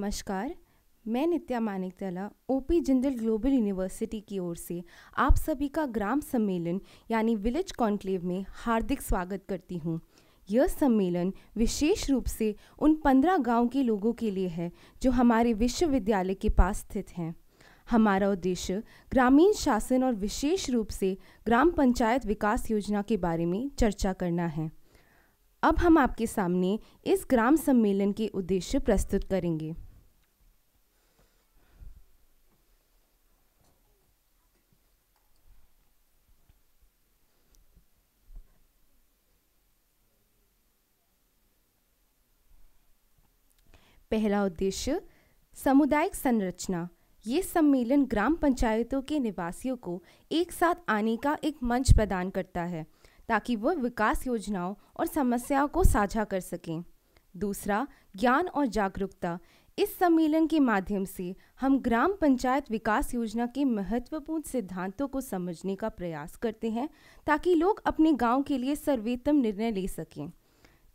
नमस्कार, मैं Nitya Maniktala OP Jindal global University की ओर से आप सभी का ग्राम सम्मेलन यानी विलेज कॉन्क्लेव में हार्दिक स्वागत करती हूँ। यह सम्मेलन विशेष रूप से उन 15 गांव के लोगों के लिए है जो हमारे विश्वविद्यालय के पास स्थित हैं। हमारा उद्देश्य ग्रामीण शासन और विशेष रूप से ग्राम पंचायत विकास योजना के बारे में चर्चा करना है। अब हम आपके सामने इस ग्राम सम्मेलन के उद्देश्य प्रस्तुत करेंगे। पहला उद्देश्य सामुदायिक संरचना। ये सम्मेलन ग्राम पंचायतों के निवासियों को एक साथ आने का एक मंच प्रदान करता है ताकि वह विकास योजनाओं और समस्याओं को साझा कर सकें। दूसरा, ज्ञान और जागरूकता। इस सम्मेलन के माध्यम से हम ग्राम पंचायत विकास योजना के महत्वपूर्ण सिद्धांतों को समझने का प्रयास करते हैं ताकि लोग अपने गांव के लिए सर्वोत्तम निर्णय ले सकें।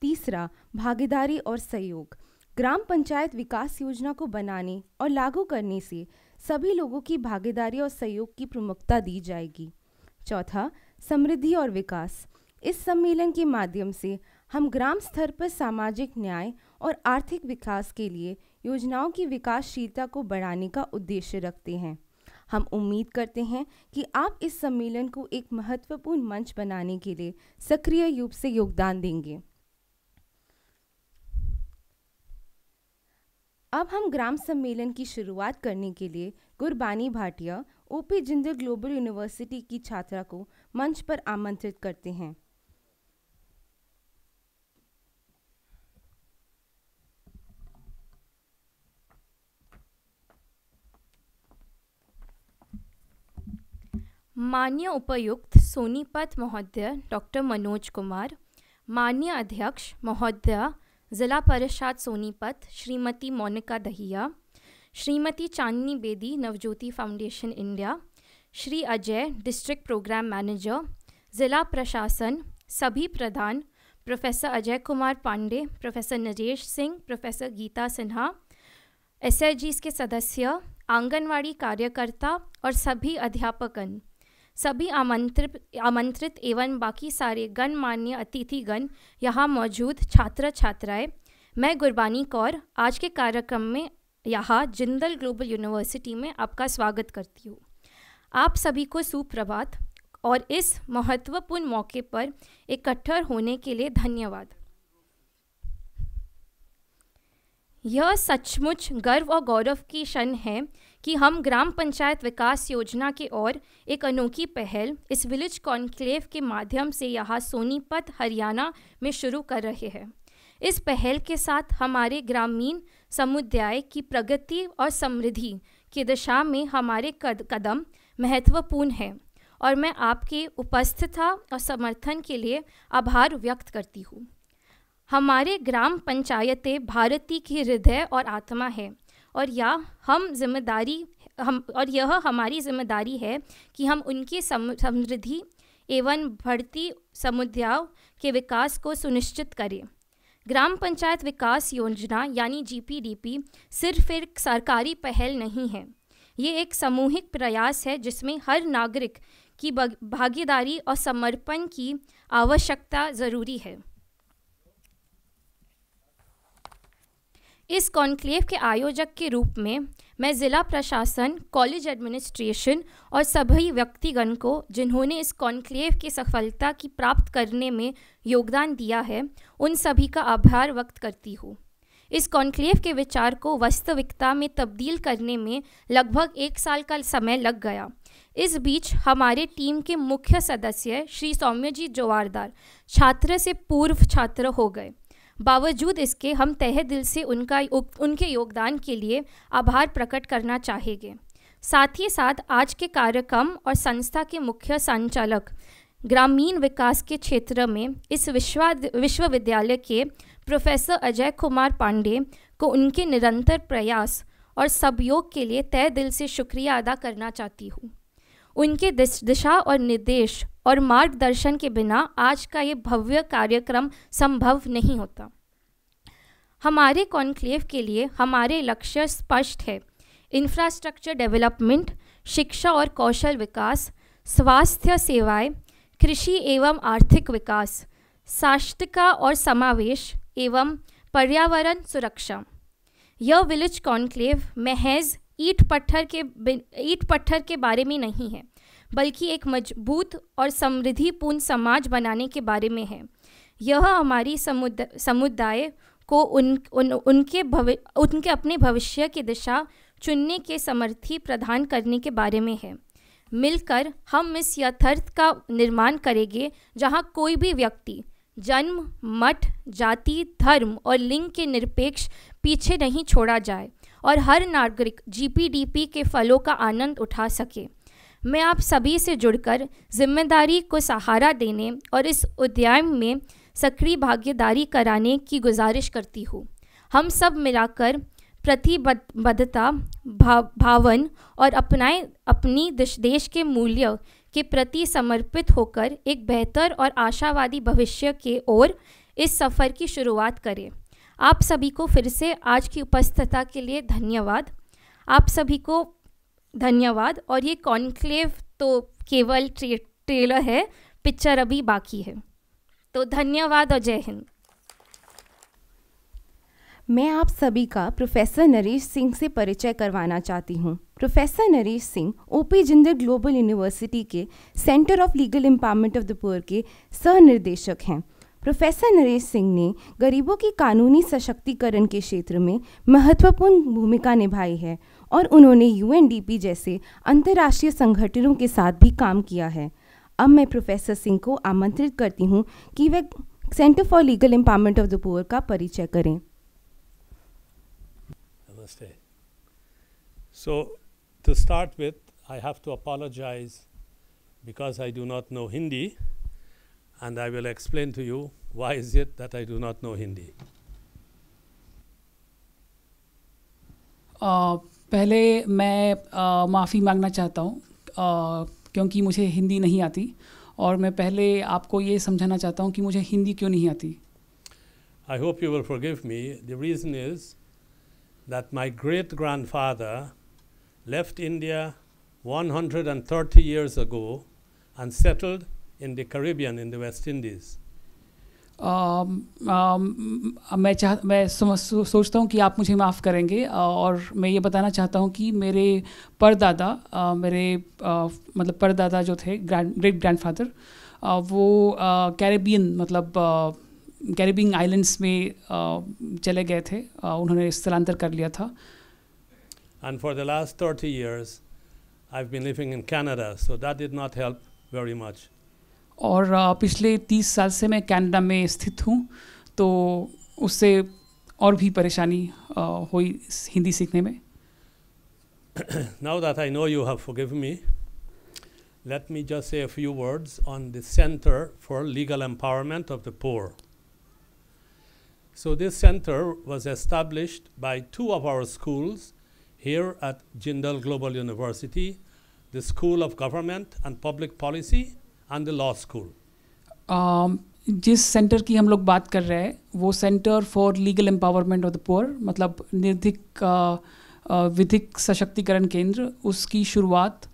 तीसरा, भागीदारी और सहयोग। ग्राम पंचायत विकास योजना को बनाने और लागू करने से सभी लोगों की भागीदारी और सहयोग की प्रमुखता दी जाएगी। चौथा, समृद्धि और विकास। इस सम्मेलन के माध्यम से हम ग्राम स्तर पर सामाजिक न्याय और आर्थिक विकास के लिए योजनाओं की विकासशीलता को बढ़ाने का उद्देश्य रखते हैं। हम उम्मीद करते हैं कि आप इस सम्मेलन को एक महत्वपूर्ण मंच बनाने के लिए सक्रिय रूप से योगदान देंगे। अब हम ग्राम सम्मेलन की शुरुआत करने के लिए Gurbani Bhatia OP Jindal global University की छात्रा को मंच पर आमंत्रित करते हैं। माननीय उपायुक्त सोनीपत महोदय डॉक्टर मनोज कुमार, माननीय अध्यक्ष महोदय जिला परिषद Sonipat Shrimati Monika Dahiya, Shrimati Chandni Bedi Navjyoti Foundation India, Shri Ajay district programme manager, जिला प्रशासन, सभी प्रधान, professor Ajay Kumar Pandey, professor Naresh Singh, professor Geeta Sinha, SIGs के सदस्य, आंगनवाड़ी कार्यकर्ता और सभी अध्यापकगण, सभी आमंत्रित एवं बाकी सारे गणमान्य अतिथिगण, यहाँ मौजूद छात्र छात्राएं, मैं गुरबानी कौर आज के कार्यक्रम में यहाँ जिंदल ग्लोबल यूनिवर्सिटी में आपका स्वागत करती हूँ। आप सभी को सुप्रभात और इस महत्वपूर्ण मौके पर इकट्ठा होने के लिए धन्यवाद। यह सचमुच गर्व और गौरव की क्षण है कि हम ग्राम पंचायत विकास योजना की ओर एक अनोखी पहल इस विलेज कॉन्क्लेव के माध्यम से यहाँ सोनीपत हरियाणा में शुरू कर रहे हैं। इस पहल के साथ हमारे ग्रामीण समुदाय की प्रगति और समृद्धि की दिशा में हमारे कदम महत्वपूर्ण हैं और मैं आपके उपस्थिति और समर्थन के लिए आभार व्यक्त करती हूँ। हमारे ग्राम पंचायतें भारती की हृदय और आत्मा है और यह हमारी जिम्मेदारी है कि हम उनकी समृद्धि एवं बढ़ती समुदायों के विकास को सुनिश्चित करें। ग्राम पंचायत विकास योजना यानी GPDP सिर्फ एक सरकारी पहल नहीं है, ये एक सामूहिक प्रयास है जिसमें हर नागरिक की भागीदारी और समर्पण की आवश्यकता ज़रूरी है। इस कॉन्क्लेव के आयोजक के रूप में मैं ज़िला प्रशासन, कॉलेज एडमिनिस्ट्रेशन और सभी व्यक्तिगण को जिन्होंने इस कॉन्क्लेव की सफलता की प्राप्त करने में योगदान दिया है, उन सभी का आभार व्यक्त करती हूँ। इस कॉन्क्लेव के विचार को वास्तविकता में तब्दील करने में लगभग 1 साल का समय लग गया। इस बीच हमारे टीम के मुख्य सदस्य श्री सौम्यजी जोवारदार छात्र से पूर्व छात्र हो गए। बावजूद इसके हम तहे दिल से उनके योगदान के लिए आभार प्रकट करना चाहेंगे। साथ ही साथ आज के कार्यक्रम और संस्था के मुख्य संचालक ग्रामीण विकास के क्षेत्र में इस विश्वविद्यालय के प्रोफेसर अजय कुमार पांडे को उनके निरंतर प्रयास और सहयोग के लिए तहे दिल से शुक्रिया अदा करना चाहती हूँ। उनके दिशा और निर्देश और मार्गदर्शन के बिना आज का ये भव्य कार्यक्रम संभव नहीं होता। हमारे कॉन्क्लेव के लिए हमारे लक्ष्य स्पष्ट है: इंफ्रास्ट्रक्चर डेवलपमेंट, शिक्षा और कौशल विकास, स्वास्थ्य सेवाएं, कृषि एवं आर्थिक विकास, साक्षरता और समावेश एवं पर्यावरण सुरक्षा। यह विलेज कॉन्क्लेव महज ईंट पत्थर के बारे में नहीं है, बल्कि एक मजबूत और समृद्धिपूर्ण समाज बनाने के बारे में है। यह हमारी समुदाय को उनके अपने भविष्य की दिशा चुनने के समर्थी प्रदान करने के बारे में है। मिलकर हम इस यथार्थ का निर्माण करेंगे जहां कोई भी व्यक्ति जन्म, मठ, जाति, धर्म और लिंग के निरपेक्ष पीछे नहीं छोड़ा जाए और हर नागरिक जीपीडीपी के फलों का आनंद उठा सके। मैं आप सभी से जुड़कर जिम्मेदारी को सहारा देने और इस उद्यम में सक्रिय भागीदारी कराने की गुजारिश करती हूँ। हम सब मिलकर प्रतिबद्धता भावन और अपनी देश के मूल्य के प्रति समर्पित होकर एक बेहतर और आशावादी भविष्य के ओर इस सफ़र की शुरुआत करें। आप सभी को फिर से आज की उपस्थिति के लिए धन्यवाद। आप सभी को धन्यवाद। और ये कॉन्क्लेव तो केवल ट्रेलर है, पिक्चर अभी बाकी है। तो धन्यवाद और जय हिंद। मैं आप सभी का प्रोफेसर नरेश सिंह से परिचय करवाना चाहती हूँ। Professor Naresh Singh OP Jindal global university के centre of legal empowerment of the poor के सह निर्देशक हैं। प्रोफेसर नरेश सिंह ने गरीबों की कानूनी सशक्तिकरण के क्षेत्र में महत्वपूर्ण भूमिका निभाई है और उन्होंने यूएनडीपी जैसे अंतर्राष्ट्रीय संगठनों के साथ भी काम किया है। अब मैं प्रोफेसर सिंह को आमंत्रित करती हूँ कि वे Centre for Legal empowerment of the Poor का परिचय करें। So, to start with, I have to apologize because I do not know Hindi, and I will explain to you why is it that I do not know Hindi. पहले मैं माफ़ी मांगना चाहता हूँ क्योंकि मुझे हिंदी नहीं आती, और मैं पहले आपको ये समझाना चाहता हूँ कि मुझे हिंदी क्यों नहीं आती। I hope you will forgive me. The reason is that my great-grandfather left India 130 years ago and settled in the Caribbean, in the West Indies. मैं सोचता हूँ कि आप मुझे माफ़ करेंगे, और मैं ये बताना चाहता हूँ कि मेरे परदादा मतलब परदादा जो थे, ग्रेट ग्रैंडफादर, वो कैरेबियन मतलब कैरेबियन आइलैंड्स में चले गए थे, उन्होंने स्थलांतर कर लिया था। And for the last 30 years, I've been living in Canada, so that did not help very much. और पिछले 30 साल से मैं कनाडा में स्थित हूँ, तो उससे और भी परेशानी हुई हिंदी सीखने में। Now that I know you have forgiven me, let me just say a few words on the Center for Legal Empowerment of the Poor. So this center was established by two of our schools here at Jindal Global University, the School of Government and Public Policy and the Law School. जिस centre की हम लोग बात कर रहे हैं वो centre for Legal empowerment of the poor, मतलब विधिक सशक्तिकरण केंद्र, उसकी शुरुआत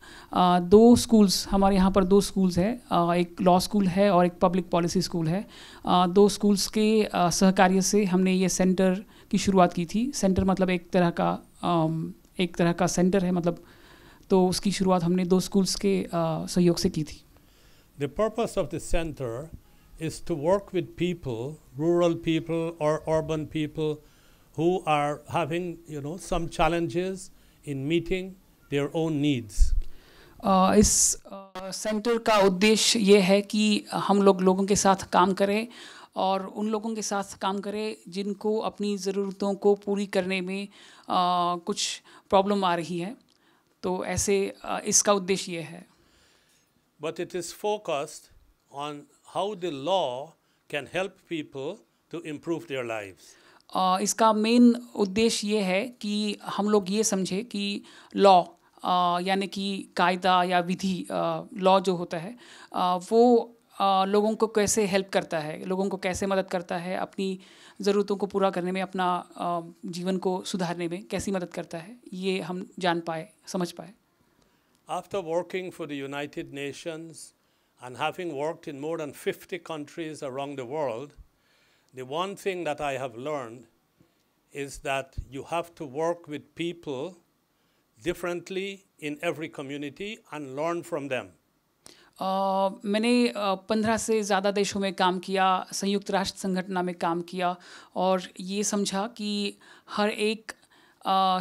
दो स्कूल्स, हमारे यहाँ पर दो स्कूल्स हैं, एक लॉ स्कूल है और एक पब्लिक पॉलिसी स्कूल है। दो स्कूल्स के सहकार्य से हमने ये सेंटर की शुरुआत की थी। सेंटर मतलब एक तरह का सेंटर है, मतलब तो उसकी शुरुआत हमने दो स्कूल्स के सहयोग से की थी। The purpose of the center is to work with people, rural people or urban people who are having, some challenges in meeting their own needs. इस सेंटर का उद्देश्य ये है कि हम लोगों के साथ काम करें और उन लोगों के साथ काम करें जिनको अपनी ज़रूरतों को पूरी करने में कुछ प्रॉब्लम आ रही है, तो ऐसे इसका उद्देश्य ये है। But it is focused on how the law can help people to improve their lives. इसका मेन उद्देश्य ये है कि हम लोग ये समझें कि लॉ यानी कि कायदा या विधि, लॉ जो होता है वो लोगों को कैसे हेल्प करता है, लोगों को कैसे मदद करता है, अपनी ज़रूरतों को पूरा करने में, अपना जीवन को सुधारने में कैसी मदद करता है, ये हम जान पाए, समझ पाए। After working for the United Nations and having worked in more than 50 countries around the world, the one thing that I have learned is that you have to work with people differently in every community and learn from them. मैंने 15 से ज़्यादा देशों में काम किया, संयुक्त राष्ट्र संगठन में काम किया और ये समझा कि हर एक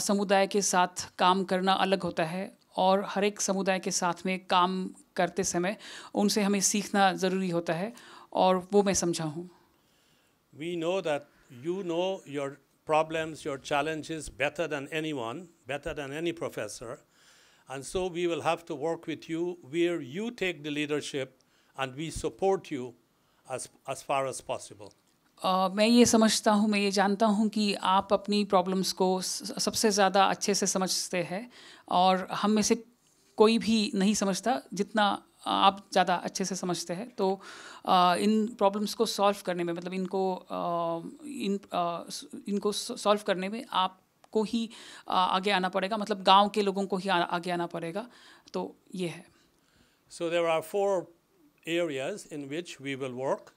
समुदाय के साथ काम करना अलग होता है और हर एक समुदाय के साथ में काम करते समय उनसे हमें सीखना ज़रूरी होता है और वो मैं समझा हूँ। We know that you know your problems, your challenges better than anyone, better than any professor. And so we will have to work with you where you take the leadership and we support you as far as possible. मैं ये समझता हूँ, मैं ये जानता हूँ कि आप अपनी प्रॉब्लम्स को सबसे ज़्यादा अच्छे से समझते हैं और हम में से कोई भी नहीं समझता जितना आप ज़्यादा अच्छे से समझते हैं। तो इन प्रॉब्लम्स को सॉल्व करने में, मतलब इनको सॉल्व करने में आपको ही आगे आना पड़ेगा, मतलब गांव के लोगों को ही आगे आना पड़ेगा। तो ये है। So there are 4 areas in which we will work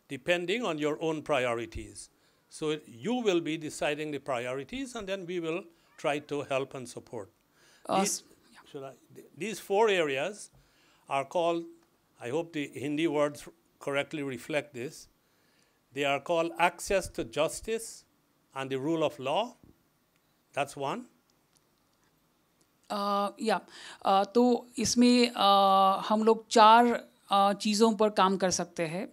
depending on your own priorities. So you will be deciding the priorities and then we will try to help and support. These 4 areas are called, I hope the Hindi words correctly reflect this, they are called access to justice and the rule of law. That's one. तो इसमें हम लोग 4 चीज़ों पर काम कर सकते हैं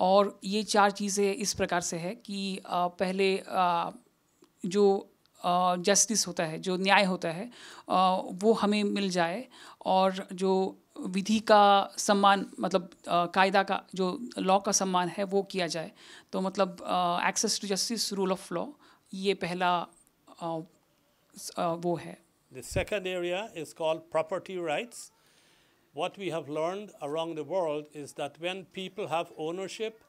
और ये 4 चीज़ें इस प्रकार से है कि पहले जो जस्टिस होता है, जो न्याय होता है, वो हमें मिल जाए और जो विधि का सम्मान, मतलब कायदा का जो लॉ का सम्मान है वो किया जाए। तो मतलब access to justice, rule of law, ये पहला वो है। The second area is called property rights. What we have learned around the world is that when people have ownership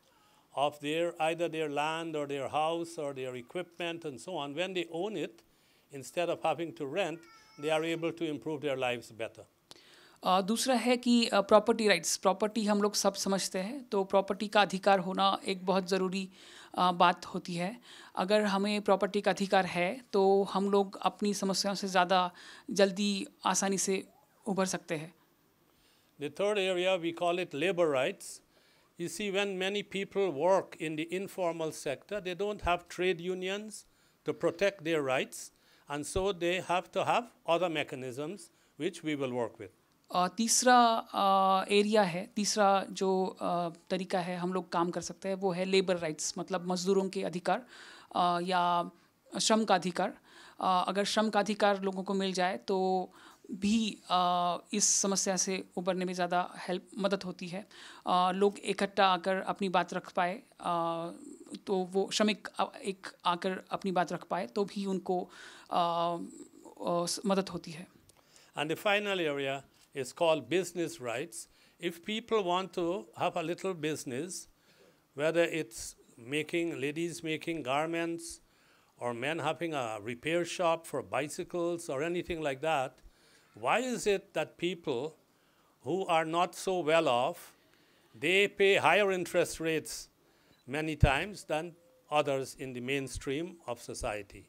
of either their land or their house or their equipment and so on, when they own it, instead of having to rent, they are able to improve their lives better. दूसरा है कि property rights, property हम लोग सब समझते हैं, तो property का अधिकार होना एक बहुत ज़रूरी बात होती है। अगर हमें प्रॉपर्टी का अधिकार है तो हम लोग अपनी समस्याओं से ज़्यादा जल्दी आसानी से उभर सकते हैं। The third area, we call it labor rights. You see, when many people work in the informal sector, they don't have trade unions to protect their rights, and so they have to have other mechanisms which we will work with. तीसरा area है, तीसरा जो तरीका है हम लोग काम कर सकते हैं वो है लेबर राइट्स, मतलब मज़दूरों के अधिकार या श्रम का अधिकार। अगर श्रम का अधिकार लोगों को मिल जाए तो भी इस समस्या से उबरने में ज़्यादा मदद होती है। लोग इकट्ठा आकर अपनी बात रख पाए, तो वो श्रमिक एक आकर अपनी बात रख पाए तो भी उनको मदद होती है। And the final area is called business rights. If people want to have a little business, whether it's ladies making garments or men having a repair shop for bicycles or anything like that, why is it that people who are not so well off, they pay higher interest rates many times than others in the mainstream of society?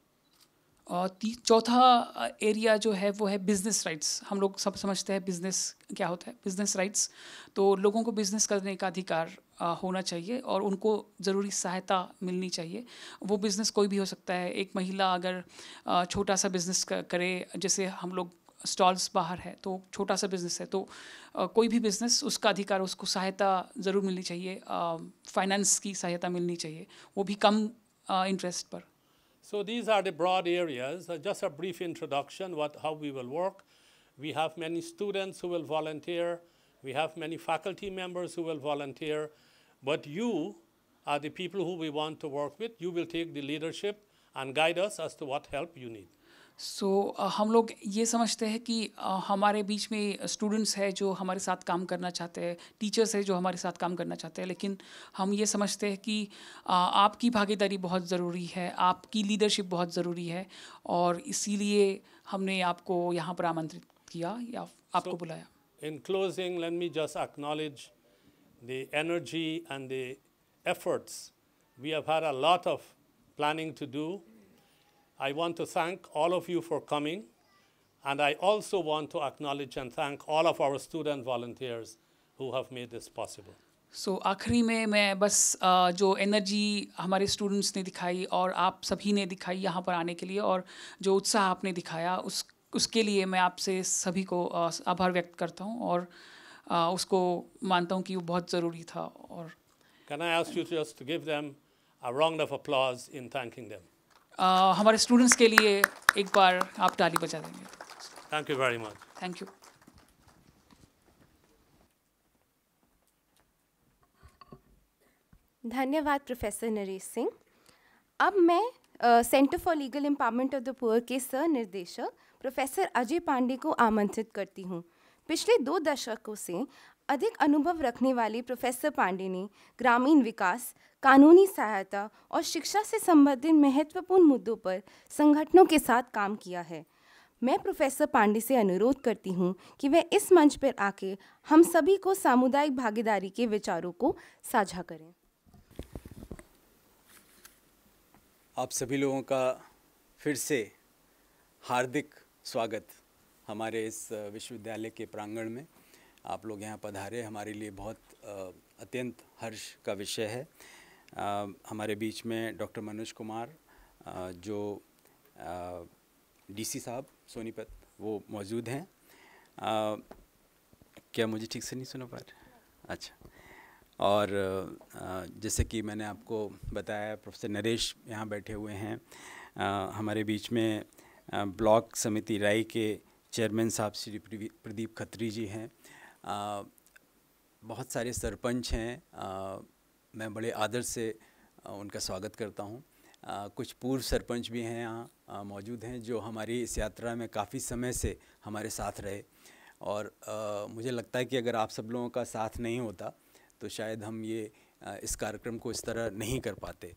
चौथा area जो है वो है business rights. हम लोग सब समझते हैं बिज़नेस क्या होता है, बिज़नेस राइट्स। तो लोगों को बिज़नेस करने का अधिकार होना चाहिए और उनको ज़रूरी सहायता मिलनी चाहिए। वो बिज़नेस कोई भी हो सकता है। एक महिला अगर छोटा सा बिज़नेस करे, जैसे हम लोग स्टॉल्स बाहर है तो छोटा सा बिज़नेस है, तो कोई भी बिज़नेस, उसका अधिकार, उसको सहायता ज़रूर मिलनी चाहिए, फाइनेंस की सहायता मिलनी चाहिए, वो भी कम इंटरेस्ट पर। So these are the broad areas. Just a brief introduction how we will work. We have many students who will volunteer. We have many faculty members who will volunteer. But you are the people who we want to work with. You will take the leadership and guide us as to what help you need. हम लोग ये समझते हैं कि हमारे बीच में students है जो हमारे साथ काम करना चाहते हैं, टीचर्स है जो हमारे साथ काम करना चाहते हैं, लेकिन हम ये समझते हैं कि आपकी भागीदारी बहुत ज़रूरी है, आपकी लीडरशिप बहुत ज़रूरी है, और इसीलिए हमने आपको यहाँ पर आमंत्रित किया या आपको बुलाया। In closing, let me just acknowledge the energy and the efforts. We have had a lot of planning to do. I want to thank all of you for coming, and I also want to acknowledge and thank all of our student volunteers who have made this possible. आखिरी में मैं बस जो energy हमारे students ने दिखाई और आप सभी ने दिखाई यहाँ पर आने के लिए, और जो उत्साह आपने दिखाया उसके लिए मैं आपसे सभी को आभार व्यक्त करता हूँ, और उसको मानता हूँ कि वो बहुत ज़रूरी था। और Can I ask you just to give them a round of applause in thanking them? हमारे स्टूडेंट्स के लिए एक बार आप ताली बजा देंगे। Thank you very much. Thank you. धन्यवाद प्रोफेसर नरेश सिंह। अब मैं centre for Legal empowerment of the poor के सह निर्देशक प्रोफेसर अजय पांडे को आमंत्रित करती हूँ। पिछले 2 दशकों से अधिक अनुभव रखने वाले प्रोफेसर पांडे ने ग्रामीण विकास, कानूनी सहायता और शिक्षा से संबंधित महत्वपूर्ण मुद्दों पर संगठनों के साथ काम किया है। मैं प्रोफेसर पांडे से अनुरोध करती हूँ कि वे इस मंच पर आके हम सभी को सामुदायिक भागीदारी के विचारों को साझा करें। आप सभी लोगों का फिर से हार्दिक स्वागत हमारे इस विश्वविद्यालय के प्रांगण में। आप लोग यहाँ पधारे, हमारे लिए बहुत अत्यंत हर्ष का विषय है। हमारे बीच में डॉक्टर मनोज कुमार जो डीसी साहब सोनीपत वो मौजूद हैं। क्या मुझे ठीक से नहीं सुना पा रहे? अच्छा। और जैसे कि मैंने आपको बताया, प्रोफेसर नरेश यहाँ बैठे हुए हैं। हमारे बीच में ब्लॉक समिति राई के चेयरमैन साहब श्री प्रदीप खत्री जी हैं। बहुत सारे सरपंच हैं, मैं बड़े आदर से उनका स्वागत करता हूँ। कुछ पूर्व सरपंच भी हैं यहाँ मौजूद हैं जो हमारी इस यात्रा में काफ़ी समय से हमारे साथ रहे, और मुझे लगता है कि अगर आप सब लोगों का साथ नहीं होता तो शायद हम ये इस कार्यक्रम को इस तरह नहीं कर पाते।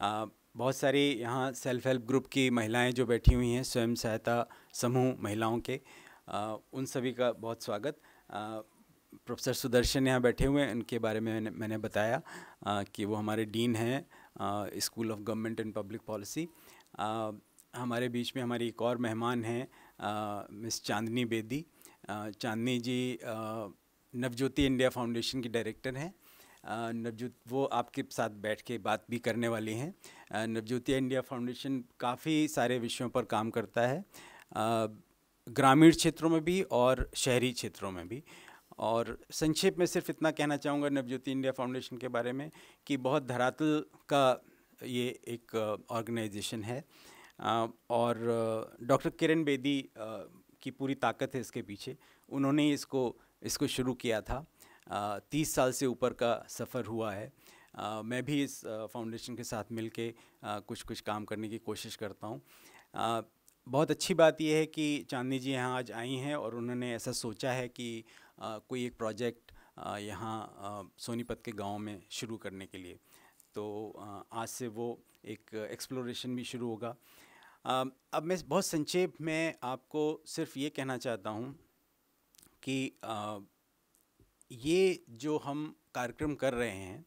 बहुत सारी यहाँ सेल्फ हेल्प ग्रुप की महिलाएं जो बैठी हुई हैं, स्वयं सहायता समूह महिलाओं के, उन सभी का बहुत स्वागत। प्रोफेसर सुदर्शन यहाँ बैठे हुए हैं, उनके बारे में मैंने बताया कि वो हमारे डीन हैं school of government and public policy. हमारे बीच में हमारी एक और मेहमान हैं मिस चांदनी बेदी। चांदनी जी नवज्योति इंडिया फाउंडेशन की डायरेक्टर हैं। नवज्योति वो आपके साथ बैठ के बात भी करने वाली हैं। नवज्योति इंडिया फाउंडेशन काफ़ी सारे विषयों पर काम करता है, ग्रामीण क्षेत्रों में भी और शहरी क्षेत्रों में भी। और संक्षेप में सिर्फ इतना कहना चाहूँगा नवज्योति इंडिया फाउंडेशन के बारे में कि बहुत धरातल का ये एक ऑर्गेनाइजेशन है, और डॉक्टर किरण बेदी की पूरी ताकत है इसके पीछे। उन्होंने इसको शुरू किया था। 30 साल से ऊपर का सफ़र हुआ है। मैं भी इस फाउंडेशन के साथ मिलके कुछ काम करने की कोशिश करता हूँ। बहुत अच्छी बात यह है कि चांदनी जी यहाँ आज आई हैं और उन्होंने ऐसा सोचा है कि कोई एक प्रोजेक्ट यहाँ सोनीपत के गांव में शुरू करने के लिए। तो आज से वो एक एक्सप्लोरेशन भी शुरू होगा। अब मैं बहुत संक्षेप में आपको सिर्फ ये कहना चाहता हूँ कि ये जो हम कार्यक्रम कर रहे हैं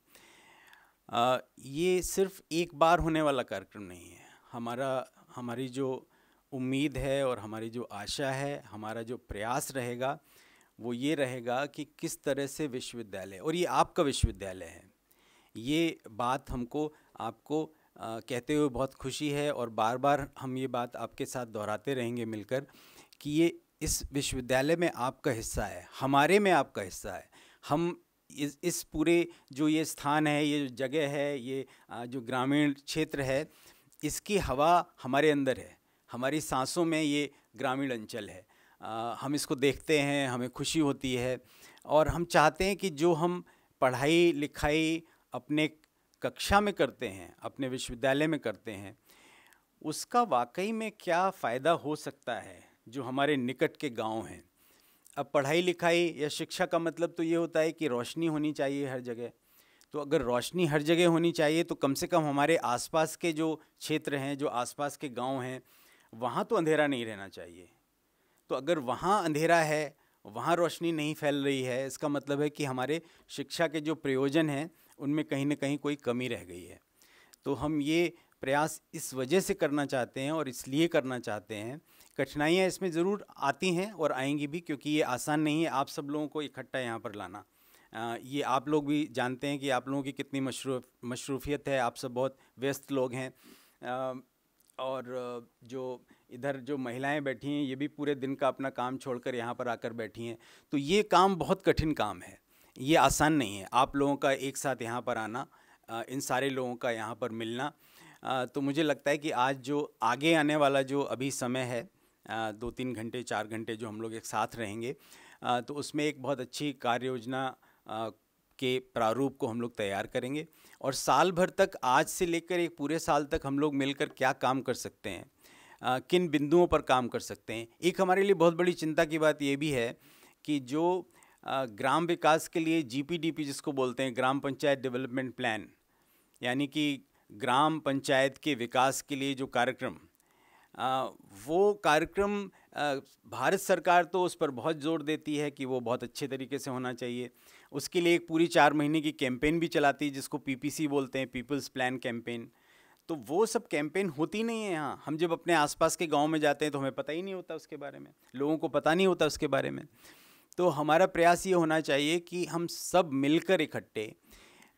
ये सिर्फ एक बार होने वाला कार्यक्रम नहीं है। हमारी जो उम्मीद है और हमारी जो आशा है, हमारा जो प्रयास रहेगा वो ये रहेगा कि किस तरह से विश्वविद्यालय, और ये आपका विश्वविद्यालय है, ये बात हमको आपको कहते हुए बहुत खुशी है, और बार बार हम ये बात आपके साथ दोहराते रहेंगे मिलकर कि ये इस विश्वविद्यालय में आपका हिस्सा है, हमारे में आपका हिस्सा है। हम इस पूरे जो ये स्थान है, ये जो जगह है, ये जो ग्रामीण क्षेत्र है, इसकी हवा हमारे अंदर है, हमारी सांसों में ये ग्रामीण अंचल है। हम इसको देखते हैं, हमें खुशी होती है, और हम चाहते हैं कि जो हम पढ़ाई लिखाई अपने कक्षा में करते हैं, अपने विश्वविद्यालय में करते हैं, उसका वाकई में क्या फ़ायदा हो सकता है जो हमारे निकट के गांव हैं। अब पढ़ाई लिखाई या शिक्षा का मतलब तो ये होता है कि रोशनी होनी चाहिए हर जगह। तो अगर रोशनी हर जगह होनी चाहिए तो कम से कम हमारे आसपास के जो क्षेत्र हैं, जो आसपास के गांव हैं, वहाँ तो अंधेरा नहीं रहना चाहिए। तो अगर वहाँ अंधेरा है, वहाँ रोशनी नहीं फैल रही है, इसका मतलब है कि हमारे शिक्षा के जो प्रयोजन हैं उनमें कहीं ना कहीं कोई कमी रह गई है। तो हम ये प्रयास इस वजह से करना चाहते हैं और इसलिए करना चाहते हैं। कठिनाइयाँ इसमें ज़रूर आती हैं और आएंगी भी, क्योंकि ये आसान नहीं है आप सब लोगों को इकट्ठा यहाँ पर लाना। ये आप लोग भी जानते हैं कि आप लोगों की कितनी मशरूफियत है, आप सब बहुत व्यस्त लोग हैं। और जो इधर जो महिलाएं बैठी हैं ये भी पूरे दिन का अपना काम छोड़कर यहाँ पर आकर बैठी हैं। तो ये काम बहुत कठिन काम है, ये आसान नहीं है। आप लोगों का एक साथ यहाँ पर आना, इन सारे लोगों का यहाँ पर मिलना, तो मुझे लगता है कि आज जो आगे आने वाला जो अभी समय है, 2-3 घंटे 4 घंटे जो हम लोग एक साथ रहेंगे, तो उसमें एक बहुत अच्छी कार्य योजना के प्रारूप को हम लोग तैयार करेंगे। और साल भर तक, आज से लेकर एक पूरे साल तक हम लोग मिलकर क्या काम कर सकते हैं, किन बिंदुओं पर काम कर सकते हैं। एक हमारे लिए बहुत बड़ी चिंता की बात ये भी है कि जो ग्राम विकास के लिए GPDP जिसको बोलते हैं, ग्राम पंचायत डेवलपमेंट प्लान, यानी कि ग्राम पंचायत के विकास के लिए जो कार्यक्रम, वो कार्यक्रम भारत सरकार तो उस पर बहुत जोर देती है कि वो बहुत अच्छे तरीके से होना चाहिए। उसके लिए एक पूरी 4 महीने की कैंपेन भी चलाती है जिसको PPC बोलते हैं, पीपल्स प्लान कैंपेन। तो वो सब कैंपेन होती नहीं है यहाँ। हम जब अपने आसपास के गांव में जाते हैं तो हमें पता ही नहीं होता उसके बारे में, लोगों को पता नहीं होता उसके बारे में। तो हमारा प्रयास ये होना चाहिए कि हम सब मिलकर इकट्ठे,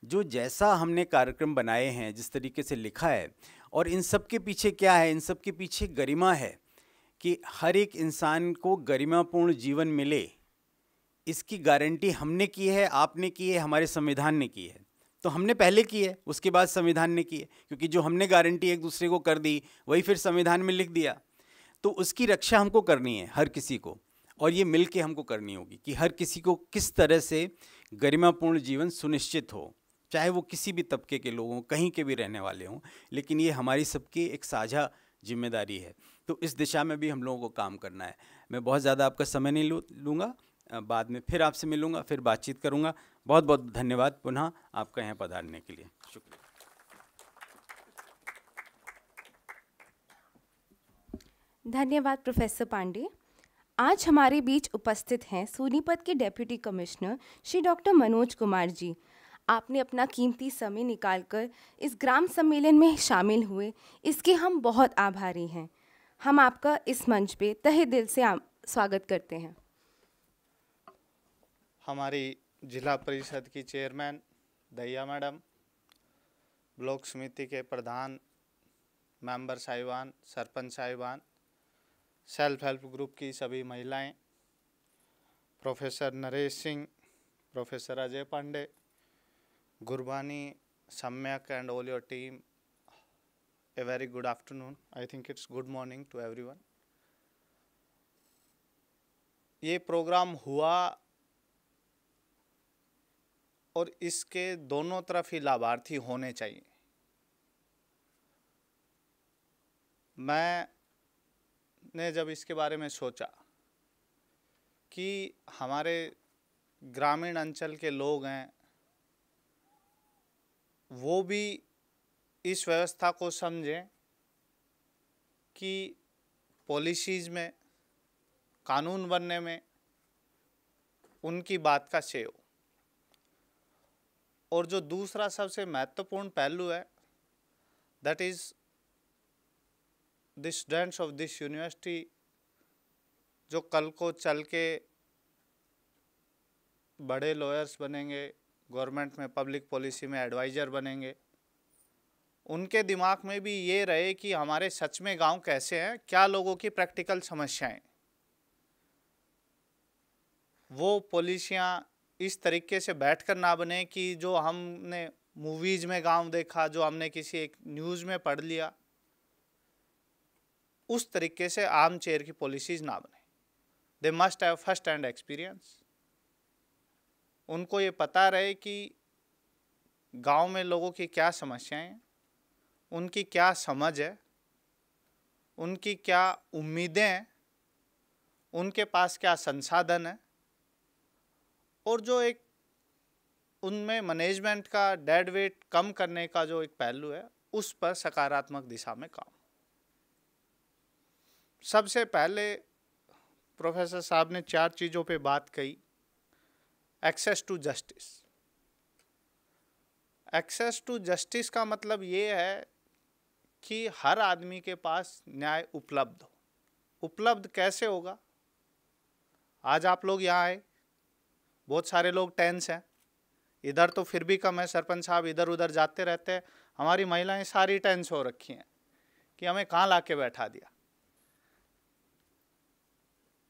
जो जैसा हमने कार्यक्रम बनाए हैं, जिस तरीके से लिखा है, और इन सब के पीछे क्या है, इन सब के पीछे गरिमा है कि हर एक इंसान को गरिमापूर्ण जीवन मिले, इसकी गारंटी हमने की है, आपने की है, हमारे संविधान ने की है। तो हमने पहले की है, उसके बाद संविधान ने की है, क्योंकि जो हमने गारंटी एक दूसरे को कर दी वही फिर संविधान में लिख दिया। तो उसकी रक्षा हमको करनी है हर किसी को, और ये मिल के हमको करनी होगी कि हर किसी को किस तरह से गरिमापूर्ण जीवन सुनिश्चित हो, चाहे वो किसी भी तबके के लोग हों, कहीं के भी रहने वाले हों, लेकिन ये हमारी सबकी एक साझा जिम्मेदारी है। तो इस दिशा में भी हम लोगों को काम करना है। मैं बहुत ज़्यादा आपका समय नहीं लूँगा, बाद में फिर आपसे मिलूँगा, फिर बातचीत करूँगा। बहुत बहुत धन्यवाद पुनः आपका यहाँ पधारने के लिए, शुक्रिया। धन्यवाद प्रोफेसर पांडे। आज हमारे बीच उपस्थित हैं सोनीपत के deputy commissioner Shri doctor Manoj Kumar ji. आपने अपना कीमती समय निकालकर इस ग्राम सम्मेलन में शामिल हुए, इसके हम बहुत आभारी हैं। हम आपका इस मंच पे तहे दिल से स्वागत करते हैं। हमारी जिला परिषद की चेयरमैन दहिया मैडम, ब्लॉक समिति के प्रधान, मेंबर साहिबान, सरपंच साहिबान, सेल्फ हेल्प ग्रुप की सभी महिलाएं, प्रोफेसर नरेश सिंह, प्रोफेसर अजय पांडे, गुरबानी, सम्यक and all your team, a very good afternoon. I think it's good morning to everyone. ये प्रोग्राम हुआ और इसके दोनों तरफ ही लाभार्थी होने चाहिए। मैंने जब इसके बारे में सोचा कि हमारे ग्रामीण अंचल के लोग हैं, वो भी इस व्यवस्था को समझें कि पॉलिसीज़ में, कानून बनने में उनकी बात का शेय हो। और जो दूसरा सबसे महत्वपूर्ण पहलू है, that is the students of this university, जो कल को चल के बड़े लॉयर्स बनेंगे, गवर्नमेंट में पब्लिक पॉलिसी में एडवाइज़र बनेंगे, उनके दिमाग में भी ये रहे कि हमारे सच में गांव कैसे हैं, क्या लोगों की प्रैक्टिकल समस्याएं। वो पॉलिसियाँ इस तरीके से बैठकर ना बने कि जो हमने मूवीज़ में गांव देखा, जो हमने किसी एक न्यूज़ में पढ़ लिया, उस तरीके से आर्म चेयर की पॉलिसीज़ ना बने। They must have first hand experience. उनको ये पता रहे कि गांव में लोगों की क्या समस्याएं हैं, उनकी क्या समझ है, उनकी क्या उम्मीदें हैं, उनके पास क्या संसाधन है, और जो एक उनमें मैनेजमेंट का डेड वेट कम करने का जो एक पहलू है, उस पर सकारात्मक दिशा में काम। सबसे पहले प्रोफेसर साहब ने 4 चीज़ों पे बात कही। Access to justice. Access to justice का मतलब ये है कि हर आदमी के पास न्याय उपलब्ध हो। उपलब्ध कैसे होगा? आज आप लोग यहाँ आए, बहुत सारे लोग टेंस हैं, इधर तो फिर भी कम है, सरपंच साहब इधर उधर जाते रहते हैं, हमारी महिलाएं सारी टेंस हो रखी हैं कि हमें कहाँ ला के बैठा दिया।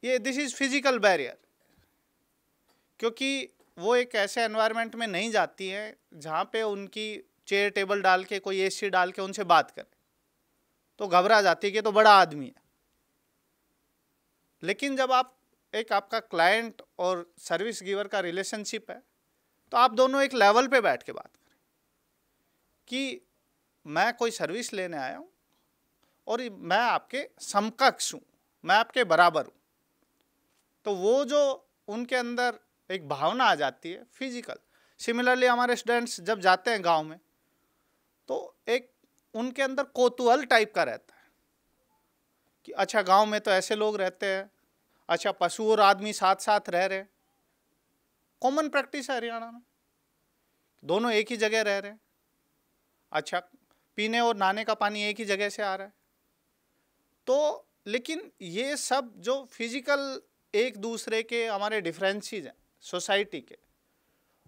ये दिस इज फिजिकल बैरियर, क्योंकि वो एक ऐसे एनवायरनमेंट में नहीं जाती है जहाँ पे उनकी चेयर टेबल डाल के कोई एसी डाल के उनसे बात करे, तो घबरा जाती है कि तो बड़ा आदमी है। लेकिन जब आप एक आपका क्लाइंट और सर्विस गिवर का रिलेशनशिप है, तो आप दोनों एक लेवल पे बैठ के बात करें कि मैं कोई सर्विस लेने आया हूँ और मैं आपके समकक्ष हूँ, मैं आपके बराबर हूँ। तो वो जो उनके अंदर एक भावना आ जाती है फिजिकल। सिमिलरली हमारे स्टूडेंट्स जब जाते हैं गांव में, तो एक उनके अंदर कौतूहल टाइप का रहता है कि अच्छा गांव में तो ऐसे लोग रहते हैं, अच्छा पशु और आदमी साथ साथ रह रहे हैं। कॉमन प्रैक्टिस है हरियाणा में, दोनों एक ही जगह रह रहे हैं, अच्छा पीने और नहाने का पानी एक ही जगह से आ रहा है। तो लेकिन ये सब जो फिजिकल एक दूसरे के हमारे डिफरेंसेस हैं सोसाइटी के,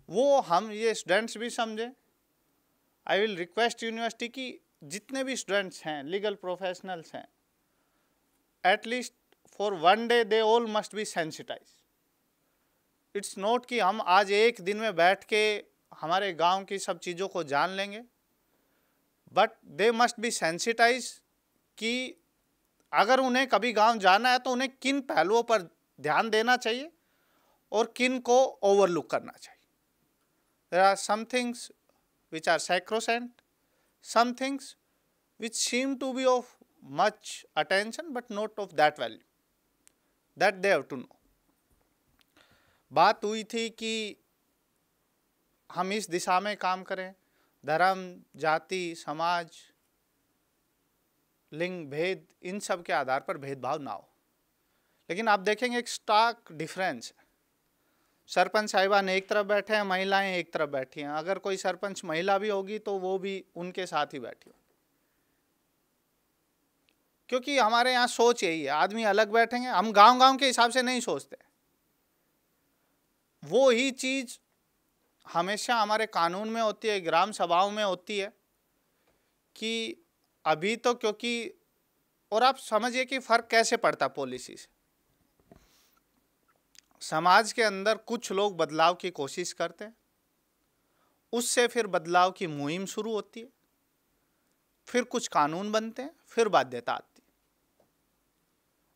वो हम ये स्टूडेंट्स भी समझें। आई विल रिक्वेस्ट यूनिवर्सिटी की जितने भी स्टूडेंट्स हैं, लीगल प्रोफेशनल्स हैं, at least for one day they all must be sensitise. It's not कि हम आज एक दिन में बैठ के हमारे गांव की सब चीज़ों को जान लेंगे, but they must be sensitise कि अगर उन्हें कभी गांव जाना है तो उन्हें किन पहलुओं पर ध्यान देना चाहिए और किन को ओवरलुक करना चाहिए। There are some things which are sacrosanct, some things which seem to be of much attention but not of that value, that they have to know. बात हुई थी कि हम इस दिशा में काम करें, धर्म, जाति, समाज, लिंग भेद, इन सब के आधार पर भेदभाव ना हो। लेकिन आप देखेंगे एक स्टार्क डिफरेंस है। सरपंच साहिबान एक तरफ बैठे हैं, महिलाएं एक तरफ बैठी हैं। अगर कोई सरपंच महिला भी होगी तो वो भी उनके साथ ही बैठी हो, क्योंकि हमारे यहाँ सोच यही है, आदमी अलग बैठेंगे। हम गांव गांव के हिसाब से नहीं सोचते। वो ही चीज हमेशा हमारे कानून में होती है, ग्राम सभाओं में होती है कि अभी तो क्योंकि, और आप समझिए कि फर्क कैसे पड़ता पॉलिसी से। समाज के अंदर कुछ लोग बदलाव की कोशिश करते हैं, उससे फिर बदलाव की मुहिम शुरू होती है, फिर कुछ कानून बनते हैं, फिर बाध्यता आती है।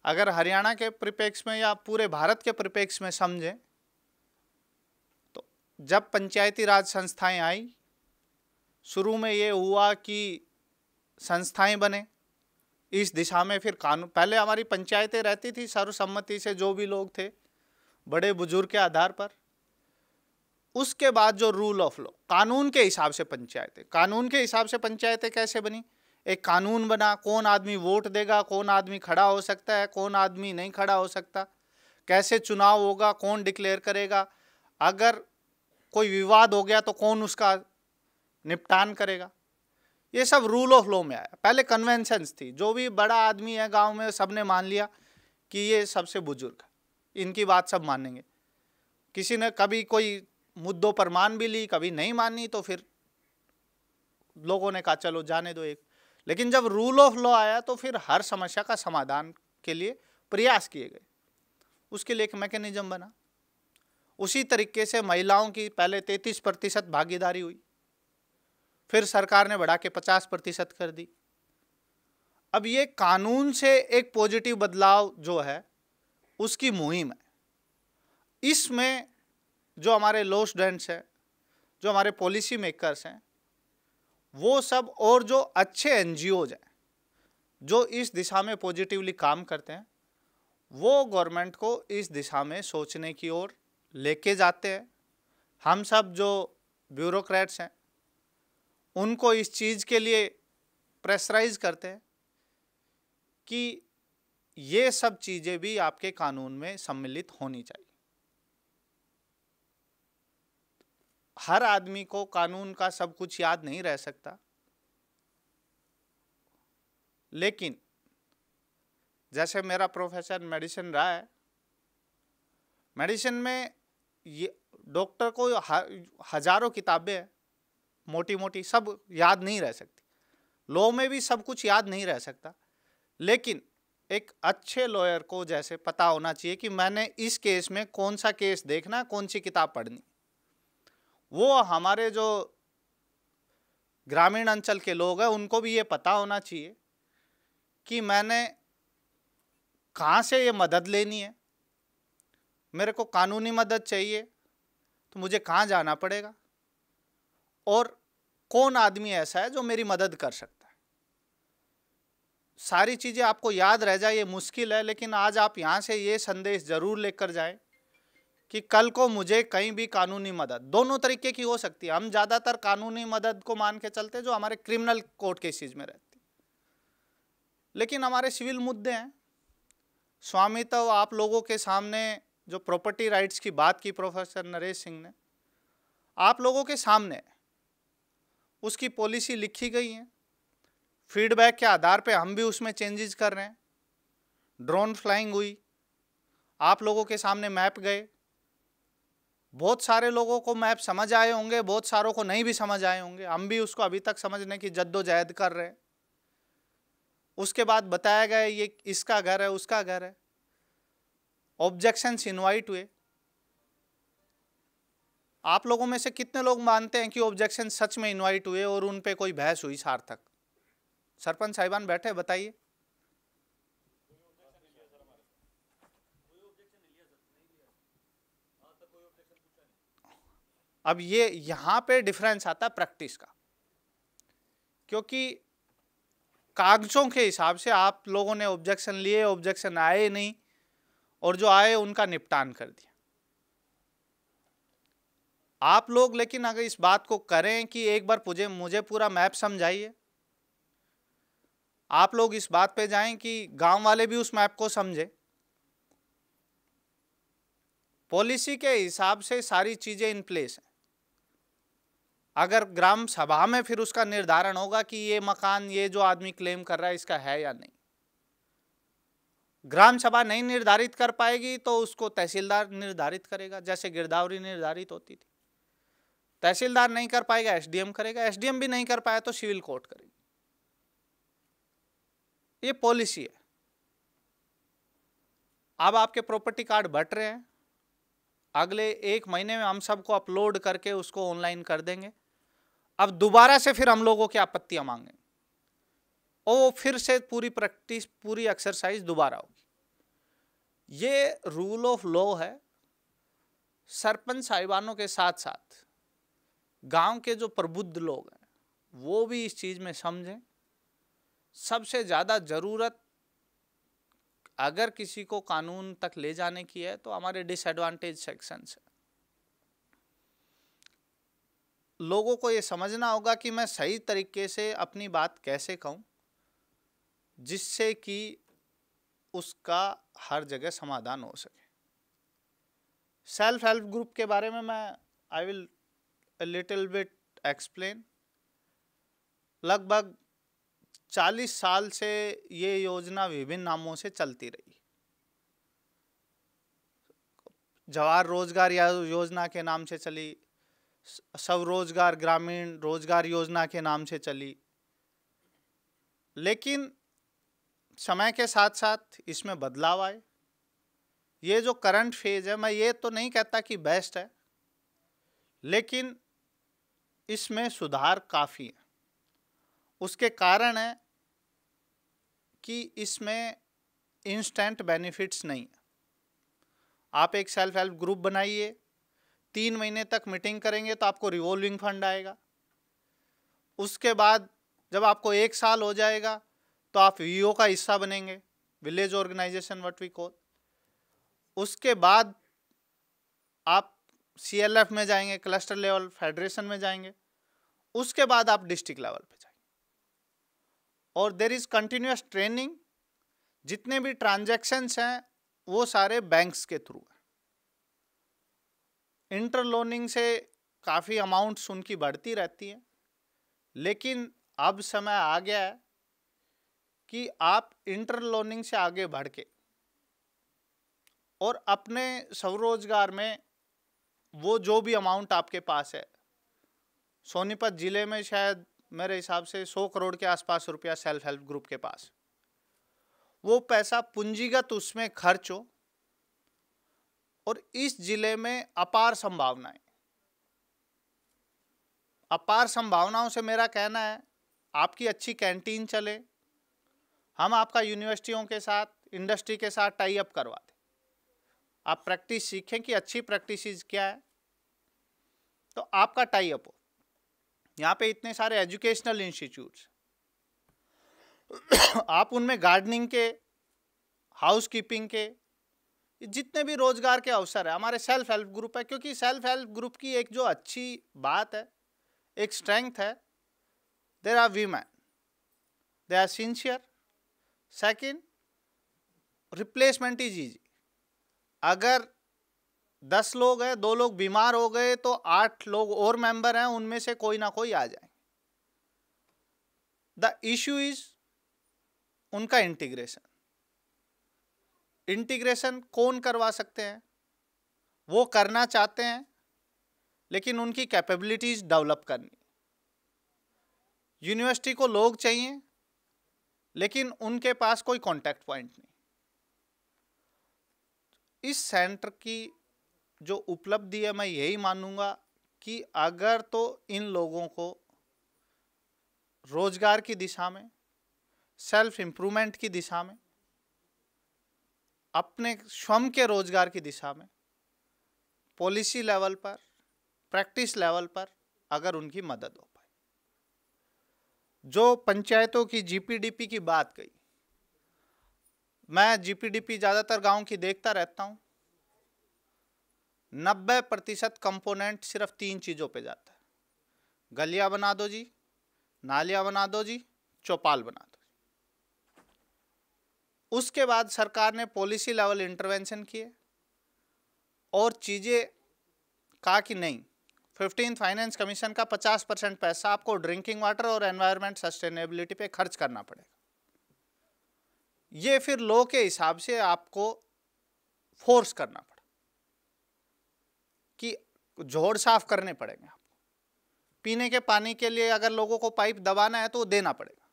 अगर हरियाणा के परिप्रेक्ष्य में या पूरे भारत के परिप्रेक्ष्य में समझें तो जब पंचायती राज संस्थाएं आई, शुरू में ये हुआ कि संस्थाएं बने, इस दिशा में फिर कानून। पहले हमारी पंचायतें रहती थी सर्वसम्मति से, जो भी लोग थे बड़े बुजुर्ग के आधार पर। उसके बाद जो रूल ऑफ लॉ, कानून के हिसाब से पंचायतें, कानून के हिसाब से पंचायतें कैसे बनी? एक कानून बना, कौन आदमी वोट देगा, कौन आदमी खड़ा हो सकता है, कौन आदमी नहीं खड़ा हो सकता, कैसे चुनाव होगा, कौन डिक्लेयर करेगा, अगर कोई विवाद हो गया तो कौन उसका निपटान करेगा। ये सब रूल ऑफ लॉ में आया। पहले कन्वेंशंस थी, जो भी बड़ा आदमी है गांव में सबने मान लिया कि ये सबसे बुजुर्ग है, इनकी बात सब मानेंगे। किसी ने कभी कोई मुद्दों पर मान भी ली, कभी नहीं मानी, तो फिर लोगों ने कहा चलो जाने दो एक। लेकिन जब रूल ऑफ लॉ आया तो फिर हर समस्या का समाधान के लिए प्रयास किए गए, उसके लिए एक मैकेनिज्म बना। उसी तरीके से महिलाओं की पहले 33% भागीदारी हुई, फिर सरकार ने बढ़ा के 50% कर दी। अब ये कानून से एक पॉजिटिव बदलाव जो है उसकी मुहिम है। इसमें जो हमारे लॉ स्टूडेंट्स हैं, जो हमारे पॉलिसी मेकर्स हैं, वो सब, और जो अच्छे एनजीओज हैं जो इस दिशा में पॉजिटिवली काम करते हैं वो गवर्नमेंट को इस दिशा में सोचने की ओर लेके जाते हैं। हम सब जो ब्यूरोक्रेट्स हैं उनको इस चीज़ के लिए प्रेशराइज करते हैं कि ये सब चीज़ें भी आपके कानून में सम्मिलित होनी चाहिए। हर आदमी को कानून का सब कुछ याद नहीं रह सकता, लेकिन जैसे मेरा प्रोफेशन मेडिसिन रहा है, मेडिसिन में ये डॉक्टर को हजारों किताबें हैं, मोटी मोटी, सब याद नहीं रह सकती। लॉ में भी सब कुछ याद नहीं रह सकता, लेकिन एक अच्छे लॉयर को जैसे पता होना चाहिए कि मैंने इस केस में कौन सा केस देखना, कौन सी किताब पढ़नी। वो हमारे जो ग्रामीण अंचल के लोग हैं उनको भी ये पता होना चाहिए कि मैंने कहाँ से ये मदद लेनी है। मेरे को कानूनी मदद चाहिए तो मुझे कहाँ जाना पड़ेगा, और कौन आदमी ऐसा है जो मेरी मदद कर सकता है। सारी चीज़ें आपको याद रह जाए ये मुश्किल है, लेकिन आज आप यहाँ से ये संदेश ज़रूर लेकर जाएं कि कल को मुझे कहीं भी कानूनी मदद दोनों तरीके की हो सकती है। हम ज़्यादातर कानूनी मदद को मान के चलते जो हमारे क्रिमिनल कोर्ट केसेस में रहती, लेकिन हमारे सिविल मुद्दे हैं। स्वामित्व आप लोगों के सामने जो प्रॉपर्टी राइट्स की बात की प्रोफेसर नरेश सिंह ने, आप लोगों के सामने उसकी पॉलिसी लिखी गई है। फीडबैक के आधार पे हम भी उसमें चेंजेस कर रहे हैं। ड्रोन फ्लाइंग हुई, आप लोगों के सामने मैप गए, बहुत सारे लोगों को मैप समझ आए होंगे, बहुत सारों को नहीं भी समझ आए होंगे। हम भी उसको अभी तक समझने की जद्दोजहद कर रहे हैं। उसके बाद बताया गया ये इसका घर है, उसका घर है। ऑब्जेक्शंस इनवाइट हुए। आप लोगों में से कितने लोग मानते हैं कि ऑब्जेक्शन सच में इनवाइट हुए और उन पे कोई बहस हुई सार्थक? सरपंच साहिबान बैठे, बताइए। अब ये यहाँ पे डिफरेंस आता है प्रैक्टिस का, क्योंकि कागजों के हिसाब से आप लोगों ने ऑब्जेक्शन लिए, ऑब्जेक्शन आए नहीं, और जो आए उनका निपटान कर दिया। आप लोग लेकिन अगर इस बात को करें कि एक बार मुझे पूरा मैप समझाइए, आप लोग इस बात पे जाएं कि गांव वाले भी उस मैप को समझे। पॉलिसी के हिसाब से सारी चीजें इन प्लेस हैं। अगर ग्राम सभा में फिर उसका निर्धारण होगा कि ये मकान ये जो आदमी क्लेम कर रहा है इसका है या नहीं। ग्राम सभा नहीं निर्धारित कर पाएगी तो उसको तहसीलदार निर्धारित करेगा, जैसे गिरदावरी निर्धारित होती थी। तहसीलदार नहीं कर पाएगा, एसडीएम करेगा। एसडीएम भी नहीं कर पाया तो सिविल कोर्ट करेगी। ये पॉलिसी है। अब आपके प्रॉपर्टी कार्ड बट रहे हैं, अगले 1 महीने में हम सबको अपलोड करके उसको ऑनलाइन कर देंगे। अब दोबारा से फिर हम लोगों की आपत्तियां मांगेंगे और वो फिर से पूरी प्रैक्टिस, पूरी एक्सरसाइज दोबारा होगी। ये रूल ऑफ लॉ है। सरपंच साहिबानों के साथ साथ गांव के जो प्रबुद्ध लोग हैं वो भी इस चीज़ में समझें। सबसे ज़्यादा ज़रूरत अगर किसी को कानून तक ले जाने की है तो हमारे डिसएडवांटेज सेक्शंस है। लोगों को ये समझना होगा कि मैं सही तरीके से अपनी बात कैसे कहूँ जिससे कि उसका हर जगह समाधान हो सके। सेल्फ हेल्प ग्रुप के बारे में मैं I will a little bit explain। लगभग 40 साल से ये योजना विभिन्न नामों से चलती रही। जवाहर रोजगार योजना के नाम से चली, स्वरोजगार ग्रामीण रोजगार योजना के नाम से चली, लेकिन समय के साथ साथ इसमें बदलाव आए। ये जो करंट फेज है, मैं ये तो नहीं कहता कि बेस्ट है, लेकिन इसमें सुधार काफ़ी है। उसके कारण है कि इसमें इंस्टेंट बेनिफिट्स नहीं है। आप एक सेल्फ हेल्प ग्रुप बनाइए, 3 महीने तक मीटिंग करेंगे तो आपको रिवॉल्विंग फंड आएगा। उसके बाद जब आपको 1 साल हो जाएगा तो तो आप वीओ का हिस्सा बनेंगे, village organisation what we call. उसके बाद आप CLF में जाएंगे, क्लस्टर लेवल फेडरेशन में जाएंगे। उसके बाद आप डिस्ट्रिक्ट लेवल पे जाएंगे और देयर इज कंटिन्यूअस ट्रेनिंग। जितने भी ट्रांजैक्शंस हैं वो सारे बैंक्स के थ्रू है। इंटरलोनिंग से काफ़ी अमाउंट्स उनकी बढ़ती रहती है, लेकिन अब समय आ गया है कि आप इंटरलोनिंग से आगे बढ़ के और अपने स्वरोजगार में वो जो भी अमाउंट आपके पास है, सोनीपत जिले में शायद मेरे हिसाब से 100 करोड़ के आसपास रुपया सेल्फ हेल्प ग्रुप के पास, वो पैसा पूंजीगत उसमें खर्च हो। और इस जिले में अपार संभावनाओं से मेरा कहना है आपकी अच्छी कैंटीन चले, हम आपका यूनिवर्सिटियों के साथ, इंडस्ट्री के साथ टाई अप करवा दें, आप प्रैक्टिस सीखें कि अच्छी प्रैक्टिसेस क्या है, तो आपका टाई अप हो। यहाँ पे इतने सारे एजुकेशनल इंस्टीट्यूट्स, आप उनमें गार्डनिंग के, हाउस कीपिंग के, जितने भी रोजगार के अवसर है, हमारे सेल्फ हेल्प ग्रुप है। क्योंकि सेल्फ हेल्प ग्रुप की एक जो अच्छी बात है, एक स्ट्रेंथ है, there are women, they are sincere. Second, replacement is easy. अगर 10 लोग हैं, 2 लोग बीमार हो गए तो 8 लोग और मेंबर हैं, उनमें से कोई ना कोई आ जाए। द इश्यू इज उनका इंटीग्रेशन। इंटीग्रेशन कौन करवा सकते हैं? वो करना चाहते हैं, लेकिन उनकी कैपेबिलिटीज डेवलप करनी। यूनिवर्सिटी को लोग चाहिए, लेकिन उनके पास कोई कांटेक्ट पॉइंट नहीं। इस सेंटर की जो उपलब्धि है, मैं यही मानूंगा कि अगर तो इन लोगों को रोजगार की दिशा में, सेल्फ इम्प्रूवमेंट की दिशा में, अपने स्वयं के रोजगार की दिशा में, पॉलिसी लेवल पर, प्रैक्टिस लेवल पर अगर उनकी मदद हो पाए। जो पंचायतों की GPDP की बात कही, मैं GPDP ज़्यादातर गांव की देखता रहता हूँ। 90% कंपोनेंट सिर्फ 3 चीज़ों पे जाता है। गलियां बना दो जी, नालियां बना दो जी, चौपाल बना दो। उसके बाद सरकार ने पॉलिसी लेवल इंटरवेंशन किए और चीज़ें कहा कि नहीं, 15th फाइनेंस कमीशन का 50% पैसा आपको ड्रिंकिंग वाटर और एनवायरनमेंट सस्टेनेबिलिटी पे खर्च करना पड़ेगा। ये फिर लॉ के हिसाब से आपको फोर्स करना पड़ा कि जोड़ साफ करने पड़ेंगे आपको। पीने के पानी के लिए अगर लोगों को पाइप दबाना है तो देना पड़ेगा।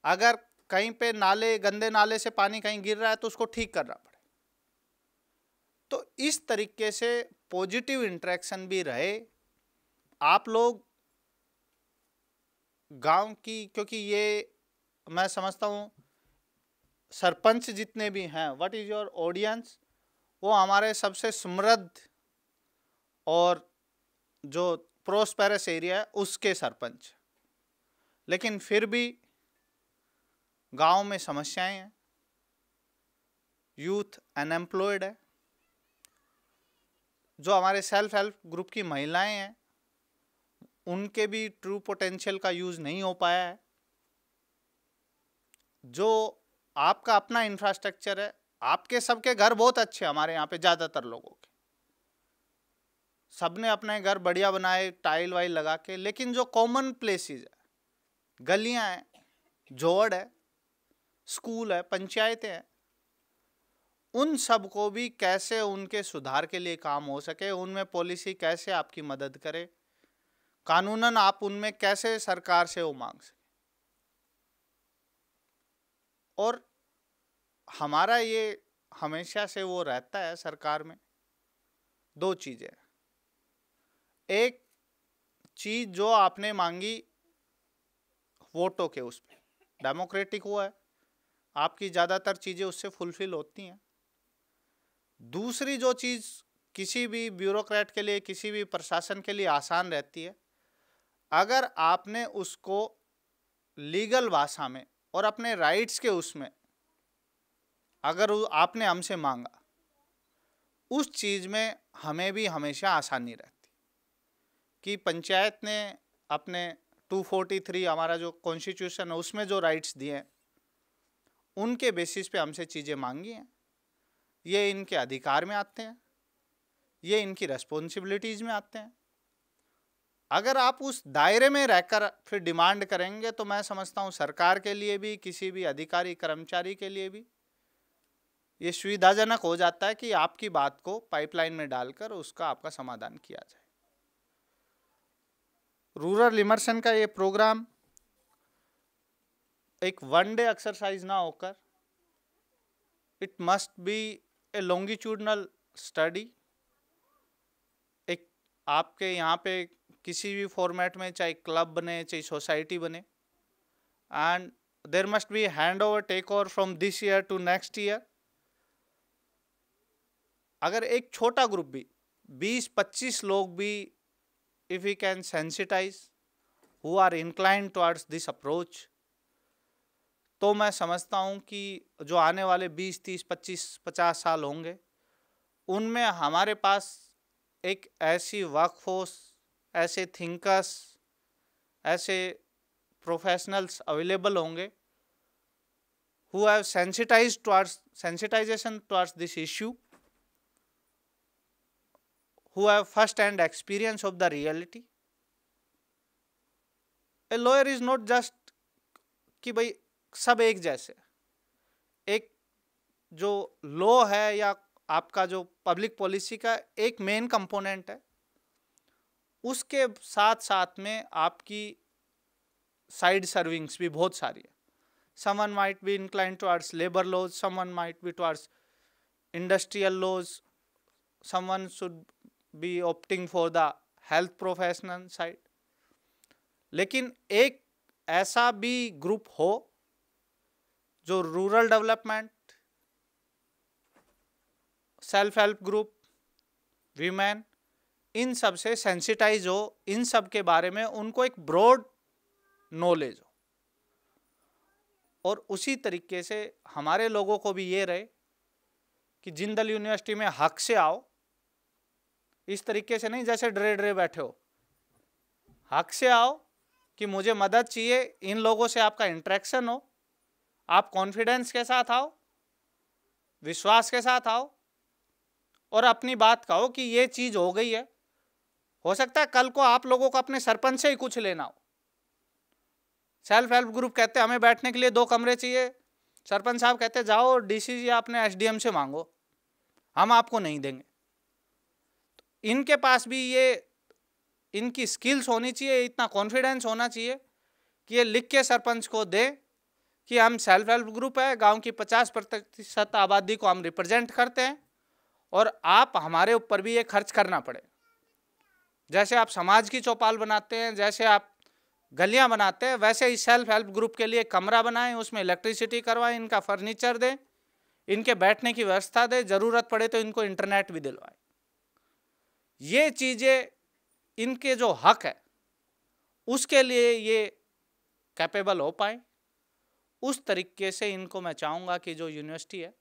अगर कहीं पे नाले, गंदे नाले से पानी कहीं गिर रहा है तो उसको ठीक करना पड़ेगा। तो इस तरीके से पॉजिटिव इंटरेक्शन भी रहे। आप लोग गांव की, क्योंकि ये मैं समझता हूँ सरपंच जितने भी हैं, व्हाट इज योर ऑडियंस, वो हमारे सबसे समृद्ध और जो प्रोस्पेरस एरिया है उसके सरपंच। लेकिन फिर भी गांव में समस्याएं हैं, यूथ अनएम्प्लॉयड है, जो हमारे सेल्फ हेल्प ग्रुप की महिलाएं हैं उनके भी ट्रू पोटेंशियल का यूज नहीं हो पाया है। जो आपका अपना इंफ्रास्ट्रक्चर है, आपके सबके घर बहुत अच्छे, हमारे यहाँ पे ज़्यादातर लोगों के सबने अपने घर बढ़िया बनाए, टाइल वाइल लगा के, लेकिन जो कॉमन प्लेसेस है, गलियां हैं, जोड़ है, स्कूल है, पंचायतें हैं, उन सब को भी कैसे उनके सुधार के लिए काम हो सके, उनमें पॉलिसी कैसे आपकी मदद करे, कानूनन आप उनमें कैसे सरकार से वो मांग सके। और हमारा ये हमेशा से वो रहता है सरकार में, 2 चीज़ें। एक चीज़ जो आपने मांगी वोटों के, उस पर डेमोक्रेटिक हुआ है, आपकी ज़्यादातर चीज़ें उससे फुलफिल होती हैं। दूसरी जो चीज़ किसी भी ब्यूरोक्रेट के लिए, किसी भी प्रशासन के लिए आसान रहती है, अगर आपने उसको लीगल भाषा में और अपने राइट्स के उसमें अगर आपने हमसे मांगा, उस चीज़ में हमें भी हमेशा आसानी रहती कि पंचायत ने अपने 243 हमारा जो कॉन्स्टिट्यूशन है उसमें जो राइट्स दिए हैं उनके बेसिस पे हमसे चीज़ें मांगी हैं, ये इनके अधिकार में आते हैं, ये इनकी रेस्पॉन्सिबिलिटीज़ में आते हैं। अगर आप उस दायरे में रहकर फिर डिमांड करेंगे तो मैं समझता हूँ सरकार के लिए भी, किसी भी अधिकारी कर्मचारी के लिए भी ये सुविधाजनक हो जाता है कि आपकी बात को पाइपलाइन में डालकर उसका आपका समाधान किया जाए। रूरल इमर्शन का ये प्रोग्राम एक वन डे एक्सरसाइज ना होकर it must be A longitudinal study. एक आपके यहाँ पे किसी भी फॉर्मेट में, चाहे क्लब बने चाहे सोसाइटी बने, and there must be hand over take over from this year to next year. अगर एक छोटा ग्रुप भी 20-25 लोग भी if we can sensitize who are inclined towards this approach, तो मैं समझता हूँ कि जो आने वाले 20, 30, 25, 50 साल होंगे उनमें हमारे पास एक ऐसी वर्कफोर्स, ऐसे थिंकर्स, ऐसे प्रोफेशनल्स अवेलेबल होंगे who have sensitization towards this issue, who have first-hand experience of the reality. A lawyer is not just कि भाई सब एक जैसे, एक जो लॉ है या आपका जो पब्लिक पॉलिसी का एक मेन कंपोनेंट है, उसके साथ साथ में आपकी साइड सर्विंग्स भी बहुत सारी है। Someone might be inclined towards labor laws, someone might be towards industrial laws, someone should be opting for the health professional side। लेकिन एक ऐसा भी ग्रुप हो जो rural development, self help group, women, इन सब से सेंसिटाइज हो, इन सब के बारे में उनको एक ब्रॉड नॉलेज हो। और उसी तरीके से हमारे लोगों को भी ये रहे कि जिंदल यूनिवर्सिटी में हक से आओ, इस तरीके से नहीं जैसे डरे डरे बैठे हो। हक से आओ कि मुझे मदद चाहिए, इन लोगों से आपका इंटरेक्शन हो, आप कॉन्फिडेंस के साथ आओ, विश्वास के साथ आओ और अपनी बात कहो कि ये चीज़ हो गई है। हो सकता है कल को आप लोगों को अपने सरपंच से ही कुछ लेना हो। सेल्फ हेल्प ग्रुप कहते हैं हमें बैठने के लिए 2 कमरे चाहिए, सरपंच साहब कहते जाओ डीसी या अपने एसडीएम से मांगो, हम आपको नहीं देंगे। तो इनके पास भी ये इनकी स्किल्स होनी चाहिए, इतना कॉन्फिडेंस होना चाहिए कि ये लिख के सरपंच को दे कि हम सेल्फ हेल्प ग्रुप है, गांव की 50% आबादी को हम रिप्रेजेंट करते हैं और आप हमारे ऊपर भी ये खर्च करना पड़े। जैसे आप समाज की चौपाल बनाते हैं, जैसे आप गलियां बनाते हैं, वैसे ही सेल्फ हेल्प ग्रुप के लिए कमरा बनाएं, उसमें इलेक्ट्रिसिटी करवाएं, इनका फर्नीचर दें, इनके बैठने की व्यवस्था दें, ज़रूरत पड़े तो इनको इंटरनेट भी दिलवाएं। ये चीज़ें इनके जो हक है उसके लिए ये कैपेबल हो पाए, उस तरीके से इनको मैं चाहूँगा कि जो यूनिवर्सिटी है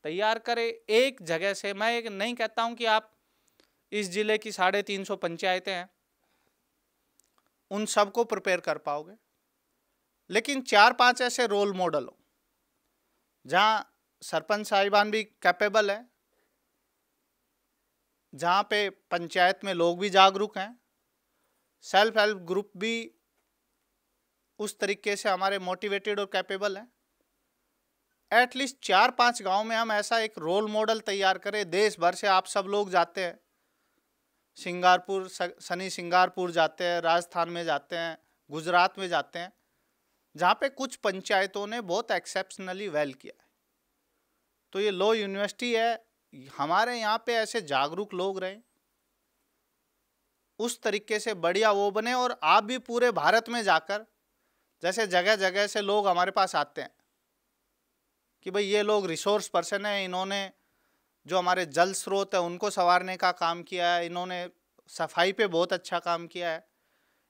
तैयार करे। एक जगह से, मैं एक नहीं कहता हूँ कि आप इस ज़िले की 350 पंचायतें हैं उन सबको प्रिपेयर कर पाओगे, लेकिन 4-5 ऐसे रोल मॉडल हो जहाँ सरपंच साहिबान भी कैपेबल है, जहाँ पे पंचायत में लोग भी जागरूक हैं, सेल्फ हेल्प ग्रुप भी उस तरीके से हमारे मोटिवेटेड और कैपेबल हैं। एटलीस्ट 4-5 गांव में हम ऐसा एक रोल मॉडल तैयार करें। देश भर से आप सब लोग जाते हैं, सिंगापुर, सनी सिंगापुर जाते हैं, राजस्थान में जाते हैं, गुजरात में जाते हैं, जहाँ पे कुछ पंचायतों ने बहुत एक्सेप्शनली वेल किया है। तो ये लॉ यूनिवर्सिटी है, हमारे यहाँ पे ऐसे जागरूक लोग रहें, उस तरीके से बढ़िया वो बने। और आप भी पूरे भारत में जाकर, जैसे जगह जगह से लोग हमारे पास आते हैं कि भाई ये लोग रिसोर्स पर्सन है, इन्होंने जो हमारे जल स्रोत है उनको संवारने का काम किया है, इन्होंने सफाई पे बहुत अच्छा काम किया है,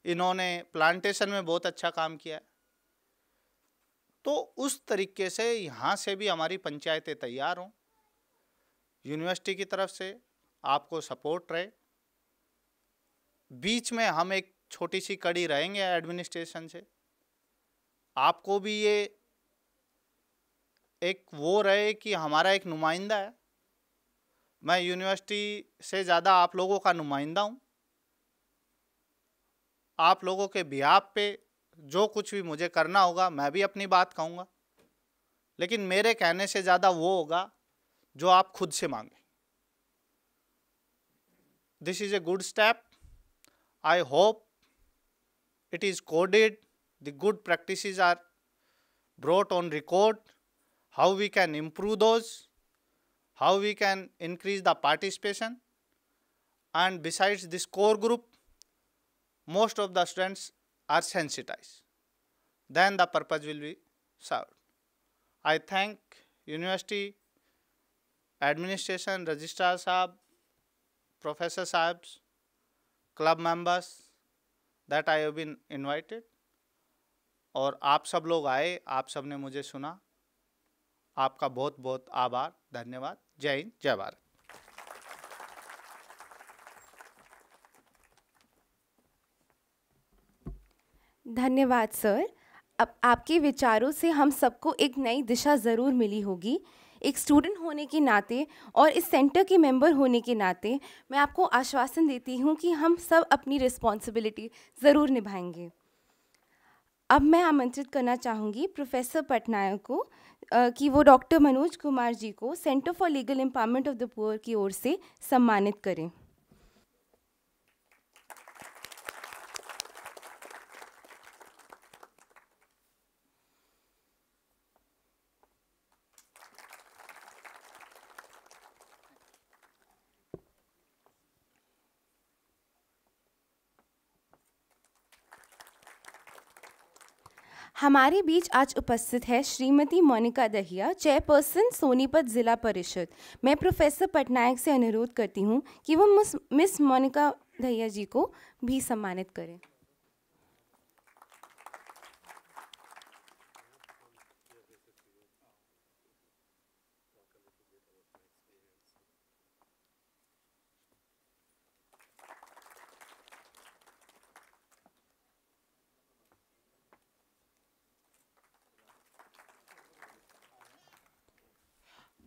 इन्होंने प्लांटेशन में बहुत अच्छा काम किया है। तो उस तरीके से यहाँ से भी हमारी पंचायतें तैयार हों, यूनिवर्सिटी की तरफ से आपको सपोर्ट रहे, बीच में हम एक छोटी सी कड़ी रहेंगे एडमिनिस्ट्रेशन से, आपको भी ये एक वो रहे कि हमारा एक नुमाइंदा है। मैं यूनिवर्सिटी से ज़्यादा आप लोगों का नुमाइंदा हूँ, आप लोगों के बिहाफ पे जो कुछ भी मुझे करना होगा मैं भी अपनी बात कहूँगा, लेकिन मेरे कहने से ज़्यादा वो होगा जो आप खुद से मांगे। This is a good step. I hope it is coded, the good practices are brought on record, how we can improve those, how we can increase the participation, and besides this core group, most of the students are sensitized. Then the purpose will be served. I thank University Administration, Registrar Sahab, Professor Sahabs, club members that I have been invited, और आप सब लोग आए, आप सब ने मुझे सुना, आपका बहुत बहुत आभार, धन्यवाद। जय हिंद, जय भारत। धन्यवाद सर। अब आपके विचारों से हम सबको एक नई दिशा ज़रूर मिली होगी। एक स्टूडेंट होने के नाते और इस सेंटर के मेंबर होने के नाते मैं आपको आश्वासन देती हूँ कि हम सब अपनी रिस्पॉन्सिबिलिटी ज़रूर निभाएंगे। अब मैं आमंत्रित करना चाहूँगी प्रोफेसर पटनायक को कि वो डॉक्टर मनोज कुमार जी को centre for Legal empowerment of the poor की ओर से सम्मानित करें। हमारे बीच आज उपस्थित है श्रीमती मोनिका दहिया, चेयरपर्सन सोनीपत ज़िला परिषद। मैं प्रोफेसर पटनायक से अनुरोध करती हूँ कि वो मिस मोनिका दहिया जी को भी सम्मानित करें।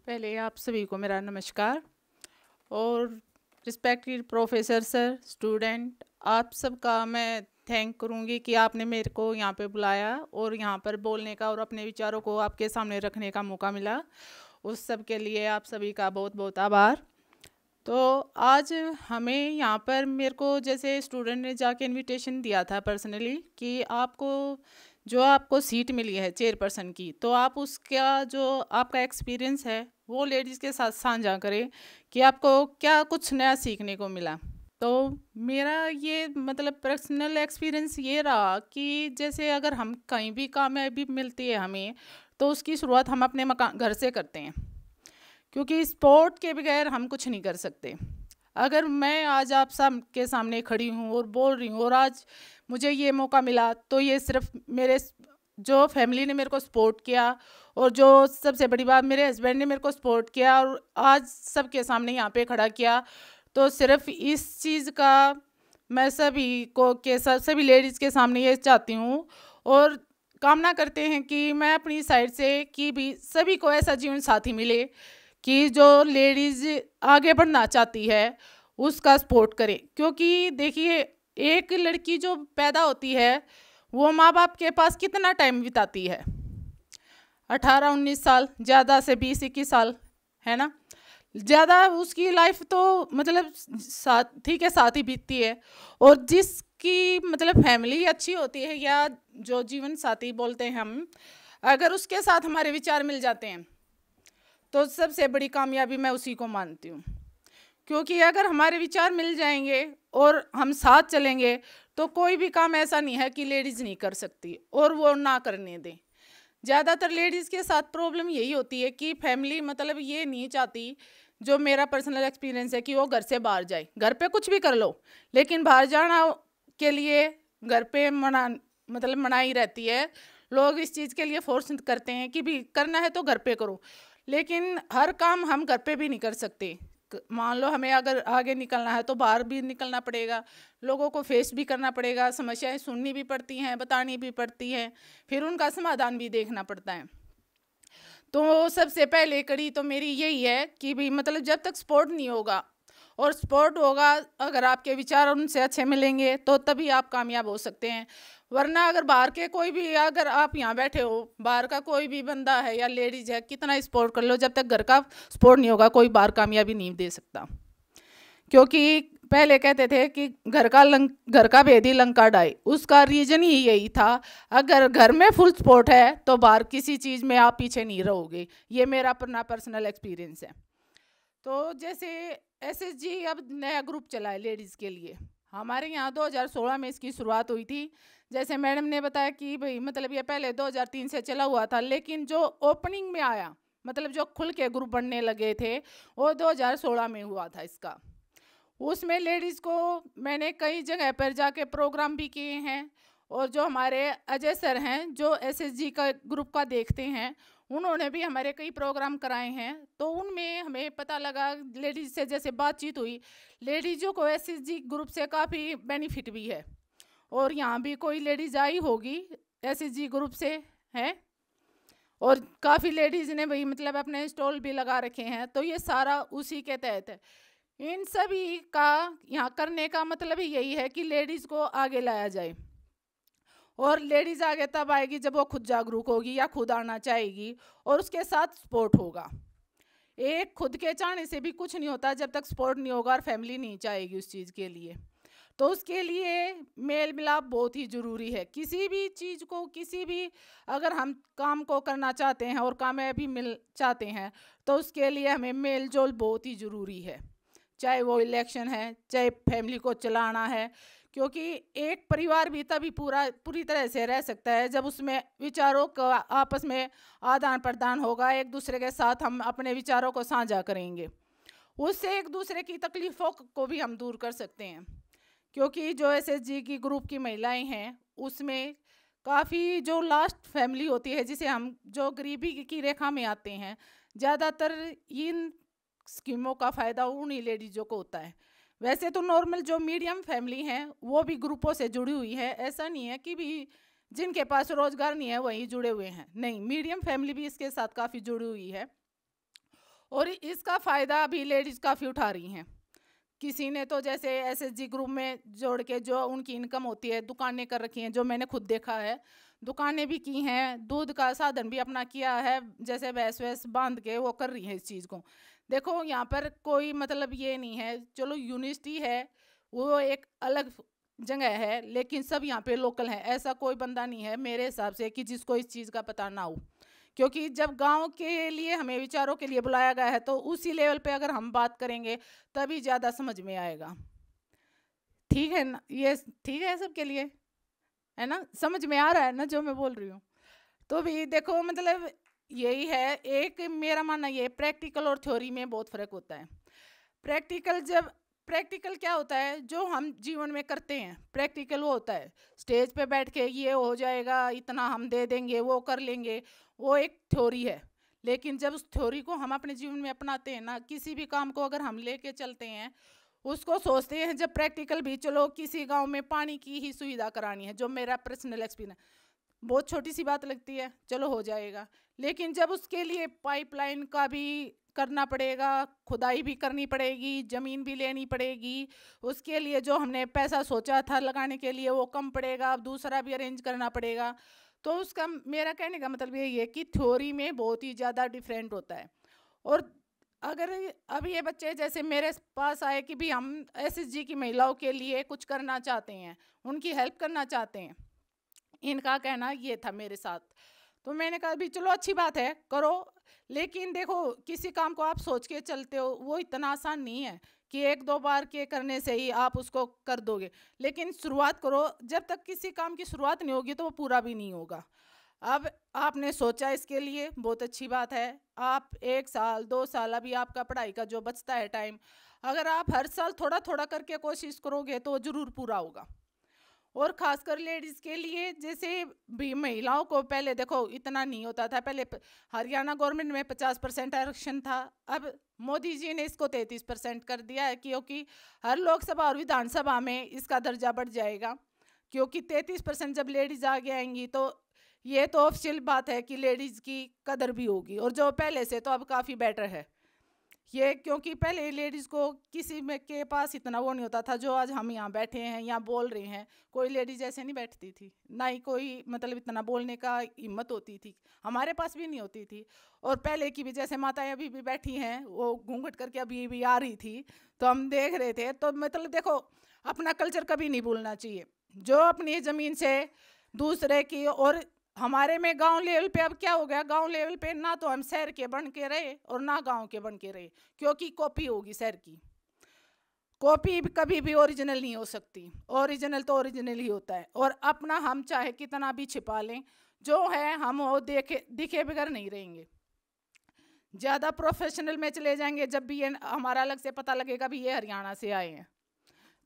पहले आप सभी को मेरा नमस्कार, और रिस्पेक्टेड प्रोफेसर सर, स्टूडेंट, आप सबका मैं थैंक करूँगी कि आपने मेरे को यहाँ पे बुलाया और यहाँ पर बोलने का और अपने विचारों को आपके सामने रखने का मौका मिला। उस सब के लिए आप सभी का बहुत बहुत आभार। तो आज हमें यहाँ पर मेरे को जैसे स्टूडेंट ने जाके इनविटेशन दिया था पर्सनली कि आपको जो आपको सीट मिली है चेयरपर्सन की, तो आप उसका जो आपका एक्सपीरियंस है वो लेडीज़ के साथ साझा करें कि आपको क्या कुछ नया सीखने को मिला। तो मेरा ये मतलब पर्सनल एक्सपीरियंस ये रहा कि जैसे अगर हम कहीं भी कामयाबी मिलती है हमें, तो उसकी शुरुआत हम अपने घर से करते हैं, क्योंकि सपोर्ट के बगैर हम कुछ नहीं कर सकते। अगर मैं आज आप सब के सामने खड़ी हूँ और बोल रही हूँ और आज मुझे ये मौका मिला, तो ये सिर्फ मेरे जो फैमिली ने मेरे को सपोर्ट किया, और जो सबसे बड़ी बात मेरे हस्बैंड ने मेरे को सपोर्ट किया और आज सबके सामने यहाँ पे खड़ा किया। तो सिर्फ इस चीज़ का मैं सभी को के साथ सभी लेडीज़ के सामने ये चाहती हूँ और कामना करते हैं कि मैं अपनी साइड से कि भी सभी को ऐसा जीवन साथी मिले कि जो लेडीज़ आगे बढ़ना चाहती है उसका सपोर्ट करे। क्योंकि देखिए, एक लड़की जो पैदा होती है वो माँ बाप के पास कितना टाइम बिताती है, 18-19 साल, ज़्यादा से 20-21 साल, है ना। ज़्यादा उसकी लाइफ तो मतलब साथी के साथ ही बीतती है। और जिसकी मतलब फैमिली अच्छी होती है या जो जीवन साथी बोलते हैं हम, अगर उसके साथ हमारे विचार मिल जाते हैं तो सबसे बड़ी कामयाबी मैं उसी को मानती हूँ। क्योंकि अगर हमारे विचार मिल जाएंगे और हम साथ चलेंगे तो कोई भी काम ऐसा नहीं है कि लेडीज़ नहीं कर सकती और वो ना करने दें। ज़्यादातर लेडीज़ के साथ प्रॉब्लम यही होती है कि फैमिली मतलब ये नहीं चाहती, जो मेरा पर्सनल एक्सपीरियंस है, कि वो घर से बाहर जाए। घर पे कुछ भी कर लो, लेकिन बाहर जाना के लिए घर पे मनाही रहती है। लोग इस चीज़ के लिए फोर्स करते हैं कि भी करना है तो घर पे करो, लेकिन हर काम हम घर पे भी नहीं कर सकते। मान लो हमें अगर आगे निकलना है तो बाहर भी निकलना पड़ेगा, लोगों को फेस भी करना पड़ेगा, समस्याएं सुननी भी पड़ती हैं, बतानी भी पड़ती हैं, फिर उनका समाधान भी देखना पड़ता है। तो सबसे पहले कड़ी तो मेरी यही है कि भाई मतलब जब तक सपोर्ट नहीं होगा, और सपोर्ट होगा अगर आपके विचार उनसे अच्छे मिलेंगे तो तभी आप कामयाब हो सकते हैं। वरना अगर बाहर के कोई भी, अगर आप यहाँ बैठे हो, बाहर का कोई भी बंदा है या लेडीज है, कितना सपोर्ट कर लो, जब तक घर का सपोर्ट नहीं होगा कोई बाहर कामयाबी नहीं दे सकता। क्योंकि पहले कहते थे कि घर का भेदी लंका ढाई, उसका रीज़न ही यही था। अगर घर में फुल सपोर्ट है तो बाहर किसी चीज़ में आप पीछे नहीं रहोगे। ये मेरा अपना पर्सनल एक्सपीरियंस है। तो जैसे SSG अब नया ग्रुप चला है लेडीज़ के लिए, हमारे यहाँ 2016 में इसकी शुरुआत हुई थी। जैसे मैडम ने बताया कि भाई मतलब ये पहले 2003 से चला हुआ था, लेकिन जो ओपनिंग में आया, मतलब जो खुल के ग्रुप बनने लगे थे, वो 2016 में हुआ था इसका। उसमें लेडीज़ को मैंने कई जगह पर जाके प्रोग्राम भी किए हैं, और जो हमारे अजय सर हैं जो SSG का ग्रुप का देखते हैं, उन्होंने भी हमारे कई प्रोग्राम कराए हैं। तो उनमें हमें पता लगा, लेडीज़ से जैसे बातचीत हुई, लेडीज़ों को SSG ग्रुप से काफ़ी बेनिफिट भी है। और यहाँ भी कोई लेडीज़ आई होगी SSG ग्रुप से है, और काफ़ी लेडीज़ ने भाई मतलब अपने स्टॉल भी लगा रखे हैं। तो ये सारा उसी के तहत है। इन सभी का यहाँ करने का मतलब ही यही है कि लेडीज़ को आगे लाया जाए, और लेडीज़ आगे तब आएगी जब वो खुद जागरूक होगी या खुद आना चाहेगी, और उसके साथ सपोर्ट होगा। एक खुद के चाहने से भी कुछ नहीं होता जब तक सपोर्ट नहीं होगा और फैमिली नहीं चाहेगी उस चीज़ के लिए। तो उसके लिए मेल मिलाप बहुत ही ज़रूरी है। किसी भी चीज़ को, किसी भी अगर हम काम को करना चाहते हैं और कामयाबी मिल चाहते हैं, तो उसके लिए हमें मेल जोल बहुत ही ज़रूरी है। चाहे वो इलेक्शन है, चाहे फैमिली को चलाना है, क्योंकि एक परिवार भी तभी पूरी तरह से रह सकता है जब उसमें विचारों का आपस में आदान प्रदान होगा। एक दूसरे के साथ हम अपने विचारों को साझा करेंगे, उससे एक दूसरे की तकलीफ़ों को भी हम दूर कर सकते हैं। क्योंकि जो SSG की ग्रुप की महिलाएं हैं, उसमें काफ़ी जो लास्ट फैमिली होती है, जिसे हम जो गरीबी की रेखा में आते हैं, ज़्यादातर इन स्कीमों का फ़ायदा उन्हीं लेडीज़ों को होता है। वैसे तो नॉर्मल जो मीडियम फैमिली हैं वो भी ग्रुपों से जुड़ी हुई है। ऐसा नहीं है कि भी जिनके पास रोज़गार नहीं है वही जुड़े हुए हैं, नहीं, मीडियम फैमिली भी इसके साथ काफ़ी जुड़ी हुई है, और इसका फ़ायदा भी लेडीज़ काफ़ी उठा रही हैं। किसी ने तो जैसे SSG ग्रुप में जोड़ के जो उनकी इनकम होती है, दुकानें कर रखी हैं, जो मैंने खुद देखा है, दुकानें भी की हैं, दूध का साधन भी अपना किया है, जैसे भैंस वैस बांध के वो कर रही है इस चीज़ को। देखो यहाँ पर कोई मतलब ये नहीं है, चलो यूनिवर्सिटी है वो एक अलग जगह है, लेकिन सब यहाँ पे लोकल हैं। ऐसा कोई बंदा नहीं है मेरे हिसाब से कि जिसको इस चीज़ का पता ना हो, क्योंकि जब गांव के लिए हमें विचारों के लिए बुलाया गया है, तो उसी लेवल पे अगर हम बात करेंगे तभी ज़्यादा समझ में आएगा। ठीक है ना, ये ठीक है सबके लिए, है ना, समझ में आ रहा है ना जो मैं बोल रही हूँ। तो भी देखो मतलब यही है, एक मेरा मानना ये, प्रैक्टिकल और थ्योरी में बहुत फ़र्क होता है। प्रैक्टिकल क्या होता है, जो हम जीवन में करते हैं, प्रैक्टिकल वो होता है स्टेज पे बैठ के ये हो जाएगा, इतना हम दे देंगे, वो कर लेंगे, वो एक थ्योरी है। लेकिन जब उस थ्योरी को हम अपने जीवन में अपनाते हैं ना, किसी भी काम को अगर हम लेके चलते हैं, उसको सोचते हैं जब प्रैक्टिकल भी, चलो किसी गांव में पानी की ही सुविधा करानी है, जो मेरा पर्सनल एक्सपीरियंस, बहुत छोटी सी बात लगती है, चलो हो जाएगा, लेकिन जब उसके लिए पाइपलाइन का भी करना पड़ेगा, खुदाई भी करनी पड़ेगी, ज़मीन भी लेनी पड़ेगी, उसके लिए जो हमने पैसा सोचा था लगाने के लिए वो कम पड़ेगा, अब दूसरा भी अरेंज करना पड़ेगा। तो उसका मेरा कहने का मतलब यही है कि थ्योरी में बहुत ही ज़्यादा डिफरेंट होता है। और अगर अब ये बच्चे जैसे मेरे पास आए कि भी हम SSG की महिलाओं के लिए कुछ करना चाहते हैं, उनकी हेल्प करना चाहते हैं, इनका कहना ये था मेरे साथ, तो मैंने कहा भी चलो अच्छी बात है करो, लेकिन देखो किसी काम को आप सोच के चलते हो, वो इतना आसान नहीं है कि एक दो बार के करने से ही आप उसको कर दोगे, लेकिन शुरुआत करो। जब तक किसी काम की शुरुआत नहीं होगी तो वो पूरा भी नहीं होगा। अब आपने सोचा इसके लिए, बहुत अच्छी बात है, आप 1 साल 2 साल अभी आपका पढ़ाई का जो बचता है टाइम, अगर आप हर साल थोड़ा थोड़ा करके कोशिश करोगे तो ज़रूर पूरा होगा। और ख़ासकर लेडीज़ के लिए, जैसे भी महिलाओं को पहले देखो इतना नहीं होता था, पहले हरियाणा गवर्नमेंट में 50% आरक्षण था, अब मोदी जी ने इसको 33% कर दिया है, क्योंकि हर लोकसभा और विधानसभा में इसका दर्जा बढ़ जाएगा, क्योंकि 33% जब लेडीज़ आगे आएंगी तो ये तो ऑफिशियल बात है कि लेडीज़ की कदर भी होगी, और जो पहले से तो अब काफ़ी बेटर है ये, क्योंकि पहले लेडीज़ को किसी में के पास इतना वो नहीं होता था, जो आज हम यहाँ बैठे हैं यहाँ बोल रहे हैं, कोई लेडीज़ ऐसे नहीं बैठती थी, ना ही कोई मतलब इतना बोलने का हिम्मत होती थी, हमारे पास भी नहीं होती थी। और पहले की भी जैसे माताएं अभी भी बैठी हैं, वो घूंघट करके अभी भी आ रही थी तो हम देख रहे थे, तो मतलब देखो अपना कल्चर कभी नहीं भूलना चाहिए, जो अपनी ज़मीन से दूसरे की। और हमारे में गांव लेवल पे अब क्या हो गया, गांव लेवल पे ना तो हम शहर के बन के रहे और ना गांव के बन के रहे, क्योंकि कॉपी होगी शहर की, कॉपी कभी भी ओरिजिनल नहीं हो सकती, ओरिजिनल तो ओरिजिनल ही होता है। और अपना हम चाहे कितना भी छिपा लें, जो है हम वो दिखे बगैर नहीं रहेंगे, ज़्यादा प्रोफेशनल में चले जाएंगे, जब भी ये हमारा अलग से पता लगेगा भी ये हरियाणा से आए हैं,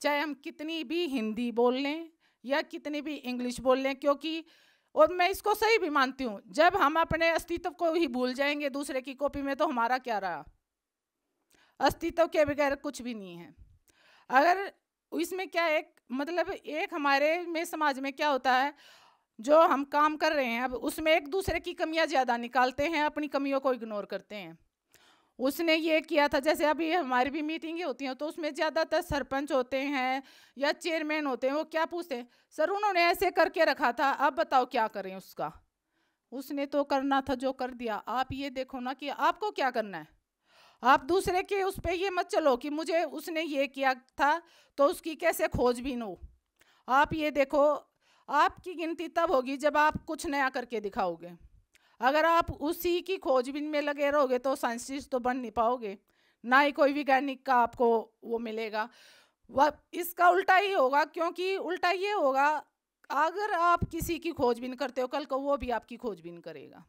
चाहे हम कितनी भी हिंदी बोल लें या कितनी भी इंग्लिश बोल लें, क्योंकि और मैं इसको सही भी मानती हूँ, जब हम अपने अस्तित्व को ही भूल जाएंगे दूसरे की कॉपी में, तो हमारा क्या रहा, अस्तित्व के बगैर कुछ भी नहीं है। अगर इसमें क्या एक मतलब एक हमारे में समाज में क्या होता है, जो हम काम कर रहे हैं अब उसमें एक दूसरे की कमियां ज़्यादा निकालते हैं, अपनी कमियों को इग्नोर करते हैं। उसने ये किया था, जैसे अभी हमारी भी मीटिंगें होती हैं तो उसमें ज़्यादातर सरपंच होते हैं या चेयरमैन होते हैं, वो क्या पूछते हैं, सर उन्होंने ऐसे करके रखा था, अब बताओ क्या करें उसका, उसने तो करना था जो कर दिया। आप ये देखो ना कि आपको क्या करना है, आप दूसरे के उस पर ये मत चलो कि मुझे उसने ये किया था तो उसकी कैसे खोजबीन हो। आप ये देखो, आपकी गिनती तब होगी जब आप कुछ नया करके दिखाओगे। अगर आप उसी की खोजबीन में लगे रहोगे तो साइंटिस्ट तो बन नहीं पाओगे, ना ही कोई वैज्ञानिक का आपको वो मिलेगा, वह इसका उल्टा ही होगा। क्योंकि उल्टा ये होगा, अगर आप किसी की खोजबीन करते हो कल को वो भी आपकी खोजबीन करेगा,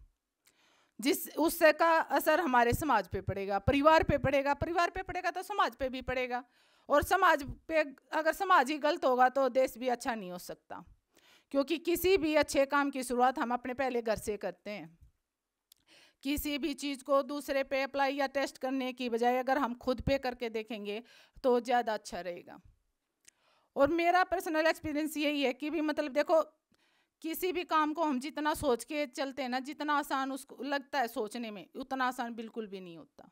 जिस उससे का असर हमारे समाज पे पड़ेगा, परिवार पे पड़ेगा, परिवार पे पड़ेगा तो समाज पे भी पड़ेगा, और समाज पे अगर समाज ही गलत होगा तो देश भी अच्छा नहीं हो सकता। क्योंकि किसी भी अच्छे काम की शुरुआत हम अपने पहले घर से करते हैं। किसी भी चीज़ को दूसरे पे अप्लाई या टेस्ट करने की बजाय अगर हम खुद पे करके देखेंगे तो ज़्यादा अच्छा रहेगा। और मेरा पर्सनल एक्सपीरियंस यही है कि भी मतलब देखो, किसी भी काम को हम जितना सोच के चलते हैं ना, जितना आसान उसको लगता है सोचने में, उतना आसान बिल्कुल भी नहीं होता।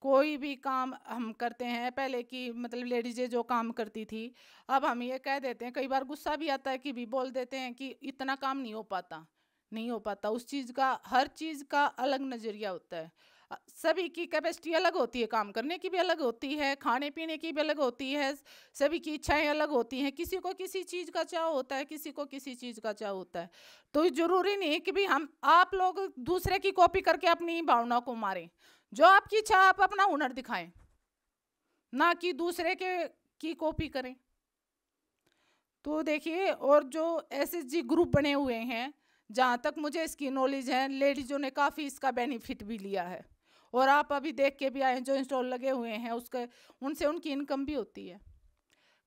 कोई भी काम हम करते हैं, पहले की मतलब लेडीज़ें जो काम करती थी, अब हम ये कह देते हैं, कई बार गुस्सा भी आता है कि भी बोल देते हैं कि इतना काम नहीं हो पाता, नहीं हो पाता। उस चीज़ का, हर चीज़ का अलग नज़रिया होता है, सभी की कैपेसिटी अलग होती है, काम करने की भी अलग होती है, खाने पीने की भी अलग होती है, सभी की इच्छाएं अलग होती हैं। किसी को किसी चीज़ का चाव होता है, किसी को किसी चीज़ का चाव होता है। तो ज़रूरी नहीं कि भी आप लोग दूसरे की कॉपी करके अपनी भावनाओं को मारें। जो आपकी इच्छा, आप अपना हुनर दिखाएं, ना कि दूसरे की कॉपी करें। तो देखिए, और जो SSG ग्रुप बने हुए हैं, जहाँ तक मुझे इसकी नॉलेज है, लेडीज़ों ने काफ़ी इसका बेनिफिट भी लिया है, और आप अभी देख के भी आए हैं जो इंस्टॉल लगे हुए हैं, उसके उनसे उनकी इनकम भी होती है।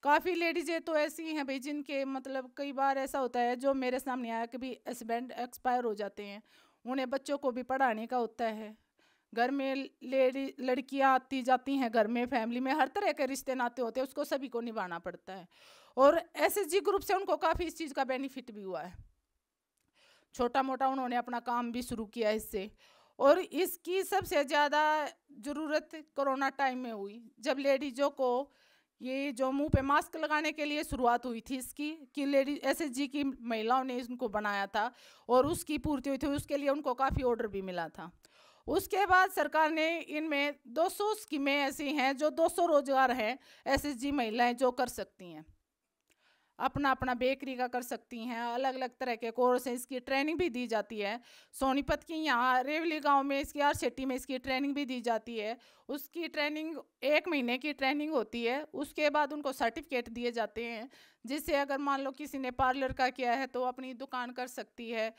काफ़ी लेडीज़ें तो ऐसी हैं भाई जिनके मतलब कई बार ऐसा होता है, जो मेरे सामने आया कि भी हस्बैंड एक्सपायर हो जाते हैं, उन्हें बच्चों को भी पढ़ाने का होता है, घर में लड़कियां आती जाती हैं, घर में फैमिली में हर तरह के रिश्ते नाते होते हैं, उसको सभी को निभाना पड़ता है। और SSG ग्रुप से उनको काफ़ी इस चीज़ का बेनिफिट भी हुआ है, छोटा मोटा उन्होंने अपना काम भी शुरू किया इससे। और इसकी सबसे ज़्यादा ज़रूरत कोरोना टाइम में हुई, जब लेडीज़ों को ये जो मुंह पे मास्क लगाने के लिए शुरुआत हुई थी इसकी, कि लेडी SSG की महिलाओं ने इसको बनाया था और उसकी पूर्ति हुई थी, उसके लिए उनको काफ़ी ऑर्डर भी मिला था। उसके बाद सरकार ने इनमें 200 स्कीमें ऐसी हैं जो 200 रोजगार हैं SSG महिलाएं जो कर सकती हैं, अपना अपना बेकरी का कर सकती हैं, अलग अलग तरह के कोर्स हैं, इसकी ट्रेनिंग भी दी जाती है। सोनीपत की यहाँ रेवली गांव में इसकी RCT में इसकी ट्रेनिंग भी दी जाती है। उसकी ट्रेनिंग 1 महीने की ट्रेनिंग होती है, उसके बाद उनको सर्टिफिकेट दिए जाते हैं, जिससे अगर मान लो किसी ने पार्लर का किया है तो अपनी दुकान कर सकती है,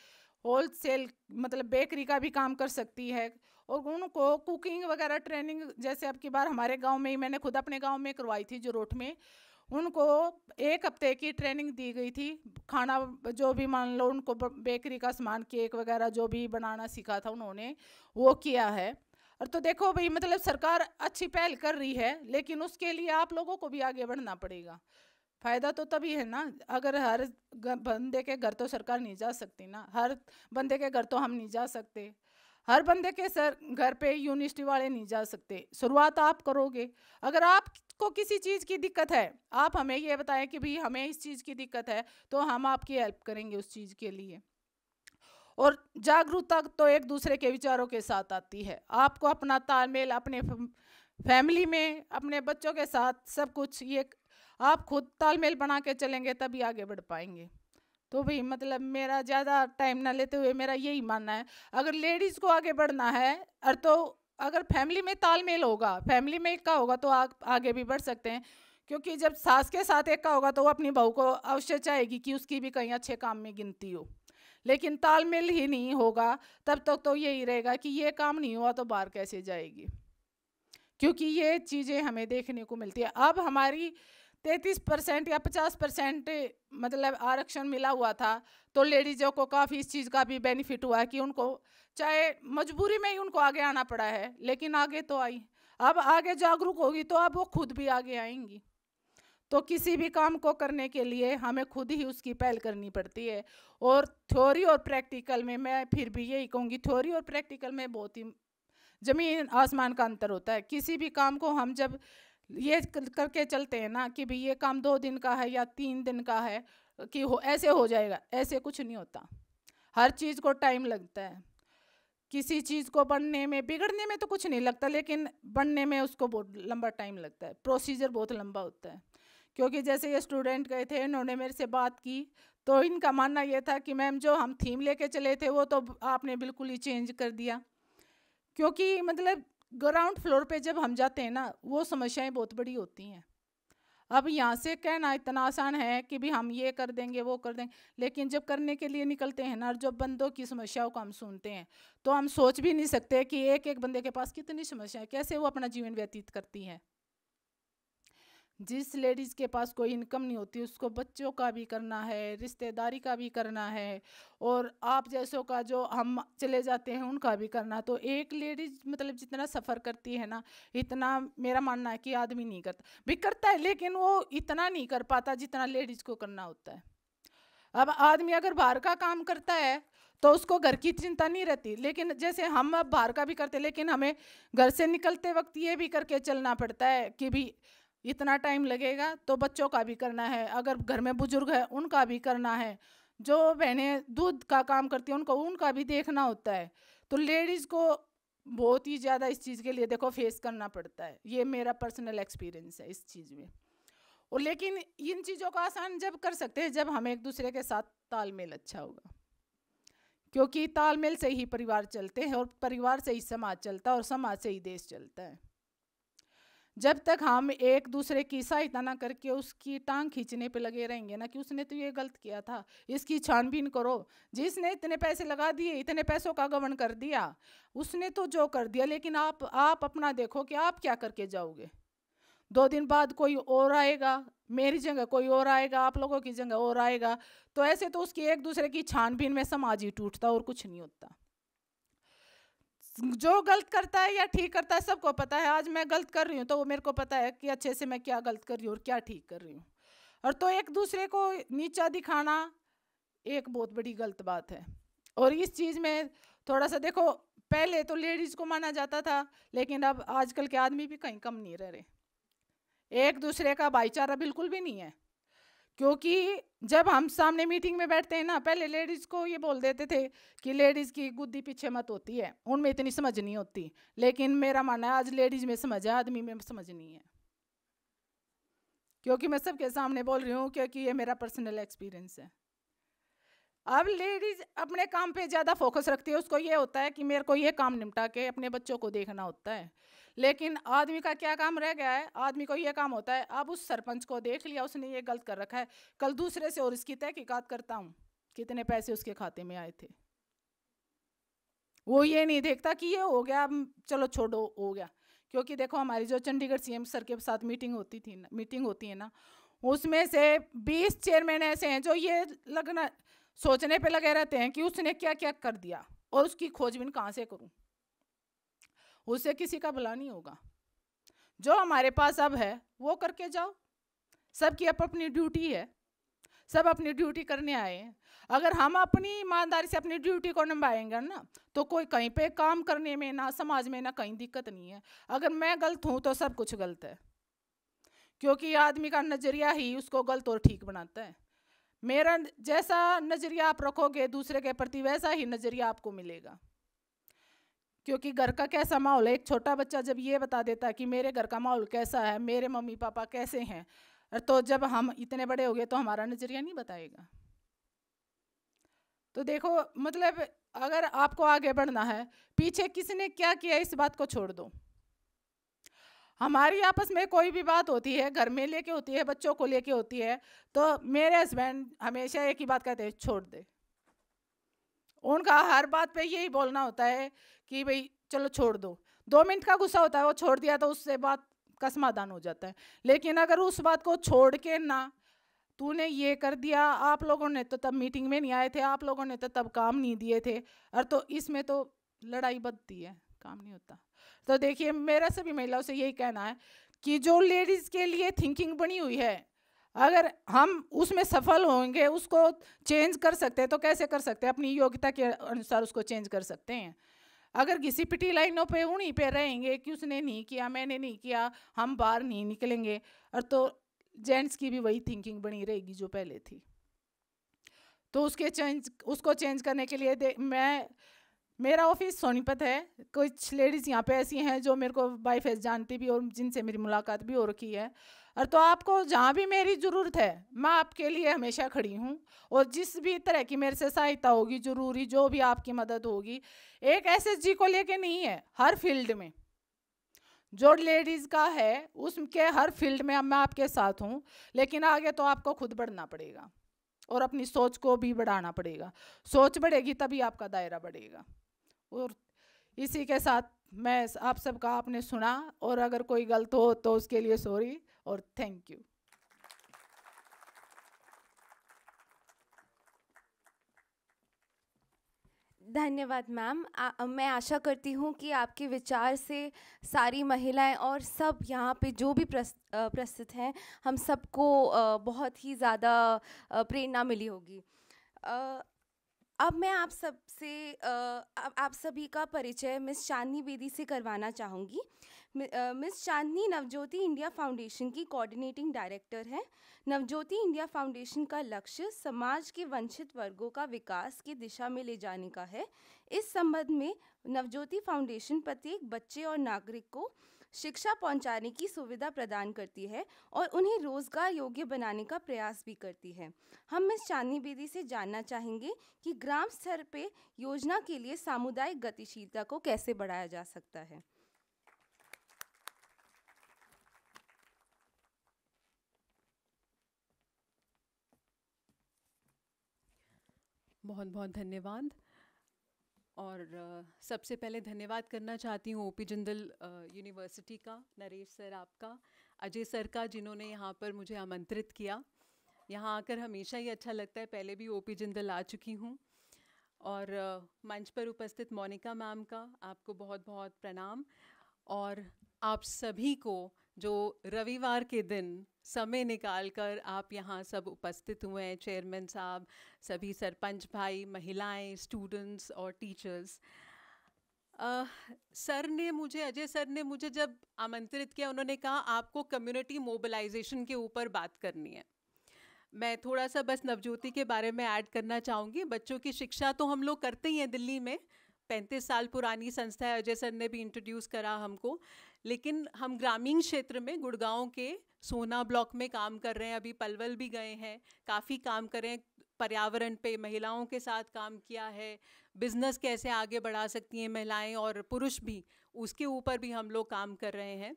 होलसेल मतलब बेकरी का भी काम कर सकती है। और उनको कुकिंग वगैरह ट्रेनिंग, जैसे अब की बार हमारे गांव में ही मैंने खुद अपने गांव में करवाई थी जोरोट में, उनको 1 हफ्ते की ट्रेनिंग दी गई थी। खाना जो भी मान लो उनको बेकरी का सामान, केक वगैरह जो भी बनाना सीखा था उन्होंने वो किया है। और तो देखो भाई, मतलब सरकार अच्छी पहल कर रही है, लेकिन उसके लिए आप लोगों को भी आगे बढ़ना पड़ेगा। फ़ायदा तो तभी है ना, अगर हर बंदे के घर तो सरकार नहीं जा सकती ना, हर बंदे के घर तो हम नहीं जा सकते, हर बंदे के घर पे यूनिवर्सिटी वाले नहीं जा सकते। शुरुआत आप करोगे। अगर आपको किसी चीज़ की दिक्कत है, आप हमें ये बताएं कि भाई हमें इस चीज़ की दिक्कत है, तो हम आपकी हेल्प करेंगे उस चीज़ के लिए। और जागरूकता तो एक दूसरे के विचारों के साथ आती है। आपको अपना तालमेल अपने फैमिली में, अपने बच्चों के साथ सब कुछ ये आप खुद तालमेल बना के चलेंगे तभी आगे बढ़ पाएंगे। तो भाई मतलब मेरा ज़्यादा टाइम ना लेते हुए मेरा यही मानना है, अगर लेडीज़ को आगे बढ़ना है और तो अगर फैमिली में तालमेल होगा, फैमिली में एक का होगा तो आगे भी बढ़ सकते हैं। क्योंकि जब सास के साथ एक का होगा तो वो अपनी बहू को अवश्य चाहेगी कि उसकी भी कहीं अच्छे काम में गिनती हो। लेकिन तालमेल ही नहीं होगा तब तक तो यही रहेगा कि ये काम नहीं हुआ तो बाहर कैसे जाएगी। क्योंकि ये चीज़ें हमें देखने को मिलती है। अब हमारी 33% या 50% मतलब आरक्षण मिला हुआ था, तो लेडीज़ों को काफ़ी इस चीज़ का भी बेनिफिट हुआ है कि उनको चाहे मजबूरी में ही उनको आगे आना पड़ा है, लेकिन आगे तो आई। अब आगे जागरूक होगी तो अब वो खुद भी आगे आएंगी। तो किसी भी काम को करने के लिए हमें खुद ही उसकी पहल करनी पड़ती है। और थ्योरी और प्रैक्टिकल में मैं फिर भी यही कहूँगी, थ्योरी और प्रैक्टिकल में बहुत ही ज़मीन आसमान का अंतर होता है। किसी भी काम को हम जब ये करके चलते हैं ना कि भाई ये काम 2 दिन का है या 3 दिन का है कि ऐसे हो जाएगा, ऐसे कुछ नहीं होता। हर चीज़ को टाइम लगता है। किसी चीज़ को बनने में, बिगड़ने में तो कुछ नहीं लगता, लेकिन बनने में उसको बहुत लंबा टाइम लगता है, प्रोसीजर बहुत लंबा होता है। क्योंकि जैसे ये स्टूडेंट गए थे, इन्होंने मेरे से बात की तो इनका मानना ये था कि मैम जो हम थीम लेके चले थे वो तो आपने बिल्कुल ही चेंज कर दिया। क्योंकि मतलब ग्राउंड फ्लोर पे जब हम जाते हैं ना, वो समस्याएं बहुत बड़ी होती हैं। अब यहाँ से कहना इतना आसान है कि भी हम ये कर देंगे वो कर देंगे, लेकिन जब करने के लिए निकलते हैं ना, जब बंदों की समस्याओं को हम सुनते हैं तो हम सोच भी नहीं सकते कि एक एक बंदे के पास कितनी समस्याएं, कैसे वो अपना जीवन व्यतीत करती हैं। जिस लेडीज़ के पास कोई इनकम नहीं होती उसको बच्चों का भी करना है, रिश्तेदारी का भी करना है, और आप जैसों का जो हम चले जाते हैं उनका भी करना। तो एक लेडीज़ मतलब जितना सफ़र करती है ना, इतना मेरा मानना है कि आदमी नहीं करता, भी करता है लेकिन वो इतना नहीं कर पाता जितना लेडीज़ को करना होता है। अब आदमी अगर बाहर का काम करता है तो उसको घर की चिंता नहीं रहती, लेकिन जैसे हम अब बाहर का भी करते हैं, लेकिन हमें घर से निकलते वक्त ये भी करके चलना पड़ता है कि भी इतना टाइम लगेगा, तो बच्चों का भी करना है, अगर घर में बुजुर्ग है उनका भी करना है, जो बहनें दूध का काम करती हैं उनका भी देखना होता है। तो लेडीज़ को बहुत ही ज़्यादा इस चीज़ के लिए देखो फेस करना पड़ता है। ये मेरा पर्सनल एक्सपीरियंस है इस चीज़ में। और लेकिन इन चीज़ों को आसान जब कर सकते हैं जब हम एक दूसरे के साथ तालमेल अच्छा होगा, क्योंकि तालमेल से ही परिवार चलते हैं और परिवार से ही समाज चलता है और समाज से ही देश चलता है। जब तक हम एक दूसरे की सहायता ना करके उसकी टांग खींचने पे लगे रहेंगे ना कि उसने तो ये गलत किया था, इसकी छानबीन करो, जिसने इतने पैसे लगा दिए, इतने पैसों का गबन कर दिया, उसने तो जो कर दिया, लेकिन आप अपना देखो कि आप क्या करके जाओगे। 2 दिन बाद कोई और आएगा, मेरी जगह कोई और आएगा, आप लोगों की जगह और आएगा, तो ऐसे तो उसकी एक दूसरे की छानबीन में समाज ही टूटता और कुछ नहीं होता। जो गलत करता है या ठीक करता है सबको पता है। आज मैं गलत कर रही हूँ तो वो मेरे को पता है कि अच्छे से मैं क्या गलत कर रही हूँ और क्या ठीक कर रही हूँ। और तो एक दूसरे को नीचा दिखाना एक बहुत बड़ी गलत बात है। और इस चीज़ में थोड़ा सा देखो, पहले तो लेडीज़ को माना जाता था, लेकिन अब आजकल के आदमी भी कहीं कम नहीं रह रहे। एक दूसरे का भाईचारा बिल्कुल भी नहीं है। क्योंकि जब हम सामने मीटिंग में बैठते हैं ना, पहले लेडीज़ को ये बोल देते थे कि लेडीज़ की गुद्दी पीछे मत होती है, उनमें इतनी समझ नहीं होती। लेकिन मेरा मानना है आज लेडीज़ में समझ है, आदमी में समझ नहीं है। क्योंकि मैं सबके सामने बोल रही हूँ, क्योंकि ये मेरा पर्सनल एक्सपीरियंस है। अब लेडीज़ अपने काम पे ज़्यादा फोकस रखती है, उसको ये होता है कि मेरे को ये काम निपटा के अपने बच्चों को देखना होता है। लेकिन आदमी का क्या काम रह गया है, आदमी को ये काम होता है, अब उस सरपंच को देख लिया उसने ये गलत कर रखा है, कल दूसरे से और इसकी तहकीकात करता हूँ कितने पैसे उसके खाते में आए थे। वो ये नहीं देखता कि ये हो गया चलो छोड़ो, हो गया। क्योंकि देखो हमारी जो चंडीगढ़ CM सर के साथ मीटिंग होती है ना, उसमें से 20 चेयरमैन ऐसे हैं जो ये लगना सोचने पे लगे रहते हैं कि उसने क्या क्या कर दिया और उसकी खोजबीन कहाँ से करूं। उससे किसी का भला नहीं होगा। जो हमारे पास अब है वो करके जाओ। सबकी अपनी ड्यूटी है, सब अपनी ड्यूटी करने आए हैं। अगर हम अपनी ईमानदारी से अपनी ड्यूटी को निभाएंगे ना, तो कोई कहीं पे काम करने में ना समाज में ना कहीं दिक्कत नहीं है। अगर मैं गलत हूँ तो सब कुछ गलत है, क्योंकि आदमी का नज़रिया ही उसको गलत और ठीक बनाता है। मेरा जैसा नज़रिया आप रखोगे दूसरे के प्रति, वैसा ही नज़रिया आपको मिलेगा। क्योंकि घर का कैसा माहौल है, एक छोटा बच्चा जब ये बता देता है कि मेरे घर का माहौल कैसा है, मेरे मम्मी पापा कैसे हैं, तो जब हम इतने बड़े हो गए तो हमारा नज़रिया नहीं बताएगा। तो देखो, मतलब अगर आपको आगे बढ़ना है, पीछे किसने क्या किया इस बात को छोड़ दो। हमारी आपस में कोई भी बात होती है, घर में लेके होती है, बच्चों को लेके होती है, तो मेरे हस्बैंड हमेशा एक ही बात कहते हैं, छोड़ दे। उनका हर बात पे यही बोलना होता है कि भाई चलो छोड़ दो। 2 मिनट का गुस्सा होता है, वो छोड़ दिया तो उससे बात का समाधान हो जाता है। लेकिन अगर उस बात को छोड़ के ना, तूने ये कर दिया, आप लोगों ने तो तब मीटिंग में नहीं आए थे, आप लोगों ने तो तब काम नहीं दिए थे, और तो इसमें तो लड़ाई बढ़ती है, काम नहीं होता। तो देखिए, मेरा सभी महिलाओं से यही कहना है कि जो लेडीज़ के लिए थिंकिंग बनी हुई है, अगर हम उसमें सफल होंगे, उसको चेंज कर सकते हैं, तो कैसे कर सकते हैं? अपनी योग्यता के अनुसार उसको चेंज कर सकते हैं। अगर घिसी पिटी लाइनों पे उन्हीं पे रहेंगे कि उसने नहीं किया, मैंने नहीं किया, हम बाहर नहीं निकलेंगे, और तो जेंट्स की भी वही थिंकिंग बनी रहेगी जो पहले थी। तो उसको चेंज करने के लिए मेरा ऑफिस सोनीपत है। कुछ लेडीज़ यहाँ पे ऐसी हैं जो मेरे को बाय फेस जानती भी और जिनसे मेरी मुलाकात भी हो रखी है। और तो आपको जहाँ भी मेरी ज़रूरत है, मैं आपके लिए हमेशा खड़ी हूँ, और जिस भी तरह की मेरे से सहायता होगी, ज़रूरी जो भी आपकी मदद होगी, एक SSG को लेके नहीं है, हर फील्ड में जो लेडीज़ का है उसके हर फील्ड में मैं आपके साथ हूँ। लेकिन आगे तो आपको खुद बढ़ना पड़ेगा और अपनी सोच को भी बढ़ाना पड़ेगा। सोच बढ़ेगी तभी आपका दायरा बढ़ेगा। और इसी के साथ मैं आप सबका आपने सुना, और अगर कोई गलत हो तो उसके लिए सॉरी और थैंक यू। धन्यवाद मैम। मैं आशा करती हूँ कि आपके विचार से सारी महिलाएं और सब यहाँ पे जो भी प्रस्तुत हैं, हम सबको बहुत ही ज़्यादा प्रेरणा मिली होगी। अब मैं आप सभी का परिचय मिस चांदनी बेदी से करवाना चाहूँगी। मिस चांदनी नवज्योति इंडिया फाउंडेशन की कोऑर्डिनेटिंग डायरेक्टर हैं। नवज्योति इंडिया फाउंडेशन का लक्ष्य समाज के वंचित वर्गों का विकास की दिशा में ले जाने का है। इस संबंध में नवज्योति फाउंडेशन प्रत्येक बच्चे और नागरिक को शिक्षा पहुंचाने की सुविधा प्रदान करती है और उन्हें रोजगार योग्य बनाने का प्रयास भी करती है। हम मिस चांदनी बेदी से जानना चाहेंगे कि ग्राम स्तर पे योजना के लिए सामुदायिक गतिशीलता को कैसे बढ़ाया जा सकता है। बहुत बहुत धन्यवाद। और सबसे पहले धन्यवाद करना चाहती हूँ ओपी जिंदल यूनिवर्सिटी का, नरेश सर आपका, अजय सर का, जिन्होंने यहाँ पर मुझे आमंत्रित किया। यहाँ आकर हमेशा ही अच्छा लगता है, पहले भी ओपी जिंदल आ चुकी हूँ। और मंच पर उपस्थित मोनिका मैम का आपको बहुत बहुत प्रणाम। और आप सभी को जो रविवार के दिन समय निकालकर आप यहाँ सब उपस्थित हुए हैं, चेयरमैन साहब, सभी सरपंच भाई, महिलाएं, स्टूडेंट्स और टीचर्स। अजय सर ने मुझे जब आमंत्रित किया, उन्होंने कहा आपको कम्युनिटी मोबिलाइजेशन के ऊपर बात करनी है। मैं थोड़ा सा बस नवज्योति के बारे में ऐड करना चाहूँगी। बच्चों की शिक्षा तो हम लोग करते ही हैं दिल्ली में, 35 साल पुरानी संस्था है, अजय सर ने भी इंट्रोड्यूस करा हमको। लेकिन हम ग्रामीण क्षेत्र में गुड़गांव के सोना ब्लॉक में काम कर रहे हैं, अभी पलवल भी गए हैं, काफ़ी काम कर रहे हैं, पर्यावरण पे महिलाओं के साथ काम किया है, बिजनेस कैसे आगे बढ़ा सकती हैं महिलाएं और पुरुष भी, उसके ऊपर भी हम लोग काम कर रहे हैं।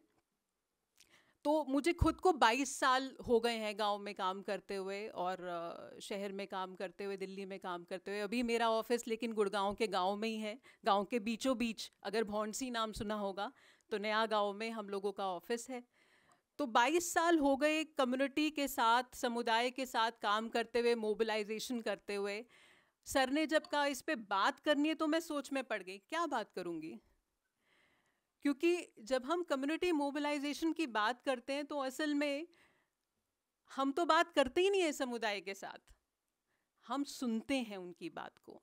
तो मुझे खुद को 22 साल हो गए हैं गांव में काम करते हुए और शहर में काम करते हुए, दिल्ली में काम करते हुए। अभी मेरा ऑफिस लेकिन गुड़गांव के गांव में ही है, गांव के बीचों बीच, अगर भौंडसी नाम सुना होगा तो नया गांव में हम लोगों का ऑफिस है। तो 22 साल हो गए कम्युनिटी के साथ, समुदाय के साथ काम करते हुए, मोबिलाइजेशन करते हुए। सर ने जब कहा इस पे बात करनी है तो मैं सोच में पड़ गई, क्या बात करूँगी, क्योंकि जब हम कम्युनिटी मोबिलाइजेशन की बात करते हैं तो असल में हम तो बात करते ही नहीं है समुदाय के साथ, हम सुनते हैं उनकी बात को।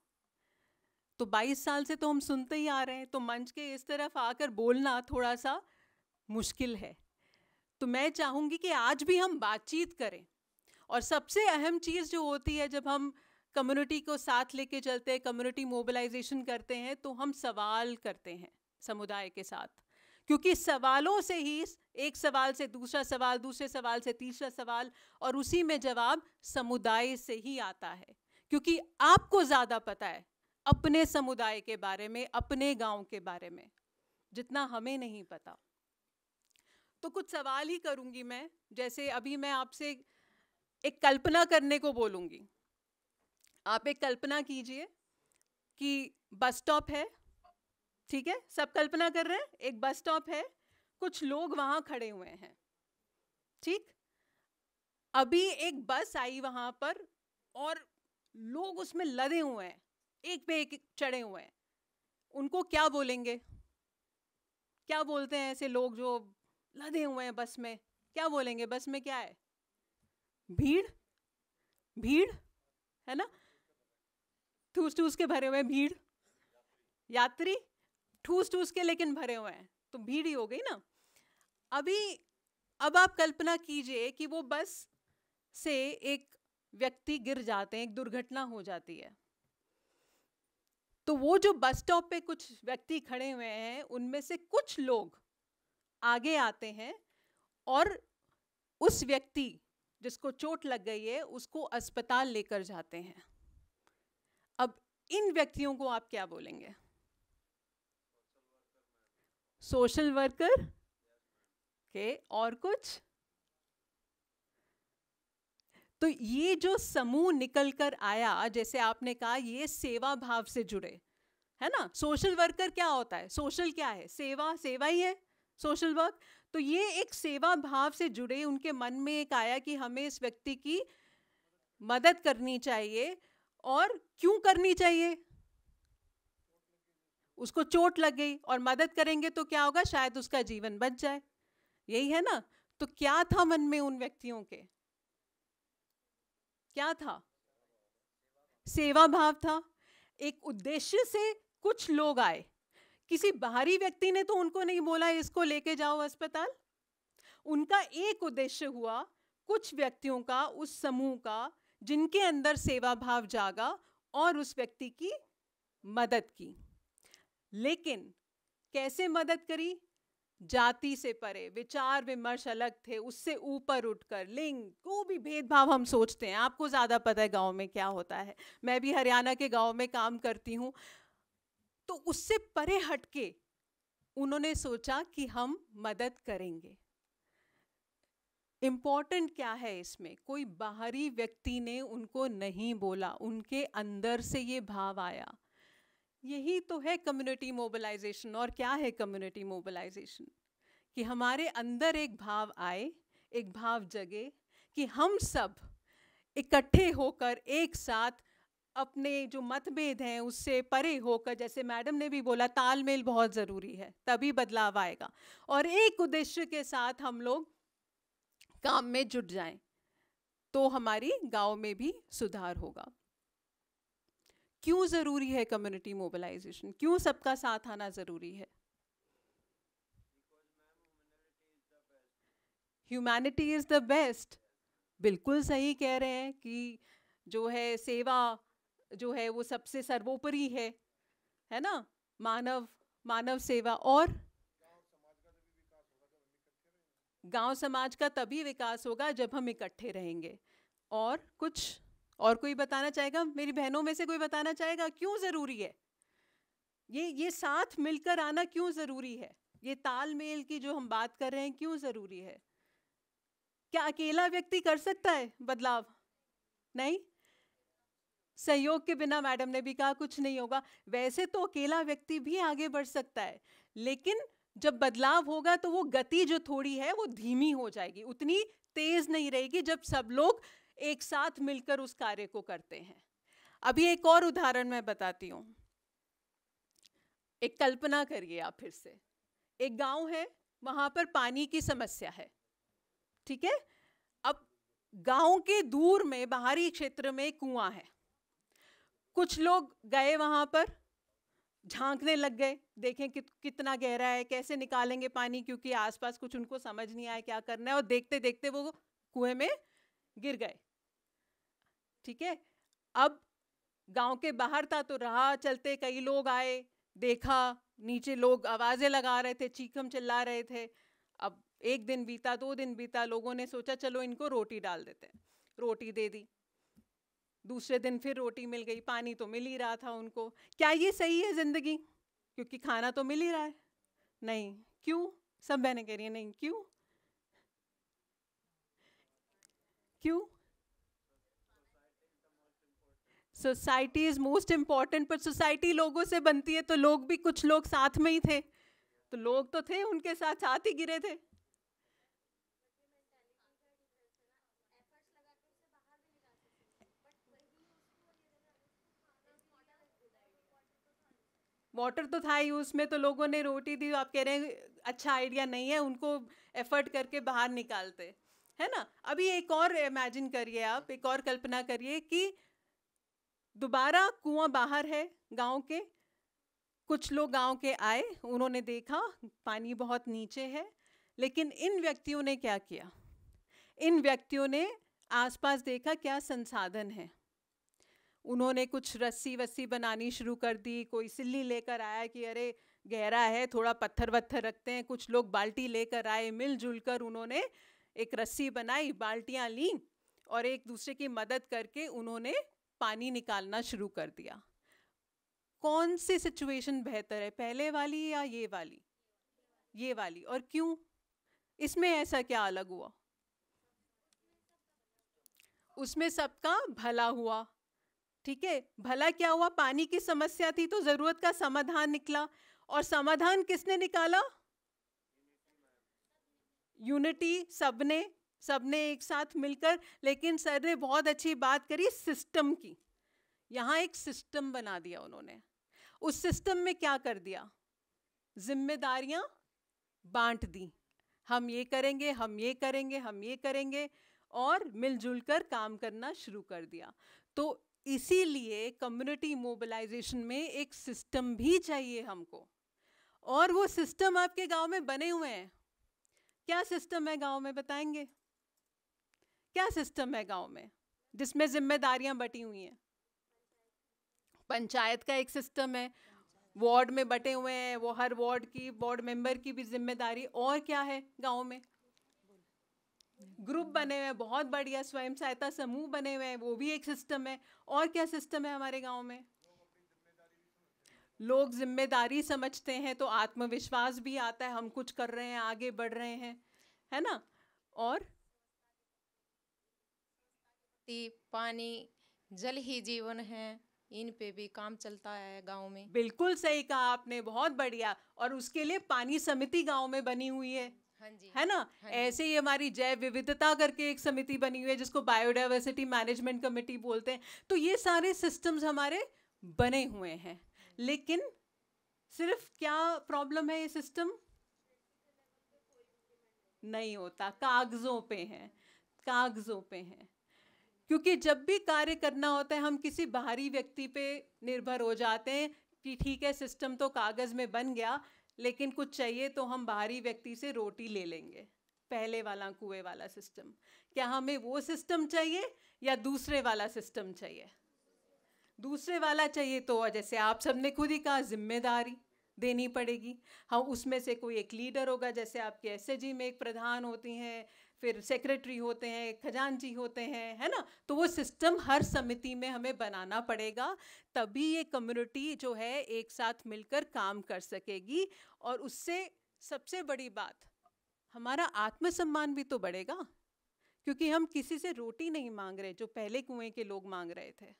तो 22 साल से तो हम सुनते ही आ रहे हैं, तो मंच के इस तरफ आकर बोलना थोड़ा सा मुश्किल है। तो मैं चाहूँगी कि आज भी हम बातचीत करें, और सबसे अहम चीज़ जो होती है जब हम कम्युनिटी को साथ लेके चलते हैं, कम्युनिटी मोबिलाइजेशन करते हैं, तो हम सवाल करते हैं समुदाय के साथ, क्योंकि सवालों से ही, एक सवाल से दूसरा सवाल, दूसरे सवाल से तीसरा सवाल, और उसी में जवाब समुदाय से ही आता है, क्योंकि आपको ज़्यादा पता है अपने समुदाय के बारे में, अपने गांव के बारे में, जितना हमें नहीं पता। तो कुछ सवाल ही करूंगी मैं। जैसे अभी मैं आपसे एक कल्पना करने को बोलूंगी। आप एक कल्पना कीजिए कि बस स्टॉप है, ठीक है, सब कल्पना कर रहे हैं, एक बस स्टॉप है, कुछ लोग वहां खड़े हुए हैं, ठीक। अभी एक बस आई वहां पर और लोग उसमें लदे हुए हैं, एक पे एक चढ़े हुए हैं। उनको क्या बोलेंगे? क्या बोलते हैं ऐसे लोग जो लदे हुए हैं बस में? क्या बोलेंगे? बस में क्या है? भीड़, भीड़ है ना, ठूस ठूस के भरे हुए हैं, भीड़, यात्री ठूस ठूस के लेकिन भरे हुए हैं, तो भीड़ ही हो गई ना। अब आप कल्पना कीजिए कि वो बस से एक व्यक्ति गिर जाते हैं, एक दुर्घटना हो जाती है। तो वो जो बस स्टॉप पे कुछ व्यक्ति खड़े हुए हैं, उनमें से कुछ लोग आगे आते हैं और उस व्यक्ति जिसको चोट लग गई है उसको अस्पताल लेकर जाते हैं। अब इन व्यक्तियों को आप क्या बोलेंगे? सोशल वर्कर के, और कुछ? तो ये जो समूह निकल कर आया, जैसे आपने कहा, ये सेवा भाव से जुड़े, है ना। सोशल वर्कर क्या होता है? सोशल क्या है? सेवा, सेवा ही है सोशल वर्क। तो ये एक सेवा भाव से जुड़े, उनके मन में एक आया कि हमें इस व्यक्ति की मदद करनी चाहिए। और क्यों करनी चाहिए? उसको चोट लग गई और मदद करेंगे तो क्या होगा? शायद उसका जीवन बच जाए, यही है ना। तो क्या था मन में उन व्यक्तियों के? क्या था? सेवा भाव था। एक उद्देश्य से कुछ लोग आए, किसी बाहरी व्यक्ति ने तो उनको नहीं बोला इसको लेके जाओ अस्पताल। उनका एक उद्देश्य हुआ, कुछ व्यक्तियों का, उस समूह का, जिनके अंदर सेवा भाव जागा और उस व्यक्ति की मदद की। लेकिन कैसे मदद करी? जाति से परे, विचार विमर्श अलग थे, उससे ऊपर उठकर लिंग को भी भेदभाव हम सोचते हैं। आपको ज़्यादा पता है गांव में क्या होता है, मैं भी हरियाणा के गांव में काम करती हूँ। तो उससे परे हटके उन्होंने सोचा कि हम मदद करेंगे। इम्पॉर्टेंट क्या है इसमें? कोई बाहरी व्यक्ति ने उनको नहीं बोला, उनके अंदर से ये भाव आया। यही तो है कम्युनिटी मोबिलाइजेशन। और क्या है कम्युनिटी मोबिलाइजेशन? कि हमारे अंदर एक भाव आए, एक भाव जगे कि हम सब इकट्ठे होकर एक साथ अपने जो मतभेद हैं उससे परे होकर, जैसे मैडम ने भी बोला, तालमेल बहुत ज़रूरी है, तभी बदलाव आएगा। और एक उद्देश्य के साथ हम लोग काम में जुट जाएं तो हमारी गांव में भी सुधार होगा। क्यों ज़रूरी है कम्युनिटी मोबिलाइजेशन? क्यों सबका साथ आना ज़रूरी है? Humanity is the best. बिल्कुल सही कह रहे हैं कि जो है सेवा जो है वो सबसे सर्वोपरि है ना। मानव सेवा। और गांव समाज का तभी विकास होगा जब हम इकट्ठे रहेंगे। और कुछ और कोई बताना चाहेगा? मेरी बहनों में से कोई बताना चाहेगा क्यों ज़रूरी है ये साथ मिलकर आना? क्यों ज़रूरी है ये तालमेल की जो हम बात कर रहे हैं? क्यों ज़रूरी है? क्या अकेला व्यक्ति कर सकता है बदलाव? नहीं। सहयोग के बिना, मैडम ने भी कहा, कुछ नहीं होगा। वैसे तो अकेला व्यक्ति भी आगे बढ़ सकता है, लेकिन जब बदलाव होगा तो वो गति जो थोड़ी है वो धीमी हो जाएगी, उतनी तेज नहीं रहेगी जब सब लोग एक साथ मिलकर उस कार्य को करते हैं। अभी एक और उदाहरण मैं बताती हूँ। एक कल्पना करिए आप फिर से, एक गांव है, वहां पर पानी की समस्या है, ठीक है। अब गांव के दूर में बाहरी क्षेत्र में कुआं है, कुछ लोग गए वहां पर, झांकने लग गए, देखें कि कितना गहरा है, कैसे निकालेंगे पानी, क्योंकि आसपास कुछ उनको समझ नहीं आया क्या करना है, और देखते देखते वो कुएं में गिर गए, ठीक है। अब गांव के बाहर था तो राह चलते कई लोग आए, देखा नीचे लोग आवाजें लगा रहे थे, चीखम चिल्ला रहे थे। अब एक दिन बीता, 2 दिन बीता, लोगों ने सोचा चलो इनको रोटी डाल देते हैं, रोटी दे दी। दूसरे दिन फिर रोटी मिल गई, पानी तो मिल ही रहा था उनको। क्या ये सही है जिंदगी? क्योंकि खाना तो मिल ही रहा है। नहीं, क्यों? सब बहनें कह रही हैं नहीं, क्यों? क्यों? सोसाइटी इज मोस्ट इम्पॉर्टेंट, पर सोसाइटी लोगों से बनती है, तो लोग भी, कुछ लोग साथ में ही थे, तो लोग तो थे उनके साथ साथ ही गिरे थे। वाटर तो था ही उसमें, तो लोगों ने रोटी दी। आप कह रहे हैं अच्छा आइडिया नहीं है, उनको एफर्ट करके बाहर निकालते, है ना। अभी एक और इमेजिन करिए आप, एक और कल्पना करिए कि दोबारा कुआं बाहर है गांव के, कुछ लोग गांव के आए, उन्होंने देखा पानी बहुत नीचे है, लेकिन इन व्यक्तियों ने क्या किया? इन व्यक्तियों ने आसपास देखा क्या संसाधन है, उन्होंने कुछ रस्सी वस्सी बनानी शुरू कर दी, कोई सिल्ली लेकर आया कि अरे गहरा है, थोड़ा पत्थर वत्थर रखते हैं, कुछ लोग बाल्टी लेकर आए, मिलजुल कर उन्होंने एक रस्सी बनाई, बाल्टियाँ लीं और एक दूसरे की मदद करके उन्होंने पानी निकालना शुरू कर दिया। कौन सी सिचुएशन बेहतर है, पहले वाली या ये वाली? ये वाली। और क्यों? इसमें ऐसा क्या अलग हुआ? उसमें सबका भला हुआ, ठीक है। भला क्या हुआ? पानी की समस्या थी तो जरूरत का समाधान निकला, और समाधान किसने निकाला? यूनिटी, सबने एक साथ मिलकर। लेकिन सर ने बहुत अच्छी बात करी सिस्टम की, यहाँ एक सिस्टम बना दिया उन्होंने। उस सिस्टम में क्या कर दिया? जिम्मेदारियां बांट दी, हम ये करेंगे, हम ये करेंगे, हम ये करेंगे, और मिलजुल कर काम करना शुरू कर दिया। तो इसीलिए कम्युनिटी मोबिलाइजेशन में एक सिस्टम भी चाहिए हमको, और वो सिस्टम आपके गांव में बने हुए हैं। क्या सिस्टम है गांव में, बताएंगे? क्या सिस्टम है गांव में जिसमें जिम्मेदारियां बटी हुई हैं? पंचायत का एक सिस्टम है, वार्ड में बटे हुए हैं, वो हर वार्ड की वार्ड मेंबर की भी जिम्मेदारी। और क्या है गांव में? ग्रुप बने हुए हैं, बहुत बढ़िया, स्वयं सहायता समूह बने हुए हैं, वो भी एक सिस्टम है। और क्या सिस्टम है हमारे गांव में? लोग जिम्मेदारी समझते हैं तो आत्मविश्वास भी आता है, हम कुछ कर रहे हैं, आगे बढ़ रहे हैं, है ना। और पानी, जल ही जीवन है, इन पे भी काम चलता है गांव में। बिल्कुल सही कहा आपने, बहुत बढ़िया। और उसके लिए पानी समिति गांव में बनी हुई है, हाँ जी, है ना। हाँ जी। ऐसे ही हमारी जैव विविधता करके एक समिति बनी हुई है जिसको बायोडाइवर्सिटी मैनेजमेंट कमेटी बोलते हैं। तो ये सारे सिस्टम्स हमारे बने हुए हैं, लेकिन सिर्फ क्या प्रॉब्लम है, ये सिस्टम नहीं होता, कागजों पे है, कागजों पे है। क्योंकि जब भी कार्य करना होता है हम किसी बाहरी व्यक्ति पे निर्भर हो जाते हैं कि ठीक है सिस्टम तो कागज़ में बन गया, लेकिन कुछ चाहिए तो हम बाहरी व्यक्ति से रोटी ले लेंगे, पहले वाला कुएं वाला सिस्टम। क्या हमें वो सिस्टम चाहिए या दूसरे वाला सिस्टम चाहिए? दूसरे वाला चाहिए तो जैसे आप सबने खुद ही कहा, जिम्मेदारी देनी पड़ेगी। हाँ, उसमें से कोई एक लीडर होगा, जैसे आपके एसएजी में एक प्रधान होती हैं, फिर सेक्रेटरी होते हैं, खजांची होते हैं, है ना। तो वो सिस्टम हर समिति में हमें बनाना पड़ेगा, तभी ये कम्युनिटी जो है एक साथ मिलकर काम कर सकेगी। और उससे सबसे बड़ी बात, हमारा आत्मसम्मान भी तो बढ़ेगा, क्योंकि हम किसी से रोटी नहीं मांग रहे जो पहले कुएं के लोग मांग रहे थे,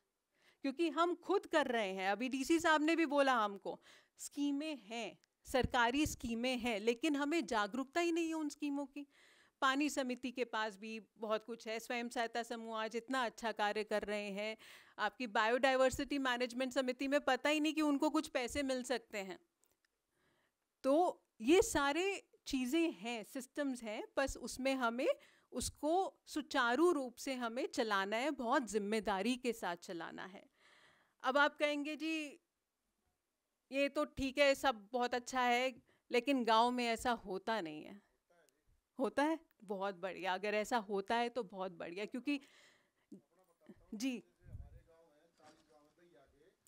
क्योंकि हम खुद कर रहे हैं। अभी डीसी साहब ने भी बोला हमको, स्कीमें हैं, सरकारी स्कीमें हैं, लेकिन हमें जागरूकता ही नहीं है उन स्कीमों की। पानी समिति के पास भी बहुत कुछ है, स्वयं सहायता समूह आज इतना अच्छा कार्य कर रहे हैं, आपकी बायोडाइवर्सिटी मैनेजमेंट समिति में पता ही नहीं कि उनको कुछ पैसे मिल सकते हैं। तो ये सारे चीज़ें हैं, सिस्टम्स हैं, बस उसमें हमें उसको सुचारू रूप से हमें चलाना है, बहुत जिम्मेदारी के साथ चलाना है। अब आप कहेंगे जी ये तो ठीक है, सब बहुत अच्छा है, लेकिन गांव में ऐसा होता नहीं है। होता है, बहुत बढ़िया। अगर ऐसा होता है तो बहुत बढ़िया, क्योंकि जी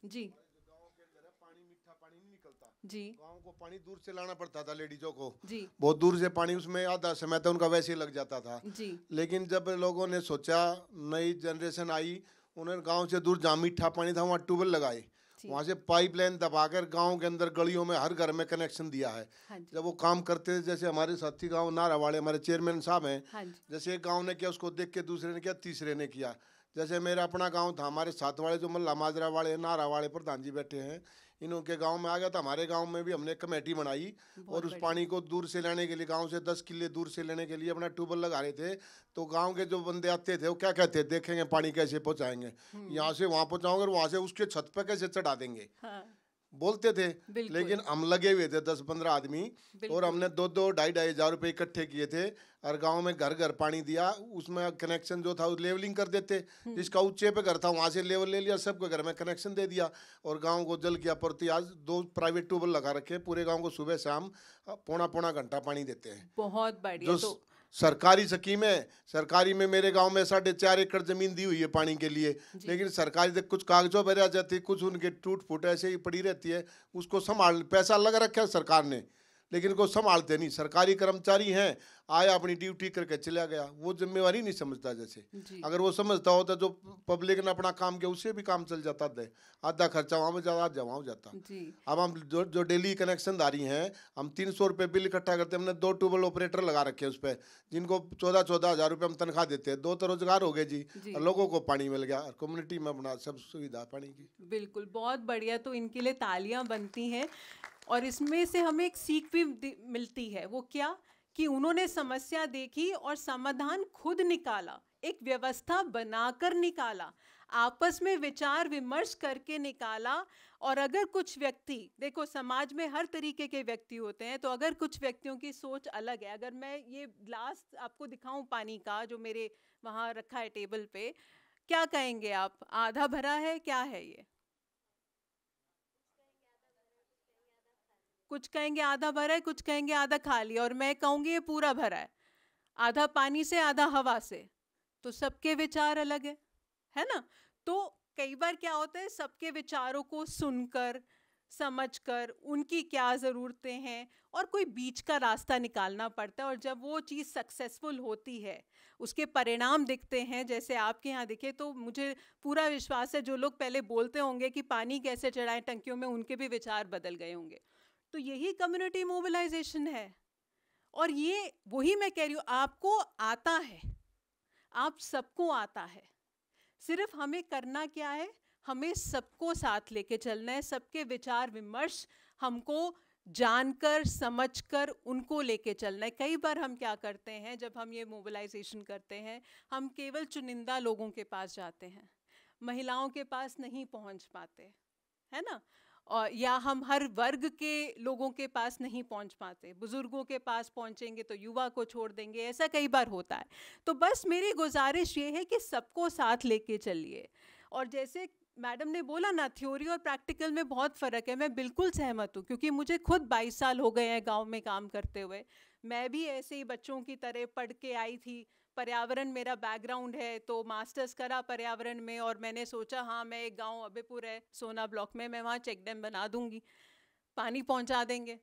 जी जी गांव को पानी दूर से लाना पड़ता था लेडीजों को, जी बहुत दूर से पानी, उसमें आधा समय तो उनका वैसे ही लग जाता था। जी लेकिन जब लोगों ने सोचा, नई जनरेशन आई, उन्होंने गांव से दूर जहाँ मीठा पानी था वहाँ ट्यूबवेल लगाए, वहाँ से पाइपलाइन दबाकर गांव के अंदर गलियों में हर घर में कनेक्शन दिया है। हाँ जी, जब वो काम करते थे, जैसे हमारे साथी गांव नारावाड़े हमारे चेयरमैन साहब हैं, हाँ जी, जैसे एक गांव ने किया उसको देख के दूसरे ने किया, तीसरे ने किया। जैसे मेरा अपना गांव था, हमारे साथ वाले जो मल्ला माजरा वाले नारा वाले प्रधान जी बैठे हैं, इनके गांव में आ गया था, हमारे गांव में भी हमने कमेटी बनाई और उस पानी को दूर से लेने के लिए, गांव से 10 किले दूर से लेने के लिए अपना ट्यूबवेल लगा रहे थे। तो गांव के जो बंदे आते थे वो क्या कहते, देखेंगे पानी कैसे पहुंचाएंगे, यहाँ से वहाँ पहुँचाओगे और वहाँ से उसके छत पे कैसे चढ़ा देंगे, हाँ, बोलते थे। बिल्कुल। लेकिन हम लगे हुए थे 10-15 आदमी, और हमने 2-2, 2,500 हजार रुपये इकट्ठे किए थे और गांव में घर घर पानी दिया। उसमें कनेक्शन जो था वो लेवलिंग कर देते, जिसका ऊंचे पे घर था वहाँ से लेवल ले लिया, सबके घर में कनेक्शन दे दिया और गांव को जल की आपूर्ति। आज 2 प्राइवेट ट्यूबवेल लगा रखे, पूरे गांव को सुबह शाम पौना घंटा पानी देते हैं। बहुत बढ़िया। जो सरकारी स्कीम है, सरकारी में मेरे गांव में 4.5 एकड़ जमीन दी हुई है पानी के लिए, लेकिन सरकारी से कुछ कागजों पर रह जाती, कुछ उनके टूट फूट ऐसे ही पड़ी रहती है। उसको संभाल, पैसा लगा रखा है सरकार ने, लेकिन को संभालते नहीं। सरकारी कर्मचारी हैं, आया अपनी ड्यूटी करके चला गया, वो जिम्मेवारी नहीं समझता। जैसे अगर वो समझता होता, जो पब्लिक ने अपना काम किया उससे भी काम चल जाता था, आधा खर्चा वहाँ में जाता, आधा वहाँ जाता। अब हम जो डेली कनेक्शन दारी हैं, हम 300 रुपये बिल इकट्ठा करते हैं। हमने 2 ट्यूबवेल ऑपरेटर लगा रखे हैं उस पर, जिनको 14-14 हजार रुपये हम तनख्वाह देते हैं। 2 तो रोजगार हो गए जी, और लोगों को पानी मिल गया, कम्युनिटी में अपना सब सुविधा पानी की। बिल्कुल, बहुत बढ़िया। तो इनके लिए तालियां बनती हैं। और इसमें से हमें एक सीख भी मिलती है। वो क्या कि उन्होंने समस्या देखी और समाधान खुद निकाला, एक व्यवस्था बनाकर निकाला, आपस में विचार विमर्श करके निकाला। और अगर कुछ व्यक्ति, देखो समाज में हर तरीके के व्यक्ति होते हैं, तो अगर कुछ व्यक्तियों की सोच अलग है, अगर मैं ये ग्लास आपको दिखाऊं पानी का जो मेरे वहाँ रखा है टेबल पे, क्या कहेंगे आप? आधा भरा है, क्या है ये? कुछ कहेंगे आधा भरा है, कुछ कहेंगे आधा खाली, और मैं कहूँगी ये पूरा भरा है, आधा पानी से आधा हवा से। तो सबके विचार अलग है ना? तो कई बार क्या होता है, सबके विचारों को सुनकर, समझकर, उनकी क्या ज़रूरतें हैं, और कोई बीच का रास्ता निकालना पड़ता है। और जब वो चीज़ सक्सेसफुल होती है, उसके परिणाम दिखते हैं, जैसे आपके यहाँ दिखे, तो मुझे पूरा विश्वास है जो लोग पहले बोलते होंगे कि पानी कैसे चढ़ाएं टंकियों में, उनके भी विचार बदल गए होंगे। तो यही कम्युनिटी मोबिलाइजेशन है। और ये वही मैं कह रही हूँ, आपको आता है, आप सबको आता है, सिर्फ हमें करना क्या है, हमें सबको साथ लेके चलना है। सबके विचार विमर्श हमको जानकर समझकर उनको लेके चलना है। कई बार हम क्या करते हैं, जब हम ये मोबिलाइजेशन करते हैं, हम केवल चुनिंदा लोगों के पास जाते हैं, महिलाओं के पास नहीं पहुंच पाते, है ना? और या हम हर वर्ग के लोगों के पास नहीं पहुंच पाते, बुजुर्गों के पास पहुंचेंगे तो युवा को छोड़ देंगे, ऐसा कई बार होता है। तो बस मेरी गुजारिश ये है कि सबको साथ लेके चलिए। और जैसे मैडम ने बोला ना, थ्योरी और प्रैक्टिकल में बहुत फ़र्क है, मैं बिल्कुल सहमत हूँ, क्योंकि मुझे खुद 22 साल हो गए हैं गांव में काम करते हुए। मैं भी ऐसे ही बच्चों की तरह पढ़ के आई थी, पर्यावरण मेरा बैकग्राउंड है, तो मास्टर्स करा पर्यावरण में, और मैंने सोचा हाँ मैं एक गांव अबेपुर है सोना ब्लॉक में, मैं वहाँ चेक डैम बना दूँगी, पानी पहुँचा देंगे।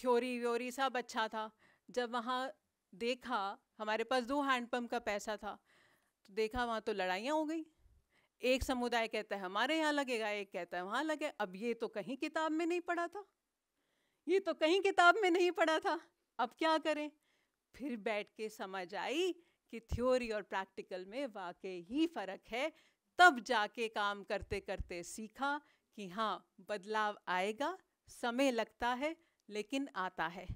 थ्योरी व्योरी सब अच्छा था। जब वहाँ देखा, हमारे पास 2 हैंडपम्प का पैसा था, तो देखा वहाँ तो लड़ाइयाँ हो गई। एक समुदाय कहता है हमारे यहाँ लगेगा, एक कहता है वहाँ लगे। अब ये तो कहीं किताब में नहीं पढ़ा था, ये तो कहीं किताब में नहीं पढ़ा था, अब क्या करें? फिर बैठ के समझ आई कि थ्योरी और प्रैक्टिकल में वाकई ही फ़र्क है। तब जाके काम करते करते सीखा कि हाँ बदलाव आएगा, समय लगता है, लेकिन आता है।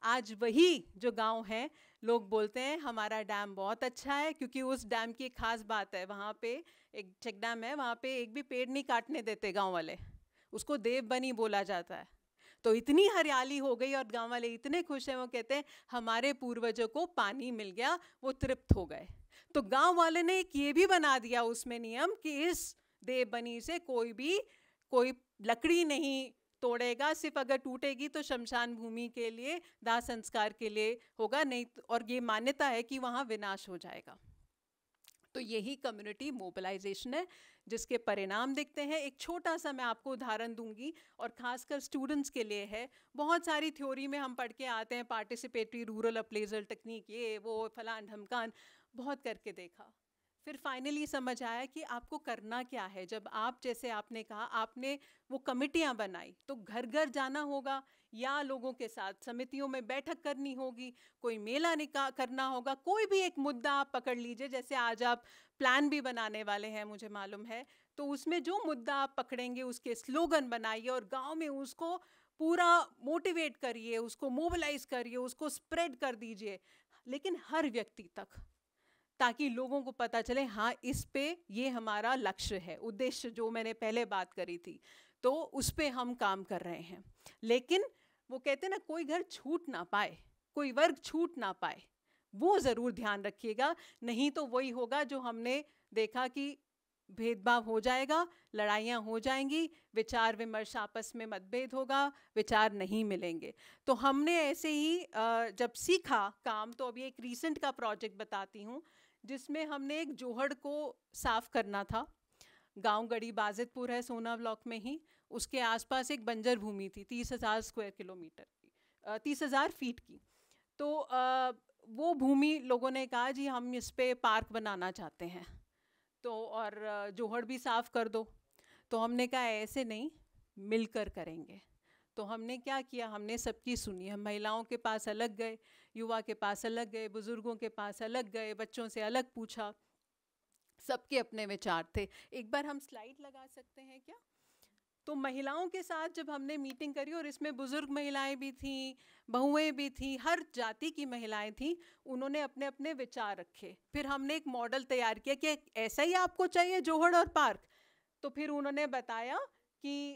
आज वही जो गांव है, लोग बोलते हैं हमारा डैम बहुत अच्छा है, क्योंकि उस डैम की एक खास बात है, वहाँ पे एक चेक डैम है, वहाँ पे एक भी पेड़ नहीं काटने देते गांव वाले, उसको देवबनी बोला जाता है। तो इतनी हरियाली हो गई और गांव वाले इतने खुश हैं, वो कहते हैं हमारे पूर्वजों को पानी मिल गया, वो तृप्त हो गए। तो गांव वाले ने एक ये भी बना दिया उसमें नियम कि इस देवबनी से कोई लकड़ी नहीं तोड़ेगा, सिर्फ अगर टूटेगी तो शमशान भूमि के लिए, दाह संस्कार के लिए होगा, नहीं और ये मान्यता है कि वहाँ विनाश हो जाएगा। तो यही कम्युनिटी मोबिलाइजेशन है जिसके परिणाम दिखते हैं। एक छोटा सा मैं आपको उदाहरण दूंगी और खासकर स्टूडेंट्स के लिए है। बहुत सारी थ्योरी में हम पढ़ के आते हैं, पार्टिसिपेटरी रूरल अप्लेजल टेक्निक, ये वो फलान ढमकान, बहुत करके देखा, फिर फाइनली समझ आया कि आपको करना क्या है। जब आप, जैसे आपने कहा, आपने वो कमिटियां बनाई, तो घर घर जाना होगा या लोगों के साथ समितियों में बैठक करनी होगी, कोई मेला करना होगा, कोई भी एक मुद्दा आप पकड़ लीजिए। जैसे आज आप प्लान भी बनाने वाले हैं मुझे मालूम है, तो उसमें जो मुद्दा आप पकड़ेंगे उसके स्लोगन बनाइए और गांव में उसको पूरा मोटिवेट करिए, उसको मोबिलाइज करिए, उसको स्प्रेड कर दीजिए, लेकिन हर व्यक्ति तक, ताकि लोगों को पता चले हाँ इस पे ये हमारा लक्ष्य है, उद्देश्य जो मैंने पहले बात करी थी, तो उस पे हम काम कर रहे हैं। लेकिन वो कहते हैं ना, कोई घर छूट ना पाए, कोई वर्ग छूट ना पाए, वो ज़रूर ध्यान रखिएगा, नहीं तो वही होगा जो हमने देखा कि भेदभाव हो जाएगा, लड़ाइयाँ हो जाएंगी, विचार विमर्श आपस में मतभेद होगा, विचार नहीं मिलेंगे। तो हमने ऐसे ही जब सीखा काम, तो अभी एक रीसेंट का प्रोजेक्ट बताती हूँ, जिसमें हमने एक जोहड़ को साफ़ करना था। गांव गढ़ी बाजितपुर है सोना ब्लॉक में ही, उसके आसपास एक बंजर भूमि थी 30,000 स्क्वायर किलोमीटर की, 30,000 फीट की। तो वो भूमि लोगों ने कहा जी हम इस पे पार्क बनाना चाहते हैं, तो और जोहड़ भी साफ़ कर दो। तो हमने कहा ऐसे नहीं, मिलकर करेंगे। तो हमने क्या किया, हमने सबकी सुनी। हम महिलाओं के पास अलग गए, युवा के पास अलग गए, बुज़ुर्गों के पास अलग गए, बच्चों से अलग पूछा, सबके अपने विचार थे। एक बार हम स्लाइड लगा सकते हैं क्या? तो महिलाओं के साथ जब हमने मीटिंग करी, और इसमें बुज़ुर्ग महिलाएं भी थीं, बहुएं भी थीं, हर जाति की महिलाएं थीं, उन्होंने अपने अपने विचार रखे। फिर हमने एक मॉडल तैयार किया कि ऐसा ही आपको चाहिए जोहड़ और पार्क। तो फिर उन्होंने बताया कि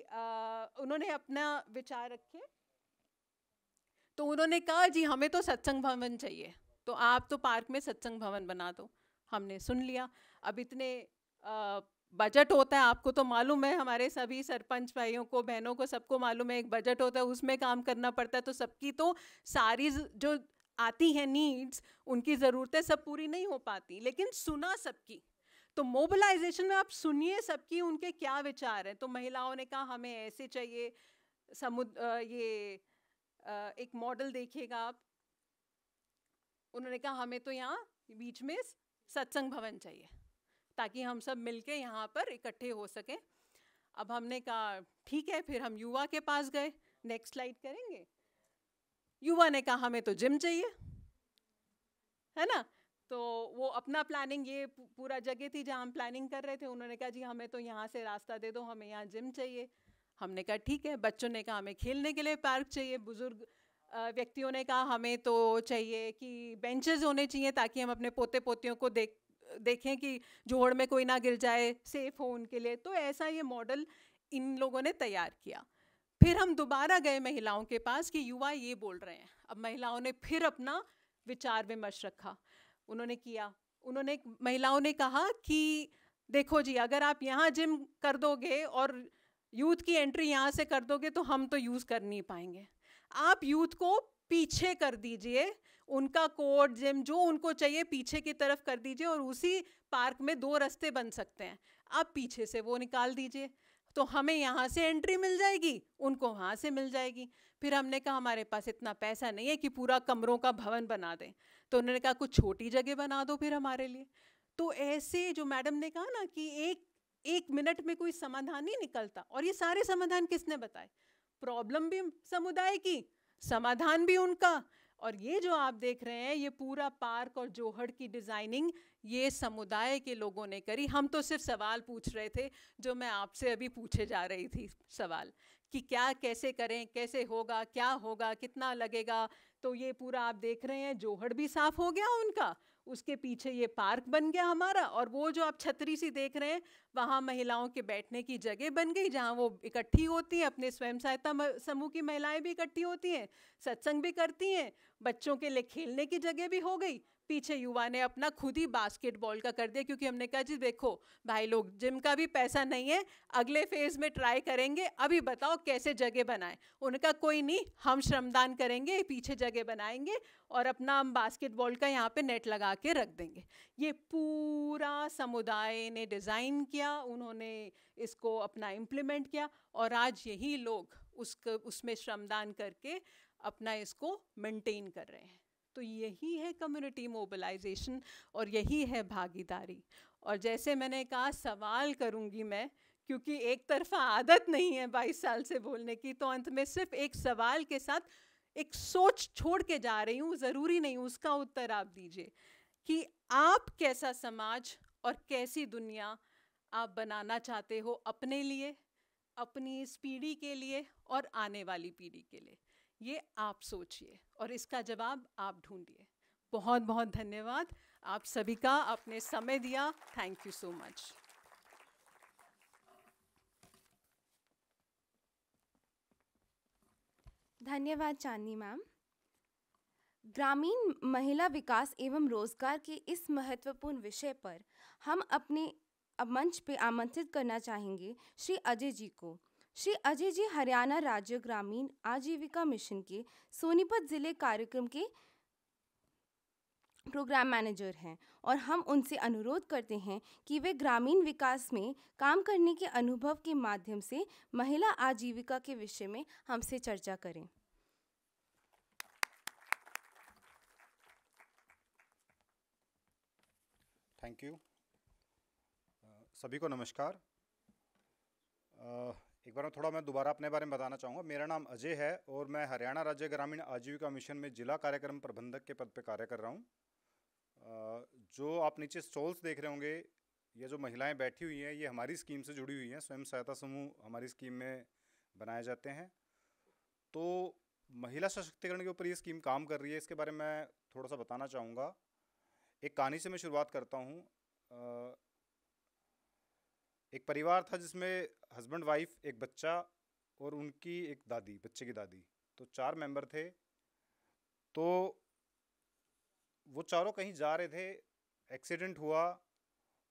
उन्होंने अपना विचार रखे, तो उन्होंने कहा जी हमें तो सत्संग भवन चाहिए, तो आप तो पार्क में सत्संग भवन बना दो। हमने सुन लिया। अब इतने बजट होता है, आपको तो मालूम है, हमारे सभी सरपंच भाइयों को, बहनों को, सबको मालूम है, एक बजट होता है, उसमें काम करना पड़ता है। तो सबकी तो सारी जो आती हैं नीड्स, उनकी ज़रूरतें सब पूरी नहीं हो पाती, लेकिन सुना सबकी। तो मोबिलाइजेशन में आप सुनिए सबकी, उनके क्या विचार हैं। तो महिलाओं ने कहा हमें ऐसे चाहिए, एक मॉडल देखिएगा आप, उन्होंने कहा हमें तो यहाँ बीच में सत्संग भवन चाहिए, ताकि हम सब मिलके यहाँ पर इकट्ठे हो सकें। अब हमने कहा ठीक है, फिर हम युवा के पास गए। नेक्स्ट स्लाइड करेंगे। युवा ने कहा हमें तो जिम चाहिए, है ना। तो वो अपना प्लानिंग, ये पूरा जगह थी जहाँ हम प्लानिंग कर रहे थे, उन्होंने कहा जी हमें तो यहाँ से रास्ता दे दो, हमें यहाँ जिम चाहिए। हमने कहा ठीक है। बच्चों ने कहा हमें खेलने के लिए पार्क चाहिए। बुजुर्ग व्यक्तियों ने कहा हमें तो चाहिए कि बेंचेस होने चाहिए, ताकि हम अपने पोते पोतियों को देखें कि जोहड़ में कोई ना गिर जाए, सेफ हो उनके लिए। तो ऐसा ये मॉडल इन लोगों ने तैयार किया। फिर हम दोबारा गए महिलाओं के पास कि युवा ये बोल रहे हैं। अब महिलाओं ने फिर अपना विचार विमर्श रखा, महिलाओं ने कहा कि देखो जी, अगर आप यहाँ जिम कर दोगे और यूथ की एंट्री यहाँ से कर दोगे तो हम तो यूज़ कर नहीं पाएंगे। आप यूथ को पीछे कर दीजिए, उनका कोर्ट जिम जो उनको चाहिए पीछे की तरफ कर दीजिए, और उसी पार्क में 2 रास्ते बन सकते हैं, आप पीछे से वो निकाल दीजिए, तो हमें यहाँ से एंट्री मिल जाएगी, उनको वहाँ से मिल जाएगी। फिर हमने कहा हमारे पास इतना पैसा नहीं है कि पूरा कमरों का भवन बना दें। तो उन्होंने कहा कुछ छोटी जगह बना दो फिर हमारे लिए। तो ऐसे जो मैडम ने कहा ना कि एक मिनट में कोई समाधान नहीं निकलता, और ये सारे समाधान किसने बताए? प्रॉब्लम भी समुदाय की, समाधान भी उनका। और ये जो आप देख रहे हैं, ये पूरा पार्क और जोहड़ की डिज़ाइनिंग ये समुदाय के लोगों ने करी। हम तो सिर्फ सवाल पूछ रहे थे, जो मैं आपसे अभी पूछे जा रही थी सवाल, कि क्या कैसे करें, कैसे होगा, क्या होगा, कितना लगेगा। तो ये पूरा आप देख रहे हैं, जोहड़ भी साफ़ हो गया उनका, उसके पीछे ये पार्क बन गया हमारा, और वो जो आप छतरी सी देख रहे हैं वहाँ महिलाओं के बैठने की जगह बन गई, जहाँ वो इकट्ठी होती हैं, अपने स्वयं सहायता समूह की महिलाएं भी इकट्ठी होती हैं, सत्संग भी करती हैं, बच्चों के लिए खेलने की जगह भी हो गई। पीछे युवा ने अपना खुद ही बास्केटबॉल का कर दिया, क्योंकि हमने कहा जी देखो भाई लोग, जिम का भी पैसा नहीं है, अगले फेज़ में ट्राई करेंगे, अभी बताओ कैसे जगह बनाएं। उनका कोई नहीं, हम श्रमदान करेंगे, पीछे जगह बनाएंगे और अपना हम बास्केटबॉल का यहाँ पे नेट लगा के रख देंगे। ये पूरा समुदाय ने डिज़ाइन किया, उन्होंने इसको अपना इम्प्लीमेंट किया, और आज यही लोग उसमें श्रमदान करके अपना इसको मेंटेन कर रहे हैं। तो यही है कम्युनिटी मोबिलाइजेशन, और यही है भागीदारी। और जैसे मैंने कहा, सवाल करूँगी मैं, क्योंकि एक तरफा आदत नहीं है 22 साल से बोलने की, तो अंत में सिर्फ एक सवाल के साथ एक सोच छोड़ के जा रही हूँ, ज़रूरी नहीं उसका उत्तर आप दीजिए, कि आप कैसा समाज और कैसी दुनिया आप बनाना चाहते हो अपने लिए, अपनी इस पीढ़ी के लिए और आने वाली पीढ़ी के लिए। ये आप सोचिए और इसका जवाब आप ढूंढिए। बहुत बहुत धन्यवाद आप सभी का, आपने समय दिया। Thank you so much. धन्यवाद चांदनी मैम। ग्रामीण महिला विकास एवं रोजगार के इस महत्वपूर्ण विषय पर हम अपने मंच पे आमंत्रित करना चाहेंगे श्री अजय जी को। श्री अजय जी हरियाणा राज्य ग्रामीण आजीविका मिशन के सोनीपत जिले कार्यक्रम के प्रोग्राम मैनेजर हैं, और हम उनसे अनुरोध करते हैं कि वे ग्रामीण विकास में काम करने के अनुभव के माध्यम से महिला आजीविका के विषय में हमसे चर्चा करें। Thank you. सभी को नमस्कार। एक बार थोड़ा मैं दोबारा अपने बारे में बताना चाहूँगा। मेरा नाम अजय है और मैं हरियाणा राज्य ग्रामीण आजीविका मिशन में जिला कार्यक्रम प्रबंधक के पद पर कार्य कर रहा हूँ। जो आप नीचे स्टॉल्स देख रहे होंगे, ये जो महिलाएं बैठी हुई हैं, ये हमारी स्कीम से जुड़ी हुई हैं। स्वयं सहायता समूह हमारी स्कीम में बनाए जाते हैं। तो महिला सशक्तिकरण के ऊपर ये स्कीम काम कर रही है, इसके बारे में मैं थोड़ा सा बताना चाहूँगा। एक कहानी से मैं शुरुआत करता हूँ। एक परिवार था जिसमें हस्बैंड वाइफ, एक बच्चा और उनकी एक दादी, बच्चे की दादी, तो 4 मेंबर थे। तो वो चारों कहीं जा रहे थे, एक्सीडेंट हुआ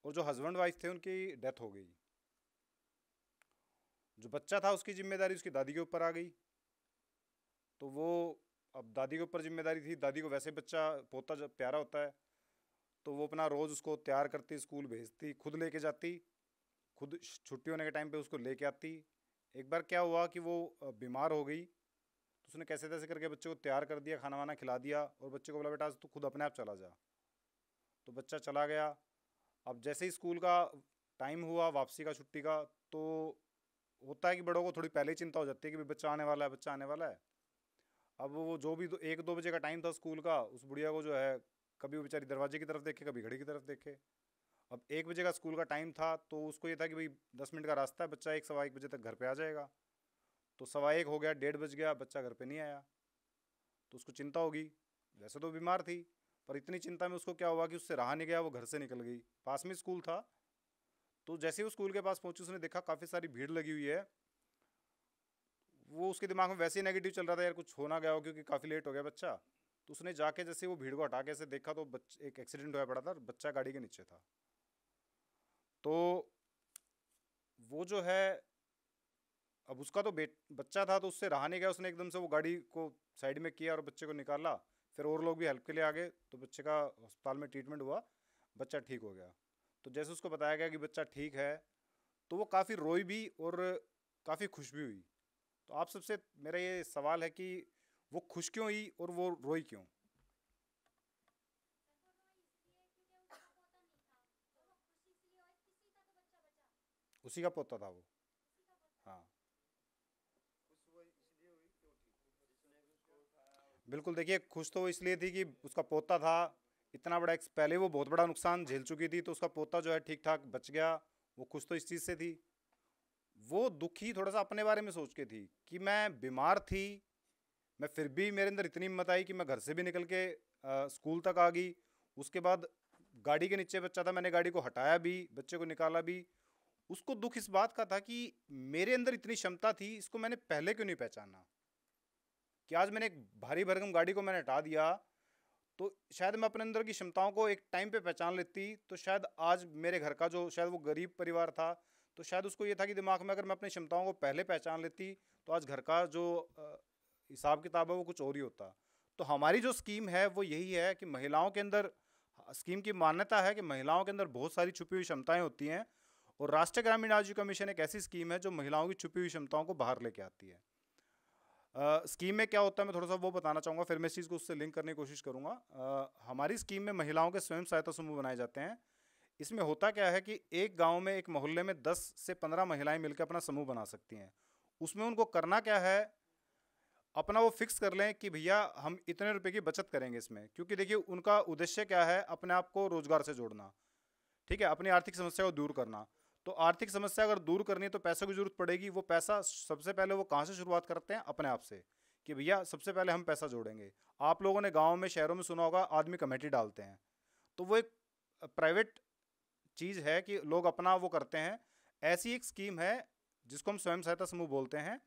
और जो हस्बैंड वाइफ थे उनकी डेथ हो गई। जो बच्चा था उसकी जिम्मेदारी उसकी दादी के ऊपर आ गई। तो वो, अब दादी के ऊपर जिम्मेदारी थी, दादी को वैसे बच्चा पोता जब प्यारा होता है, तो वो अपना रोज़ उसको तैयार करती, स्कूल भेजती, खुद लेके जाती, खुद छुट्टी होने के टाइम पे उसको लेके आती। एक बार क्या हुआ कि वो बीमार हो गई, तो उसने कैसे तैसे करके बच्चे को तैयार कर दिया, खाना वाना खिला दिया और बच्चे को बोला बेटा तू खुद अपने आप चला जा। तो बच्चा चला गया। अब जैसे ही स्कूल का टाइम हुआ, वापसी का, छुट्टी का, तो होता है कि बड़ों को थोड़ी पहले ही चिंता हो जाती है कि बच्चा आने वाला है, बच्चा आने वाला है। अब वो जो भी 1-2 बजे का टाइम था स्कूल का, उस बुढ़िया को जो है, कभी वो बेचारी दरवाजे की तरफ देखे, कभी घड़ी की तरफ देखे। अब 1 बजे का स्कूल का टाइम था, तो उसको ये था कि भाई 10 मिनट का रास्ता है, बच्चा 1-1:15 बजे तक घर पे आ जाएगा। तो 1:15 हो गया, 1:30 बज गया, बच्चा घर पे नहीं आया। तो उसको चिंता होगी, वैसे तो बीमार थी, पर इतनी चिंता में उसको क्या हुआ कि उससे रहा नहीं गया, वो घर से निकल गई। पास में स्कूल था, तो जैसे ही वो स्कूल के पास पहुंची, उसने देखा काफ़ी सारी भीड़ लगी हुई है। वो उसके दिमाग में वैसे ही नेगेटिव चल रहा था, यार कुछ हो ना गया हो क्योंकि काफ़ी लेट हो गया बच्चा। तो उसने जाके जैसे वो भीड़ को हटा के ऐसे देखा, तो एक एक्सीडेंट हुआ पड़ा था, बच्चा गाड़ी के नीचे था। तो वो जो है, अब उसका तो बच्चा था, तो उससे रहा नहीं गया, उसने एकदम से वो गाड़ी को साइड में किया और बच्चे को निकाला। फिर और लोग भी हेल्प के लिए आ गए, तो बच्चे का अस्पताल में ट्रीटमेंट हुआ, बच्चा ठीक हो गया। तो जैसे उसको बताया गया कि बच्चा ठीक है, तो वो काफ़ी रोई भी और काफ़ी खुश भी हुई। तो आप सबसे मेरा ये सवाल है कि वो खुश क्यों हुई और वो रोई क्यों? उसी का पोता था वो। हाँ, बिल्कुल। देखिए, खुश तो वो इसलिए थी कि उसका पोता था, इतना बड़ा पहले वो बहुत बड़ा नुकसान झेल चुकी थी, तो उसका पोता जो है ठीक ठाक बच गया। वो खुश तो इस चीज़ से थी। वो दुखी थोड़ा सा अपने बारे में सोच के थी कि मैं बीमार थी, मैं फिर भी मेरे अंदर इतनी हिम्मत आई कि मैं घर से भी निकल के स्कूल तक आ गई। उसके बाद गाड़ी के नीचे बच्चा था, मैंने गाड़ी को हटाया भी, बच्चे को निकाला भी। उसको दुख इस बात का था कि मेरे अंदर इतनी क्षमता थी, इसको मैंने पहले क्यों नहीं पहचाना, कि आज मैंने एक भारी भरकम गाड़ी को मैंने हटा दिया, तो शायद मैं अपने अंदर की क्षमताओं को एक टाइम पे पहचान लेती तो शायद आज मेरे घर का जो शायद वो गरीब परिवार था, तो शायद उसको ये था कि दिमाग में अगर मैं अपनी क्षमताओं को पहले पहचान लेती तो आज घर का जो हिसाब किताब है वो कुछ और ही होता। तो हमारी जो स्कीम है वो यही है कि महिलाओं के अंदर, स्कीम की मान्यता है कि महिलाओं के अंदर बहुत सारी छुपी हुई क्षमताएं होती हैं, और राष्ट्रीय ग्रामीण आजीविका मिशन एक ऐसी स्कीम है जो महिलाओं की छुपी हुई क्षमताओं को बाहर लेके आती है। स्कीम में क्या होता है मैं थोड़ा सा वो बताना चाहूँगा, फिर मैं इस चीज़ को उससे लिंक करने की कोशिश करूँगा। हमारी स्कीम में महिलाओं के स्वयं सहायता समूह बनाए जाते हैं। इसमें होता क्या है कि एक गांव में, एक मोहल्ले में 10 से 15 महिलाएं मिलकर अपना समूह बना सकती हैं। उसमें उनको करना क्या है, अपना वो फिक्स कर लें कि भैया हम इतने रुपए की बचत करेंगे इसमें, क्योंकि देखिए उनका उद्देश्य क्या है, अपने आप को रोजगार से जोड़ना, ठीक है, अपनी आर्थिक समस्या को दूर करना। तो आर्थिक समस्या अगर दूर करनी है तो पैसों की जरूरत पड़ेगी। वो पैसा सबसे पहले वो कहाँ से शुरुआत करते हैं, अपने आप से, कि भैया सबसे पहले हम पैसा जोड़ेंगे। आप लोगों ने गाँव में, शहरों में सुना होगा आदमी कमेटी डालते हैं, तो वो एक प्राइवेट चीज़ है कि लोग अपना वो करते हैं। ऐसी एक स्कीम है जिसको हम स्वयं सहायता समूह बोलते हैं।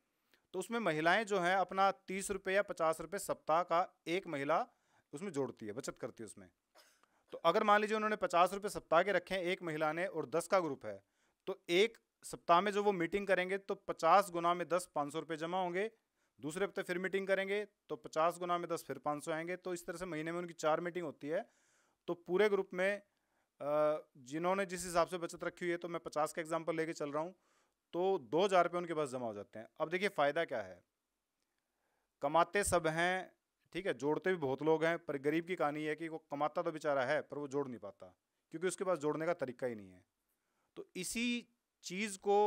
तो उसमें महिलाएं जो हैं अपना 30 रुपये या 50 रुपये सप्ताह का एक महिला उसमें जोड़ती है, बचत करती है उसमें। तो अगर मान लीजिए उन्होंने 50 रुपये सप्ताह के रखे हैं एक महिला ने, और 10 का ग्रुप है, तो एक सप्ताह में जो वो मीटिंग करेंगे तो 50 गुना में 10 500 रुपये जमा होंगे। दूसरे हफ्ते फिर मीटिंग करेंगे तो 50 गुना में 10 फिर 500 आएंगे। तो इस तरह से महीने में उनकी 4 मीटिंग होती है। तो पूरे ग्रुप में जिन्होंने जिस हिसाब से बचत रखी हुई है, तो मैं 50 का एग्जाम्पल लेके चल रहा हूँ, तो 2000 रुपये उनके पास जमा हो जाते हैं। अब देखिए फ़ायदा क्या है, कमाते सब हैं, ठीक है, जोड़ते भी बहुत लोग हैं, पर गरीब की कहानी है कि वो कमाता तो बेचारा है पर वो जोड़ नहीं पाता, क्योंकि उसके पास जोड़ने का तरीका ही नहीं है। तो इसी चीज़ को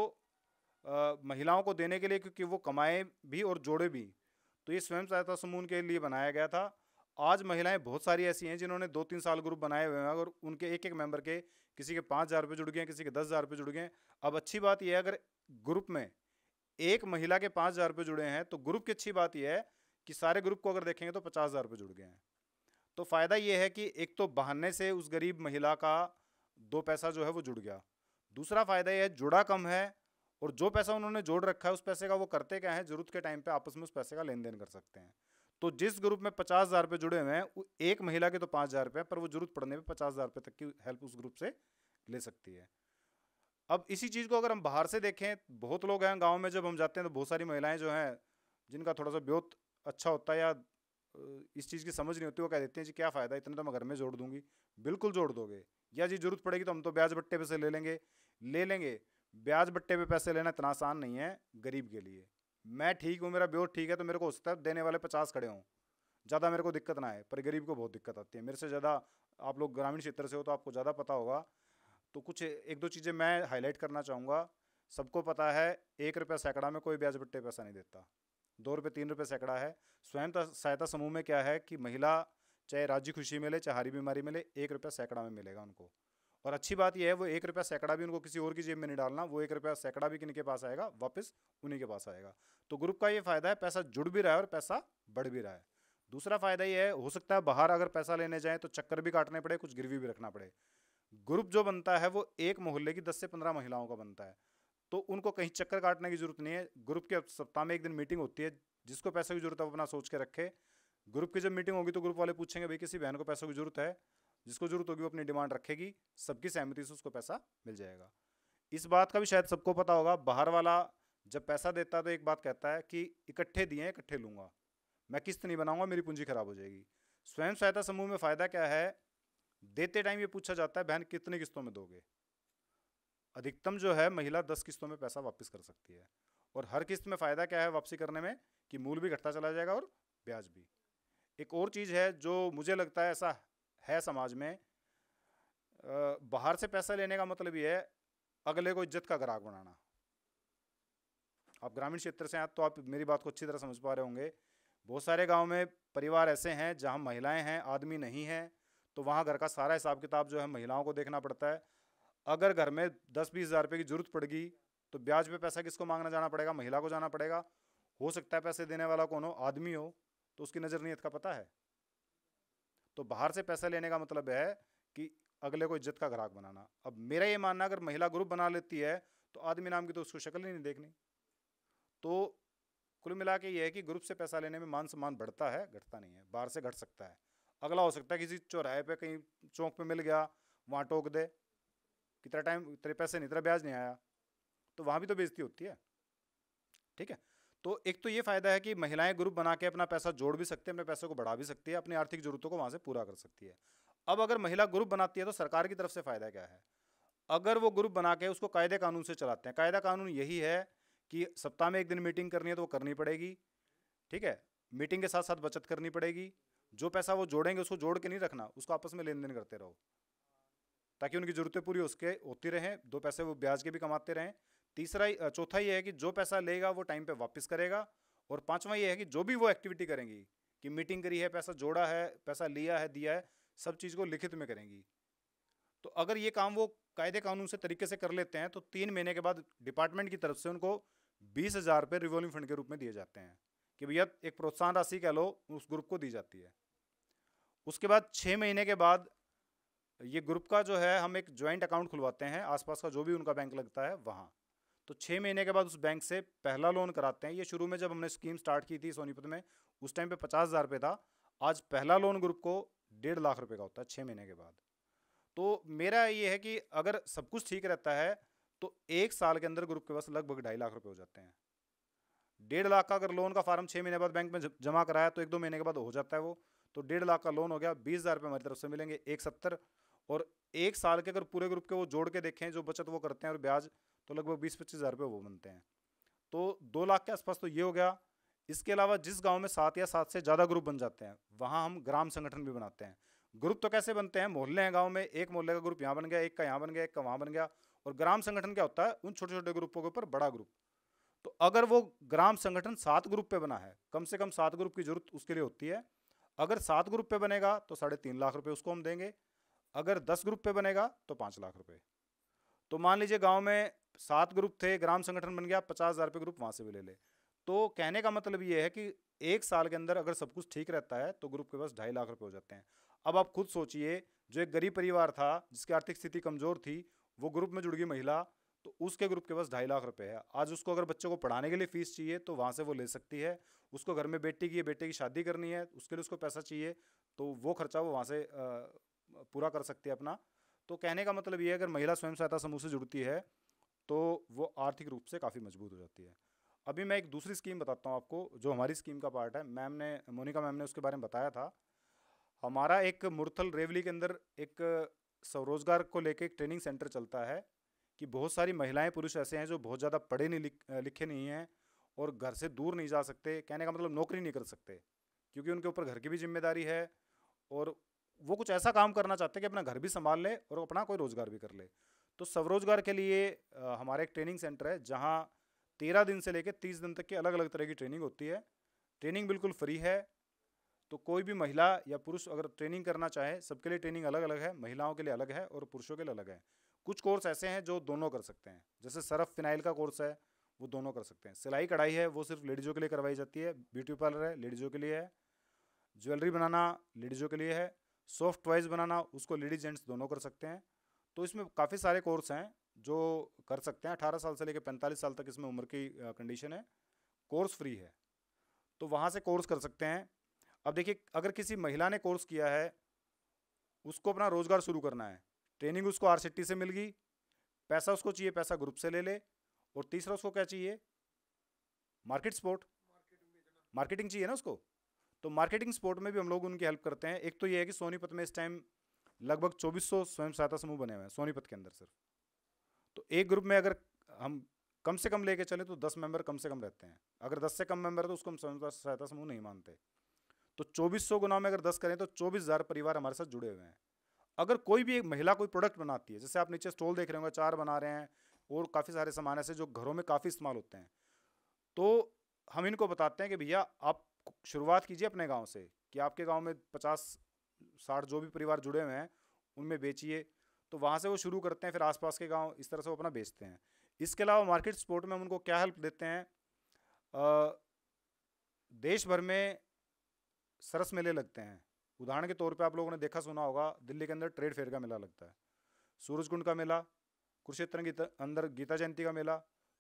महिलाओं को देने के लिए, क्योंकि वो कमाए भी और जोड़े भी, तो ये स्वयं सहायता समूह के लिए बनाया गया था। आज महिलाएं बहुत सारी ऐसी हैं जिन्होंने 2-3 साल ग्रुप बनाए हुए हैं, और उनके एक एक मेंबर के, किसी के 5,000 रुपये जुड़ गए, किसी के 10,000 रुपये जुड़ गए। अब अच्छी बात यह है, अगर ग्रुप में एक महिला के 5,000 रुपये जुड़े हैं तो ग्रुप की अच्छी बात यह है कि सारे ग्रुप को अगर देखेंगे तो 50,000 रुपये जुड़ गए हैं। तो फ़ायदा ये है कि एक तो बहाने से उस गरीब महिला का 2 पैसा जो है वो जुड़ गया। दूसरा फ़ायदा यह है जुड़ा कम है, और जो पैसा उन्होंने जोड़ रखा है उस पैसे का वो करते क्या है, ज़रूरत के टाइम पे आपस में उस पैसे का लेन देन कर सकते हैं। तो जिस ग्रुप में 50,000 रुपये जुड़े हुए हैं, एक महिला के तो 5,000 रुपये, पर वो जरूरत पड़ने पे 50,000 रुपये तक की हेल्प उस ग्रुप से ले सकती है। अब इसी चीज़ को अगर हम बाहर से देखें, बहुत लोग हैं गाँव में, जब हम जाते हैं तो बहुत सारी महिलाएं जो हैं जिनका थोड़ा सा ब्योत अच्छा होता है या इस चीज़ की समझ नहीं होती, वो कह देते हैं जी क्या फ़ायदा, इतने तो मैं घर में जोड़ दूंगी। बिल्कुल जोड़ दोगे, या जी जरूरत पड़ेगी तो हम तो ब्याज बट्टे पे से ले लेंगे। ब्याज बट्टे पे पैसे लेना इतना आसान नहीं है गरीब के लिए। मैं ठीक हूँ, मेरा ब्योत ठीक है, तो मेरे को हो सकता है देने वाले 50 खड़े हों, ज़्यादा मेरे को दिक्कत ना आए, पर गरीब को बहुत दिक्कत आती है। मेरे से ज़्यादा आप लोग ग्रामीण क्षेत्र से हो तो आपको ज़्यादा पता होगा। तो कुछ 1-2 चीज़ें मैं हाईलाइट करना चाहूँगा। सबको पता है 1 रुपया सैकड़ा में कोई ब्याज बट्टे पैसा नहीं देता, 2 रुपये 3 रुपये सैकड़ा है। स्वयं सहायता समूह में क्या है कि महिला चाहे राज्य खुशी मिले, चाहे हारी बीमारी मिले, 1 रुपया सैकड़ा में मिलेगा उनको। और अच्छी बात यह है वो 1 रुपया सैकड़ा भी उनको किसी और की जेब में नहीं डालना, वो 1 रुपया सैकड़ा भी किन के पास आएगा, वापस उन्हीं के पास आएगा। तो ग्रुप का ये फ़ायदा है, पैसा जुड़ भी रहा है और पैसा बढ़ भी रहा है। दूसरा फ़ायदा ये है, हो सकता है बाहर अगर पैसा लेने जाएँ तो चक्कर भी काटने पड़े, कुछ गिरवी भी रखना पड़े। ग्रुप जो बनता है वो एक मोहल्ले की 10 से 15 महिलाओं का बनता है, तो उनको कहीं चक्कर काटने की जरूरत नहीं है। ग्रुप के सप्ताह में 1 दिन मीटिंग होती है, जिसको पैसों की जरूरत है वो अपना सोच के रखे। ग्रुप की जब मीटिंग होगी तो ग्रुप वाले पूछेंगे भाई किसी बहन को पैसों की जरूरत है, जिसको जरूरत होगी वो अपनी डिमांड रखेगी, सबकी सहमति से उसको पैसा मिल जाएगा। इस बात का भी शायद सबको पता होगा, बाहर वाला जब पैसा देता है तो एक बात कहता है कि इकट्ठे दिए इकट्ठे लूँगा, मैं किस्त नहीं बनाऊंगा, मेरी पूंजी खराब हो जाएगी। स्वयं सहायता समूह में फ़ायदा क्या है, देते टाइम ये पूछा जाता है बहन कितनी किस्तों में दोगे। अधिकतम जो है महिला 10 किस्तों में पैसा वापस कर सकती है, और हर किस्त में फ़ायदा क्या है वापसी करने में कि मूल भी घटता चला जाएगा और ब्याज भी। एक और चीज़ है जो मुझे लगता है ऐसा है समाज में, बाहर से पैसा लेने का मतलब ये है अगले को इज्जत का ग्राहक बनाना। आप ग्रामीण क्षेत्र से हैं तो आप मेरी बात को अच्छी तरह समझ पा रहे होंगे। बहुत सारे गांव में परिवार ऐसे हैं जहां महिलाएं हैं, आदमी नहीं है, तो वहां घर का सारा हिसाब किताब जो है महिलाओं को देखना पड़ता है। अगर घर में 10-20 हज़ार रुपये की जरूरत पड़ गई तो ब्याज पे पैसा किसको मांगना जाना पड़ेगा? महिला को जाना पड़ेगा। हो सकता है पैसे देने वाला कौन हो? आदमी हो, तो उसकी नज़र नीयत का पता है। तो बाहर से पैसा लेने का मतलब है कि अगले को इज्जत का ग्राहक बनाना। अब मेरा ये मानना, अगर महिला ग्रुप बना लेती है तो आदमी नाम की तो उसको शक्ल ही नहीं देखनी। तो कुल मिला के ये है कि ग्रुप से पैसा लेने में मान सम्मान बढ़ता है, घटता नहीं है। बाहर से घट सकता है। अगला हो सकता है किसी चौराहे पे कहीं चौक पे मिल गया, वहाँ टोक दे, कितना टाइम तेरे पैसे नहीं, तेरा ब्याज नहीं आया, तो वहाँ भी तो बेइज्जती होती है। ठीक है, तो एक तो ये फ़ायदा है कि महिलाएं ग्रुप बना के अपना पैसा जोड़ भी सकती है, अपने पैसे को बढ़ा भी सकती है, अपनी आर्थिक ज़रूरतों को वहाँ से पूरा कर सकती है। अब अगर महिला ग्रुप बनाती है तो सरकार की तरफ से फ़ायदा क्या है? अगर वो ग्रुप बना के उसको कायदे कानून से चलाते हैं, कायदा कानून यही है कि सप्ताह में 1 दिन मीटिंग करनी है तो वो करनी पड़ेगी। ठीक है, मीटिंग के साथ साथ बचत करनी पड़ेगी। जो पैसा वो जोड़ेंगे उसको जोड़ के नहीं रखना, उसको आपस में लेन देन करते रहो ताकि उनकी ज़रूरतें पूरी उसके होती रहें, 2 पैसे वो ब्याज के भी कमाते रहें। चौथा ये है कि जो पैसा लेगा वो टाइम पे वापस करेगा। और पांचवा ये है कि जो भी वो एक्टिविटी करेंगी, कि मीटिंग करी है, पैसा जोड़ा है, पैसा लिया है, दिया है, सब चीज़ को लिखित में करेंगी। तो अगर ये काम वो कायदे कानून से तरीके से कर लेते हैं तो 3 महीने के बाद डिपार्टमेंट की तरफ से उनको 20,000 रुपये रिवॉल्विंग फंड के रूप में दिए जाते हैं कि भैया एक प्रोत्साहन राशि कह लो, उस ग्रुप को दी जाती है। उसके बाद 6 महीने के बाद ये ग्रुप का जो है हम एक ज्वाइंट अकाउंट खुलवाते हैं, आसपास का जो भी उनका बैंक लगता है वहाँ। तो 6 महीने के बाद उस बैंक से पहला लोन कराते हैं। ये शुरू में जब हमने स्कीम स्टार्ट की थी सोनीपत में, उस टाइम पे 50,000 रुपये था। आज पहला लोन ग्रुप को 1.5 लाख रुपए का होता है 6 महीने के बाद। तो मेरा ये है कि अगर सब कुछ ठीक रहता है तो 1 साल के अंदर ग्रुप के पास लगभग 2.5 लाख रुपए हो जाते हैं। 1.5 लाख का अगर लोन का फार्म 6 महीने बाद बैंक में जमा कराया तो 1-2 महीने के बाद हो जाता है वो। तो 1.5 लाख का लोन हो गया, 20,000 रुपये हमारी तरफ से मिलेंगे, 170। और 1 साल के अगर पूरे ग्रुप के वो जोड़ के देखें जो बचत वो करते हैं और ब्याज, तो लगभग 20-25,000 रुपये वो बनते हैं। तो 2 लाख के आसपास तो ये हो गया। इसके अलावा जिस गांव में 7 या 7 से ज़्यादा ग्रुप बन जाते हैं वहाँ हम ग्राम संगठन भी बनाते हैं। ग्रुप तो कैसे बनते हैं? मोहल्ले हैं गांव में, एक मोहल्ले का ग्रुप यहाँ बन गया, एक का यहाँ बन गया, एक का वहाँ बन गया। और ग्राम संगठन क्या होता है? उन छोटे छोटे ग्रुपों के ऊपर बड़ा ग्रुप। तो अगर वो ग्राम संगठन 7 ग्रुप पे बना है, कम से कम 7 ग्रुप की जरूरत उसके लिए होती है। अगर 7 ग्रुप पे बनेगा तो 3.5 लाख रुपए उसको हम देंगे। अगर 10 ग्रुप पे बनेगा तो 5 लाख रुपए। तो मान लीजिए गांव में 7 ग्रुप थे, ग्राम संगठन बन गया, 50,000 रुपये ग्रुप वहाँ से भी ले ले। तो कहने का मतलब ये है कि 1 साल के अंदर अगर सब कुछ ठीक रहता है तो ग्रुप के पास 2.5 लाख रुपए हो जाते हैं। अब आप खुद सोचिए, जो एक गरीब परिवार था जिसकी आर्थिक स्थिति कमज़ोर थी, वो ग्रुप में जुड़ गई महिला, तो उसके ग्रुप के पास 2.5 लाख रुपए है। आज उसको अगर बच्चों को पढ़ाने के लिए फ़ीस चाहिए तो वहाँ से वो ले सकती है। उसको घर में बेटे की शादी करनी है, उसके लिए उसको पैसा चाहिए, तो वो खर्चा वो वहाँ से पूरा कर सकती है अपना। तो कहने का मतलब ये है, अगर महिला स्वयं सहायता समूह से जुड़ती है तो वो आर्थिक रूप से काफ़ी मजबूत हो जाती है। अभी मैं एक दूसरी स्कीम बताता हूँ आपको, जो हमारी स्कीम का पार्ट है। मोनिका मैम ने उसके बारे में बताया था। हमारा एक मुरथल रेवली के अंदर एक स्वरोजगार को लेके एक ट्रेनिंग सेंटर चलता है कि बहुत सारी महिलाएं पुरुष ऐसे हैं जो बहुत ज़्यादा पढ़े नहीं लिखे नहीं हैं और घर से दूर नहीं जा सकते। कहने का मतलब नौकरी नहीं कर सकते क्योंकि उनके ऊपर घर की भी जिम्मेदारी है और वो कुछ ऐसा काम करना चाहते हैं कि अपना घर भी संभाल ले और अपना कोई रोज़गार भी कर ले। तो स्वरोजगार के लिए हमारा एक ट्रेनिंग सेंटर है जहाँ 13 दिन से लेकर 30 दिन तक की अलग अलग तरह की ट्रेनिंग होती है। ट्रेनिंग बिल्कुल फ्री है। तो कोई भी महिला या पुरुष अगर ट्रेनिंग करना चाहे, सबके लिए ट्रेनिंग अलग अलग है, महिलाओं के लिए अलग है और पुरुषों के लिए अलग है। कुछ कोर्स ऐसे हैं जो दोनों कर सकते हैं, जैसे सरफ फिनाइल का कोर्स है, वो दोनों कर सकते हैं। सिलाई कढ़ाई है, वो सिर्फ लेडीज़ों के लिए करवाई जाती है। ब्यूटी पार्लर है, लेडीज़ों के लिए है। ज्वेलरी बनाना लेडीज़ों के लिए है। सॉफ्ट टॉयज़ बनाना, उसको लेडीज जेंट्स दोनों कर सकते हैं। तो इसमें काफ़ी सारे कोर्स हैं जो कर सकते हैं। 18 साल से लेकर 45 साल तक इसमें उम्र की कंडीशन है। कोर्स फ्री है, तो वहाँ से कोर्स कर सकते हैं। अब देखिए, अगर किसी महिला ने कोर्स किया है, उसको अपना रोज़गार शुरू करना है, ट्रेनिंग उसको RCT से मिल गई, पैसा उसको चाहिए, पैसा ग्रुप से ले ले, और तीसरा उसको क्या चाहिए? मार्केटिंग चाहिए ना उसको। तो मार्केटिंग सपोर्ट में भी हम लोग उनकी हेल्प करते हैं। एक तो ये है कि सोनीपत में इस टाइम लगभग 2400 स्वयं सहायता समूह बने हुए हैं सोनीपत के अंदर सिर्फ। तो एक ग्रुप में अगर हम कम से कम लेके चले तो 10 मेंबर कम से कम रहते हैं। अगर 10 से कम मेंबर है तो उसको हम स्वयं सहायता समूह नहीं मानते। तो 2400 गुना में अगर 10 करें तो 24,000 परिवार हमारे साथ जुड़े हुए हैं। अगर कोई भी एक महिला कोई प्रोडक्ट बनाती है, जैसे आप नीचे स्टॉल देख रहे होंगे, अचार बना रहे हैं और काफ़ी सारे सामान ऐसे जो घरों में काफ़ी इस्तेमाल होते हैं, तो हम इनको बताते हैं कि भैया आप शुरुआत कीजिए अपने गांव से, कि आपके गांव में 50-60 जो भी परिवार जुड़े हुए हैं उनमें बेचिए। तो वहाँ से वो शुरू करते हैं, फिर आसपास के गांव, इस तरह से वो अपना बेचते हैं। इसके अलावा मार्केट सपोर्ट में हम उनको क्या हेल्प देते हैं, देश भर में सरस मेले लगते हैं। उदाहरण के तौर पे आप लोगों ने देखा सुना होगा, दिल्ली के अंदर ट्रेड फेयर का मेला लगता है, सूरजकुंड का मेला, कुरुक्षेत्र के अंदर गीता जयंती का मेला।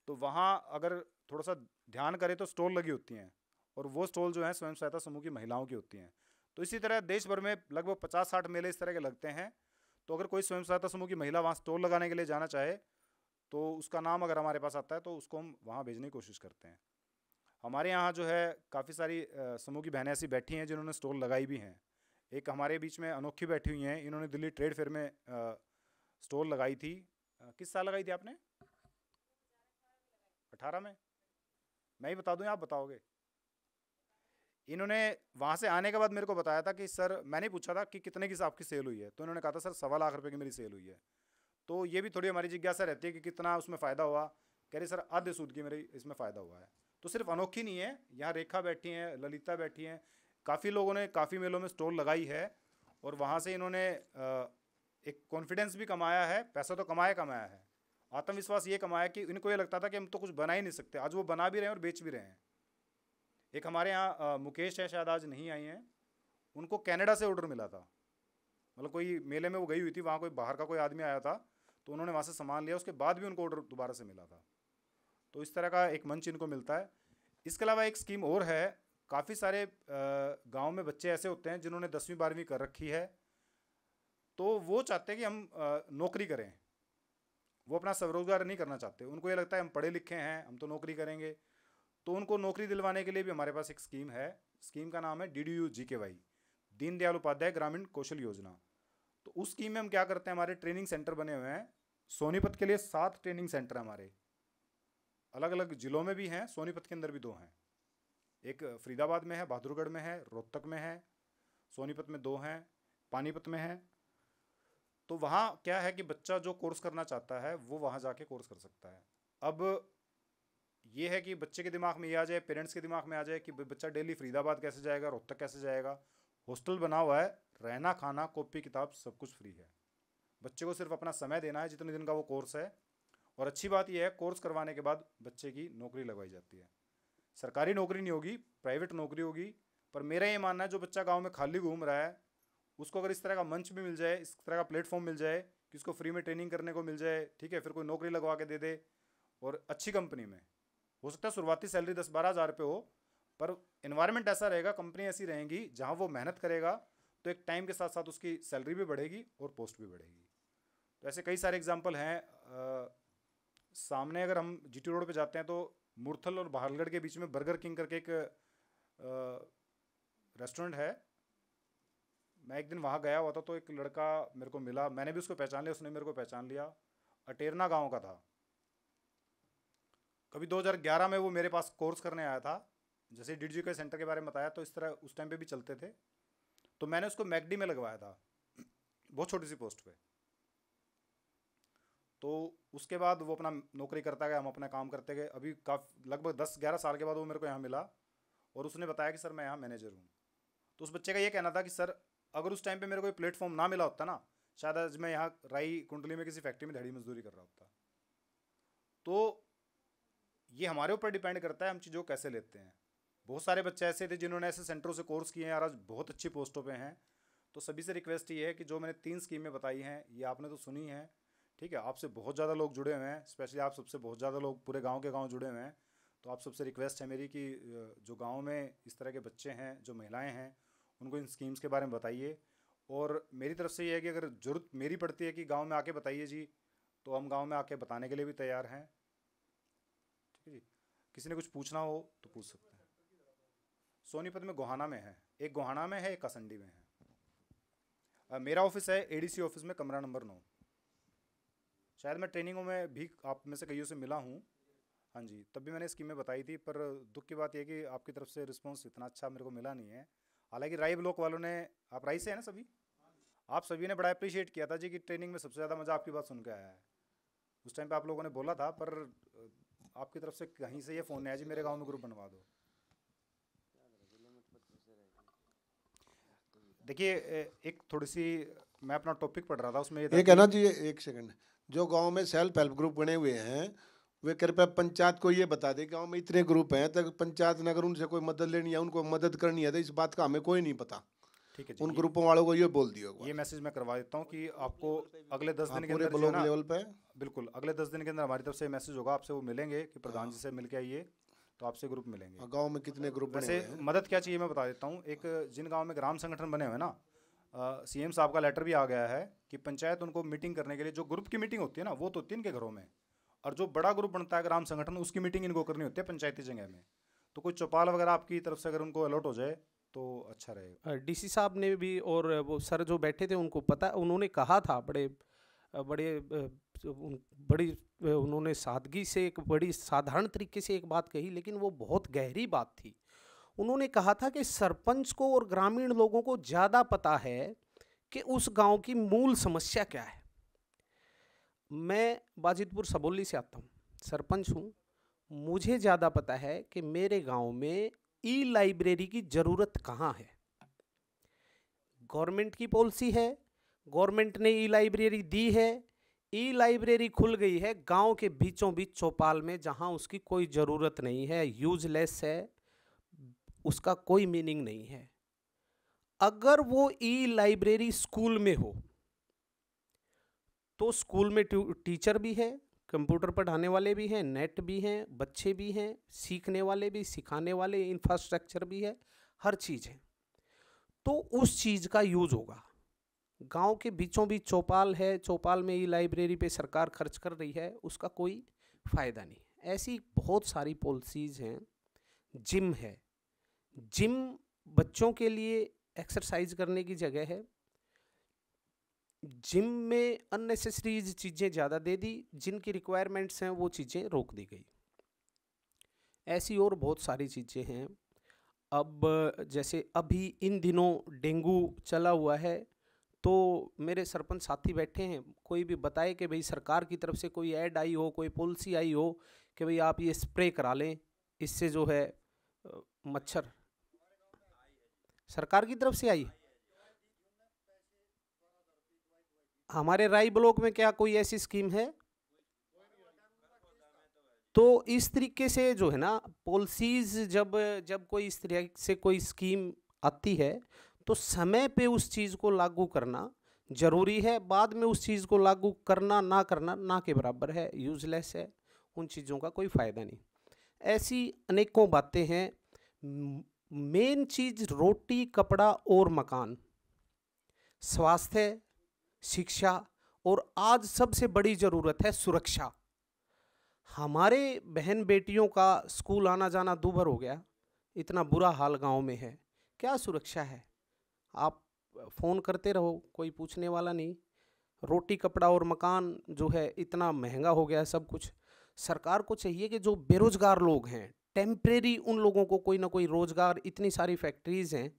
तो वहाँ अगर थोड़ा सा ध्यान करें तो स्टॉल लगी होती हैं, और वो स्टॉल जो हैं स्वयं सहायता समूह की महिलाओं की होती हैं। तो इसी तरह देश भर में लगभग 50-60 मेले इस तरह के लगते हैं। तो अगर कोई स्वयं सहायता समूह की महिला वहाँ स्टॉल लगाने के लिए जाना चाहे तो उसका नाम अगर हमारे पास आता है तो उसको हम वहाँ भेजने की कोशिश करते हैं। हमारे यहाँ जो है काफ़ी सारी समूह की बहनें ऐसी बैठी हैं जिन्होंने स्टॉल लगाई भी हैं। एक हमारे बीच में अनोखी बैठी हुई हैं, इन्होंने दिल्ली ट्रेड फेयर में स्टॉल लगाई थी। किस साल लगाई थी आपने? 18 में? मैं ही बता दूं या आप बताओगे? इन्होंने वहाँ से आने के बाद मेरे को बताया था कि सर, मैंने पूछा था कि कितने की आपकी सेल हुई है, तो इन्होंने कहा था सर 1.25 लाख रुपए की मेरी सेल हुई है। तो ये भी थोड़ी हमारी जिज्ञासा रहती है कि कितना उसमें फ़ायदा हुआ। कह रही सर आधे सूद की मेरी इसमें फ़ायदा हुआ है। तो सिर्फ अनोखी नहीं है, यहाँ रेखा बैठी हैं, ललिता बैठी हैं, काफ़ी लोगों ने काफ़ी मेलों में स्टॉल लगाई है, और वहाँ से इन्होंने एक कॉन्फिडेंस भी कमाया है। पैसा तो कमाया है, आत्मविश्वास ये कमाया कि इनको ये लगता था कि हम तो कुछ बना ही नहीं सकते, आज वो बना भी रहे हैं और बेच भी रहे हैं। एक हमारे यहाँ मुकेश है, शायद आज नहीं आई हैं, उनको कनाडा से ऑर्डर मिला था। मतलब कोई मेले में वो गई हुई थी, वहाँ कोई बाहर का कोई आदमी आया था, तो उन्होंने वहाँ से सामान लिया, उसके बाद भी उनको ऑर्डर दोबारा से मिला था। तो इस तरह का एक मंच इनको मिलता है। इसके अलावा एक स्कीम और है, काफ़ी सारे गांव में बच्चे ऐसे होते हैं जिन्होंने 10वीं 12वीं कर रखी है, तो वो चाहते हैं कि हम नौकरी करें, वो अपना स्वरोजगार नहीं करना चाहते। उनको ये लगता है हम पढ़े लिखे हैं, हम तो नौकरी करेंगे। तो उनको नौकरी दिलवाने के लिए भी हमारे पास एक स्कीम है। स्कीम का नाम है DDU-GKY, दीनदयाल उपाध्याय ग्रामीण कौशल योजना। तो उस स्कीम में हम क्या करते हैं, हमारे ट्रेनिंग सेंटर बने हुए हैं। सोनीपत के लिए 7 ट्रेनिंग सेंटर हमारे अलग अलग ज़िलों में भी हैं, सोनीपत के अंदर भी 2 हैं। एक फरीदाबाद में है, बहादुरगढ़ में है, रोहतक में है, सोनीपत में 2 हैं, पानीपत में है। तो वहाँ क्या है कि बच्चा जो कोर्स करना चाहता है वो वहाँ जाके कोर्स कर सकता है। अब ये है कि बच्चे के दिमाग में ये आ जाए, पेरेंट्स के दिमाग में आ जाए कि बच्चा डेली फरीदाबाद कैसे जाएगा, रोहतक कैसे जाएगा। हॉस्टल बना हुआ है, रहना खाना कॉपी किताब सब कुछ फ्री है। बच्चे को सिर्फ अपना समय देना है, जितने दिन का वो कोर्स है। और अच्छी बात यह है, कोर्स करवाने के बाद बच्चे की नौकरी लगवाई जाती है। सरकारी नौकरी नहीं होगी, प्राइवेट नौकरी होगी। पर मेरा ये मानना है जो बच्चा गांव में खाली घूम रहा है, उसको अगर इस तरह का मंच भी मिल जाए, इस तरह का प्लेटफॉर्म मिल जाए कि उसको फ्री में ट्रेनिंग करने को मिल जाए, ठीक है, फिर कोई नौकरी लगवा के दे दे, और अच्छी कंपनी में, हो सकता है शुरुआती सैलरी 10-12 हज़ार रुपये हो, पर इन्वायरमेंट ऐसा रहेगा, कंपनी ऐसी रहेंगी जहाँ वो मेहनत करेगा तो एक टाइम के साथ साथ उसकी सैलरी भी बढ़ेगी और पोस्ट भी बढ़ेगी। तो ऐसे कई सारे एग्जाम्पल हैं। सामने अगर हम GT रोड पे जाते हैं तो मुरथल और बहालगढ़ के बीच में बर्गर किंग करके एक रेस्टोरेंट है। मैं एक दिन वहाँ गया हुआ था तो एक लड़का मेरे को मिला, मैंने भी उसको पहचान लिया, उसने मेरे को पहचान लिया। अटेरना गांव का था। कभी 2011 में वो मेरे पास कोर्स करने आया था। जैसे DDU के सेंटर के बारे में बताया तो इस तरह उस टाइम पे भी चलते थे। तो मैंने उसको मैकडी में लगवाया था, बहुत छोटी सी पोस्ट पे। तो उसके बाद वो अपना नौकरी करता गया, हम अपना काम करते गए। अभी लगभग 10-11 साल के बाद वो मेरे को यहाँ मिला और उसने बताया कि सर मैं यहाँ मैनेजर हूँ। तो उस बच्चे का ये कहना था कि सर अगर उस टाइम पे मेरे को प्लेटफॉर्म ना मिला होता ना, शायद आज मैं यहाँ राई कुंडली में किसी फैक्ट्री में दिहाड़ी मजदूरी कर रहा होता। तो ये हमारे ऊपर डिपेंड करता है हम चीज़ों को कैसे लेते हैं। बहुत सारे बच्चे ऐसे थे जिन्होंने ऐसे सेंटरों से कोर्स किए हैं और आज बहुत अच्छी पोस्टों पे हैं। तो सभी से रिक्वेस्ट ये है कि जो मैंने 3 स्कीमें बताई हैं ये आपने तो सुनी है, ठीक है। आपसे बहुत ज़्यादा लोग जुड़े हुए हैं, स्पेशली आप सबसे बहुत ज़्यादा लोग पूरे गांव के गांव जुड़े हुए हैं। तो आप सबसे रिक्वेस्ट है मेरी कि जो गांव में इस तरह के बच्चे हैं, जो महिलाएं हैं, उनको इन स्कीम्स के बारे में बताइए। और मेरी तरफ से ये है कि अगर ज़रूरत मेरी पड़ती है कि गाँव में आके बताइए जी, तो हम गाँव में आके बताने के लिए भी तैयार हैं, ठीक है जी। किसी ने कुछ पूछना हो तो पूछ सकते हैं। सोनीपत में गोहाना में है, एक गोहाना में है, एक कसंडी में है। मेरा ऑफिस है ADC ऑफिस में, कमरा नंबर 9। शायद मैं ट्रेनिंगों में भी आप में से कईयों से मिला हूँ, हाँ जी, तब भी मैंने स्कीमें बताई थी। पर दुख की बात यह कि आपकी तरफ से रिस्पांस इतना अच्छा मेरे को मिला नहीं है। हालांकि राई ब्लॉक वालों ने, आप राई से हैं ना सभी, आप सभी ने बड़ा अप्रिशिएट किया था जी कि ट्रेनिंग में सबसे ज़्यादा मज़ा आपकी बात सुन के आया है। उस टाइम पे आप लोगों ने बोला था, पर आपकी तरफ से कहीं से ये फ़ोन आया जी मेरे गाँव में ग्रुप बनवा दो। देखिए एक थोड़ी सी मैं अपना टॉपिक पढ़ रहा था, उसमें एक है ना जी, एक सेकंड, जो गांव में सेल्फ हेल्प ग्रुप बने हुए हैं वे कृपया पंचायत को ये बता दे गांव में इतने ग्रुप हैं, तक पंचायत ने अगर उनसे कोई मदद लेनी है, उनको मदद करनी है, तो इस बात का हमें कोई नहीं पता। ठीक है जी, उन ग्रुपों वालों को ये बोल दियो। ये मैसेज मैं करवा देता हूँ कि आपको अगले 10 दिन के पूरे अंदर ब्लॉक लेवल पे, बिल्कुल अगले 10 दिन के अंदर हमारी तरफ से मैसेज होगा, आपसे वो मिलेंगे कि प्रधान जी से मिल के आइए, तो आपसे ग्रुप मिलेंगे। गांव में कितने ग्रुप वैसे मदद क्या चाहिए मैं बता देता हूँ। एक जिन गांव में ग्राम संगठन बने हुए ना, सीएम साहब का लेटर भी आ गया है कि पंचायत उनको मीटिंग करने के लिए, जो ग्रुप की मीटिंग होती है ना वो तो होती है इनके घरों में, और जो बड़ा ग्रुप बनता है ग्राम संगठन उसकी मीटिंग इनको करनी होती है पंचायती जगह में। तो कोई चौपाल वगैरह आपकी तरफ से अगर उनको अलॉट हो जाए तो अच्छा रहेगा। डीसी साहब ने भी और वो सर जो बैठे थे उनको पता, उन्होंने कहा था बड़ी उन्होंने सादगी से एक बड़ी साधारण तरीके से एक बात कही, लेकिन वो बहुत गहरी बात थी। उन्होंने कहा था कि सरपंच को और ग्रामीण लोगों को ज़्यादा पता है कि उस गांव की मूल समस्या क्या है। मैं बाजितपुर सबोली से आता हूँ, सरपंच हूँ, मुझे ज़्यादा पता है कि मेरे गांव में ई लाइब्रेरी की ज़रूरत कहाँ है। गवर्नमेंट की पॉलिसी है, गवर्नमेंट ने ई लाइब्रेरी दी है, ई लाइब्रेरी खुल गई है गांव के बीचों बीच चौपाल में, जहां उसकी कोई ज़रूरत नहीं है, यूजलेस है, उसका कोई मीनिंग नहीं है। अगर वो ई लाइब्रेरी स्कूल में हो तो स्कूल में टीचर भी है, कंप्यूटर पढ़ाने वाले भी हैं, नेट भी हैं, बच्चे भी हैं, सीखने वाले भी, सिखाने वाले, इंफ्रास्ट्रक्चर भी है, हर चीज़ है, तो उस चीज़ का यूज होगा। गांव के बीचों बीच चौपाल है, चौपाल में ई लाइब्रेरी पे सरकार खर्च कर रही है, उसका कोई फ़ायदा नहीं। ऐसी बहुत सारी पॉलिसीज़ हैं। जिम है, जिम बच्चों के लिए एक्सरसाइज करने की जगह है, जिम में अननेसेसरीज चीज़ें ज़्यादा दे दी, जिनकी रिक्वायरमेंट्स हैं वो चीज़ें रोक दी गई। ऐसी और बहुत सारी चीज़ें हैं। अब जैसे अभी इन दिनों डेंगू चला हुआ है, तो मेरे सरपंच साथी बैठे हैं, कोई भी बताए कि भाई सरकार की तरफ से कोई ऐड आई हो, कोई पॉलिसी आई हो कि भाई आप ये स्प्रे करा लें, इससे जो है मच्छर, सरकार की तरफ से आई। हमारे राई ब्लॉक में क्या कोई ऐसी स्कीम है? तो इस तरीके से जो है ना पॉलिसीज, जब कोई इस तरह से कोई स्कीम आती है तो समय पे उस चीज़ को लागू करना ज़रूरी है। बाद में उस चीज़ को लागू करना ना के बराबर है, यूजलेस है, उन चीज़ों का कोई फ़ायदा नहीं। ऐसी अनेकों बातें हैं। मेन चीज़ रोटी, कपड़ा और मकान, स्वास्थ्य, शिक्षा, और आज सबसे बड़ी ज़रूरत है सुरक्षा। हमारे बहन बेटियों का स्कूल आना जाना दूभर हो गया, इतना बुरा हाल गांव में है, क्या सुरक्षा है? आप फ़ोन करते रहो, कोई पूछने वाला नहीं। रोटी, कपड़ा और मकान जो है इतना महंगा हो गया है सब कुछ। सरकार को चाहिए कि जो बेरोज़गार लोग हैं, टेम्परेरी उन लोगों को कोई ना कोई रोज़गार, इतनी सारी फैक्ट्रीज़ हैं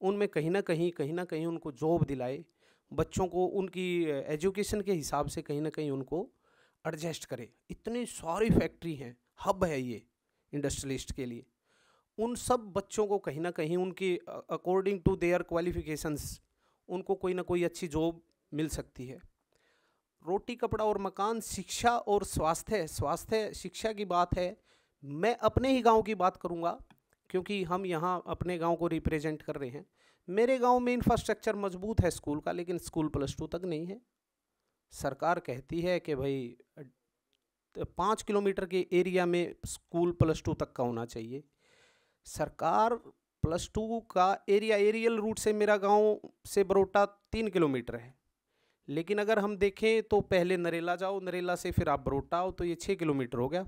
उनमें कहीं ना कहीं उनको जॉब दिलाए, बच्चों को उनकी एजुकेशन के हिसाब से कहीं ना कहीं उनको एडजस्ट करे। इतनी सारी फैक्ट्री हैं, हब है ये इंडस्ट्रियलिस्ट के लिए। उन सब बच्चों को कहीं ना कहीं उनकी अकॉर्डिंग टू देयर क्वालिफिकेशंस उनको कोई ना कोई अच्छी जॉब मिल सकती है। रोटी, कपड़ा और मकान, शिक्षा और स्वास्थ्य शिक्षा की बात है। मैं अपने ही गांव की बात करूंगा क्योंकि हम यहाँ अपने गांव को रिप्रेजेंट कर रहे हैं। मेरे गांव में इंफ्रास्ट्रक्चर मजबूत है स्कूल का, लेकिन स्कूल +2 तक नहीं है। सरकार कहती है कि भाई 5 किलोमीटर के एरिया में स्कूल +2 तक का होना चाहिए। सरकार +2 का एरिया, एरियल रूट से मेरा गांव से बरोटा 3 किलोमीटर है, लेकिन अगर हम देखें तो पहले नरेला जाओ, नरेला से फिर आप बरोटा आओ, तो ये 6 किलोमीटर हो गया।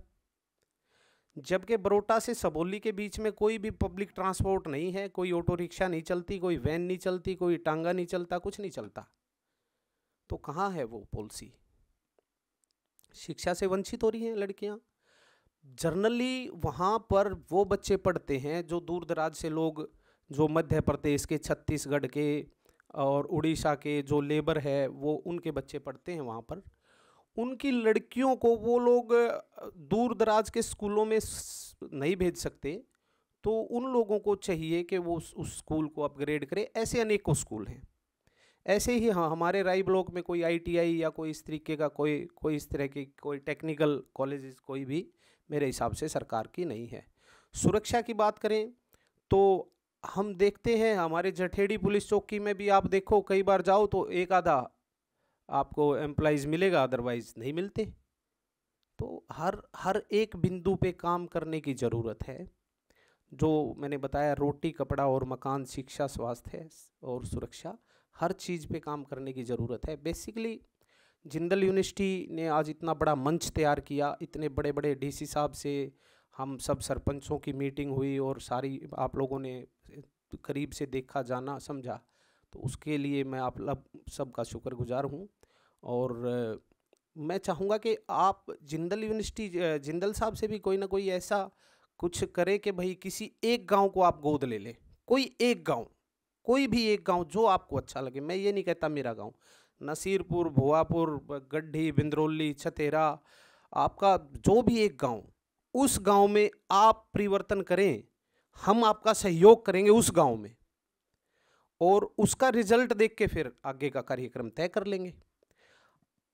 जबकि बरोटा से सबोली के बीच में कोई भी पब्लिक ट्रांसपोर्ट नहीं है, कोई ऑटो रिक्शा नहीं चलती, कोई वैन नहीं चलती, कोई टांगा नहीं चलता, कुछ नहीं चलता। तो कहाँ है वो पॉलिसी? शिक्षा से वंचित हो रही हैं लड़कियाँ। जनरली वहाँ पर वो बच्चे पढ़ते हैं जो दूर दराज से लोग, जो मध्य प्रदेश के, छत्तीसगढ़ के और उड़ीसा के जो लेबर है, वो उनके बच्चे पढ़ते हैं वहाँ पर। उनकी लड़कियों को वो लोग दूर दराज के स्कूलों में नहीं भेज सकते, तो उन लोगों को चाहिए कि वो उस स्कूल को अपग्रेड करें। ऐसे अनेकों स्कूल हैं, ऐसे ही हाँ, हमारे राई ब्लॉक में कोई ITI या कोई इस तरीके का कोई इस तरह की कोई टेक्निकल कॉलेजेस कोई भी मेरे हिसाब से सरकार की नहीं है। सुरक्षा की बात करें तो हम देखते हैं हमारे जठेड़ी पुलिस चौकी में भी आप देखो, कई बार जाओ तो एक आधा आपको एम्प्लॉइज़ मिलेगा, अदरवाइज़ नहीं मिलते। तो हर एक बिंदु पे काम करने की ज़रूरत है। जो मैंने बताया, रोटी कपड़ा और मकान, शिक्षा, स्वास्थ्य और सुरक्षा, हर चीज़ पे काम करने की ज़रूरत है। बेसिकली जिंदल यूनिवर्सिटी ने आज इतना बड़ा मंच तैयार किया, इतने बड़े बड़े DC साहब से हम सब सरपंचों की मीटिंग हुई और सारी आप लोगों ने करीब से देखा, जाना, समझा, तो उसके लिए मैं आप सबका शुक्रगुजार हूँ। और मैं चाहूँगा कि आप जिंदल यूनिवर्सिटी, जिंदल साहब से भी कोई ना कोई ऐसा कुछ करे कि भाई किसी एक गांव को आप गोद ले लें, कोई एक गांव, कोई भी एक गांव जो आपको अच्छा लगे। मैं ये नहीं कहता मेरा गांव, नसीरपुर, भुआपुर, गड्ढी, बिंद्रोली, छतेरा, आपका जो भी एक गांव, उस गांव में आप परिवर्तन करें, हम आपका सहयोग करेंगे उस गांव में, और उसका रिजल्ट देख के फिर आगे का कार्यक्रम तय कर लेंगे।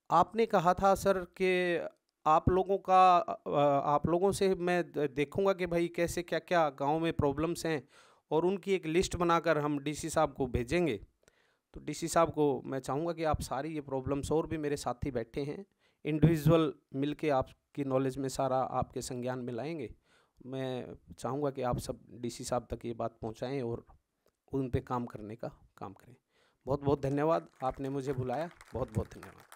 आपने कहा था सर कि आप लोगों से मैं देखूंगा कि भाई कैसे क्या क्या गांव में प्रॉब्लम्स हैं, और उनकी एक लिस्ट बनाकर हम DC साहब को भेजेंगे। तो DC साहब को मैं चाहूँगा कि आप सारी ये प्रॉब्लम्स, और भी मेरे साथी बैठे हैं, इंडिविजुअल मिलके आपकी नॉलेज में सारा आपके संज्ञान में लाएंगे। मैं चाहूँगा कि आप सब DC साहब तक ये बात पहुँचाएँ और उन पे काम करने का काम करें। बहुत बहुत धन्यवाद, आपने मुझे बुलाया, बहुत बहुत धन्यवाद।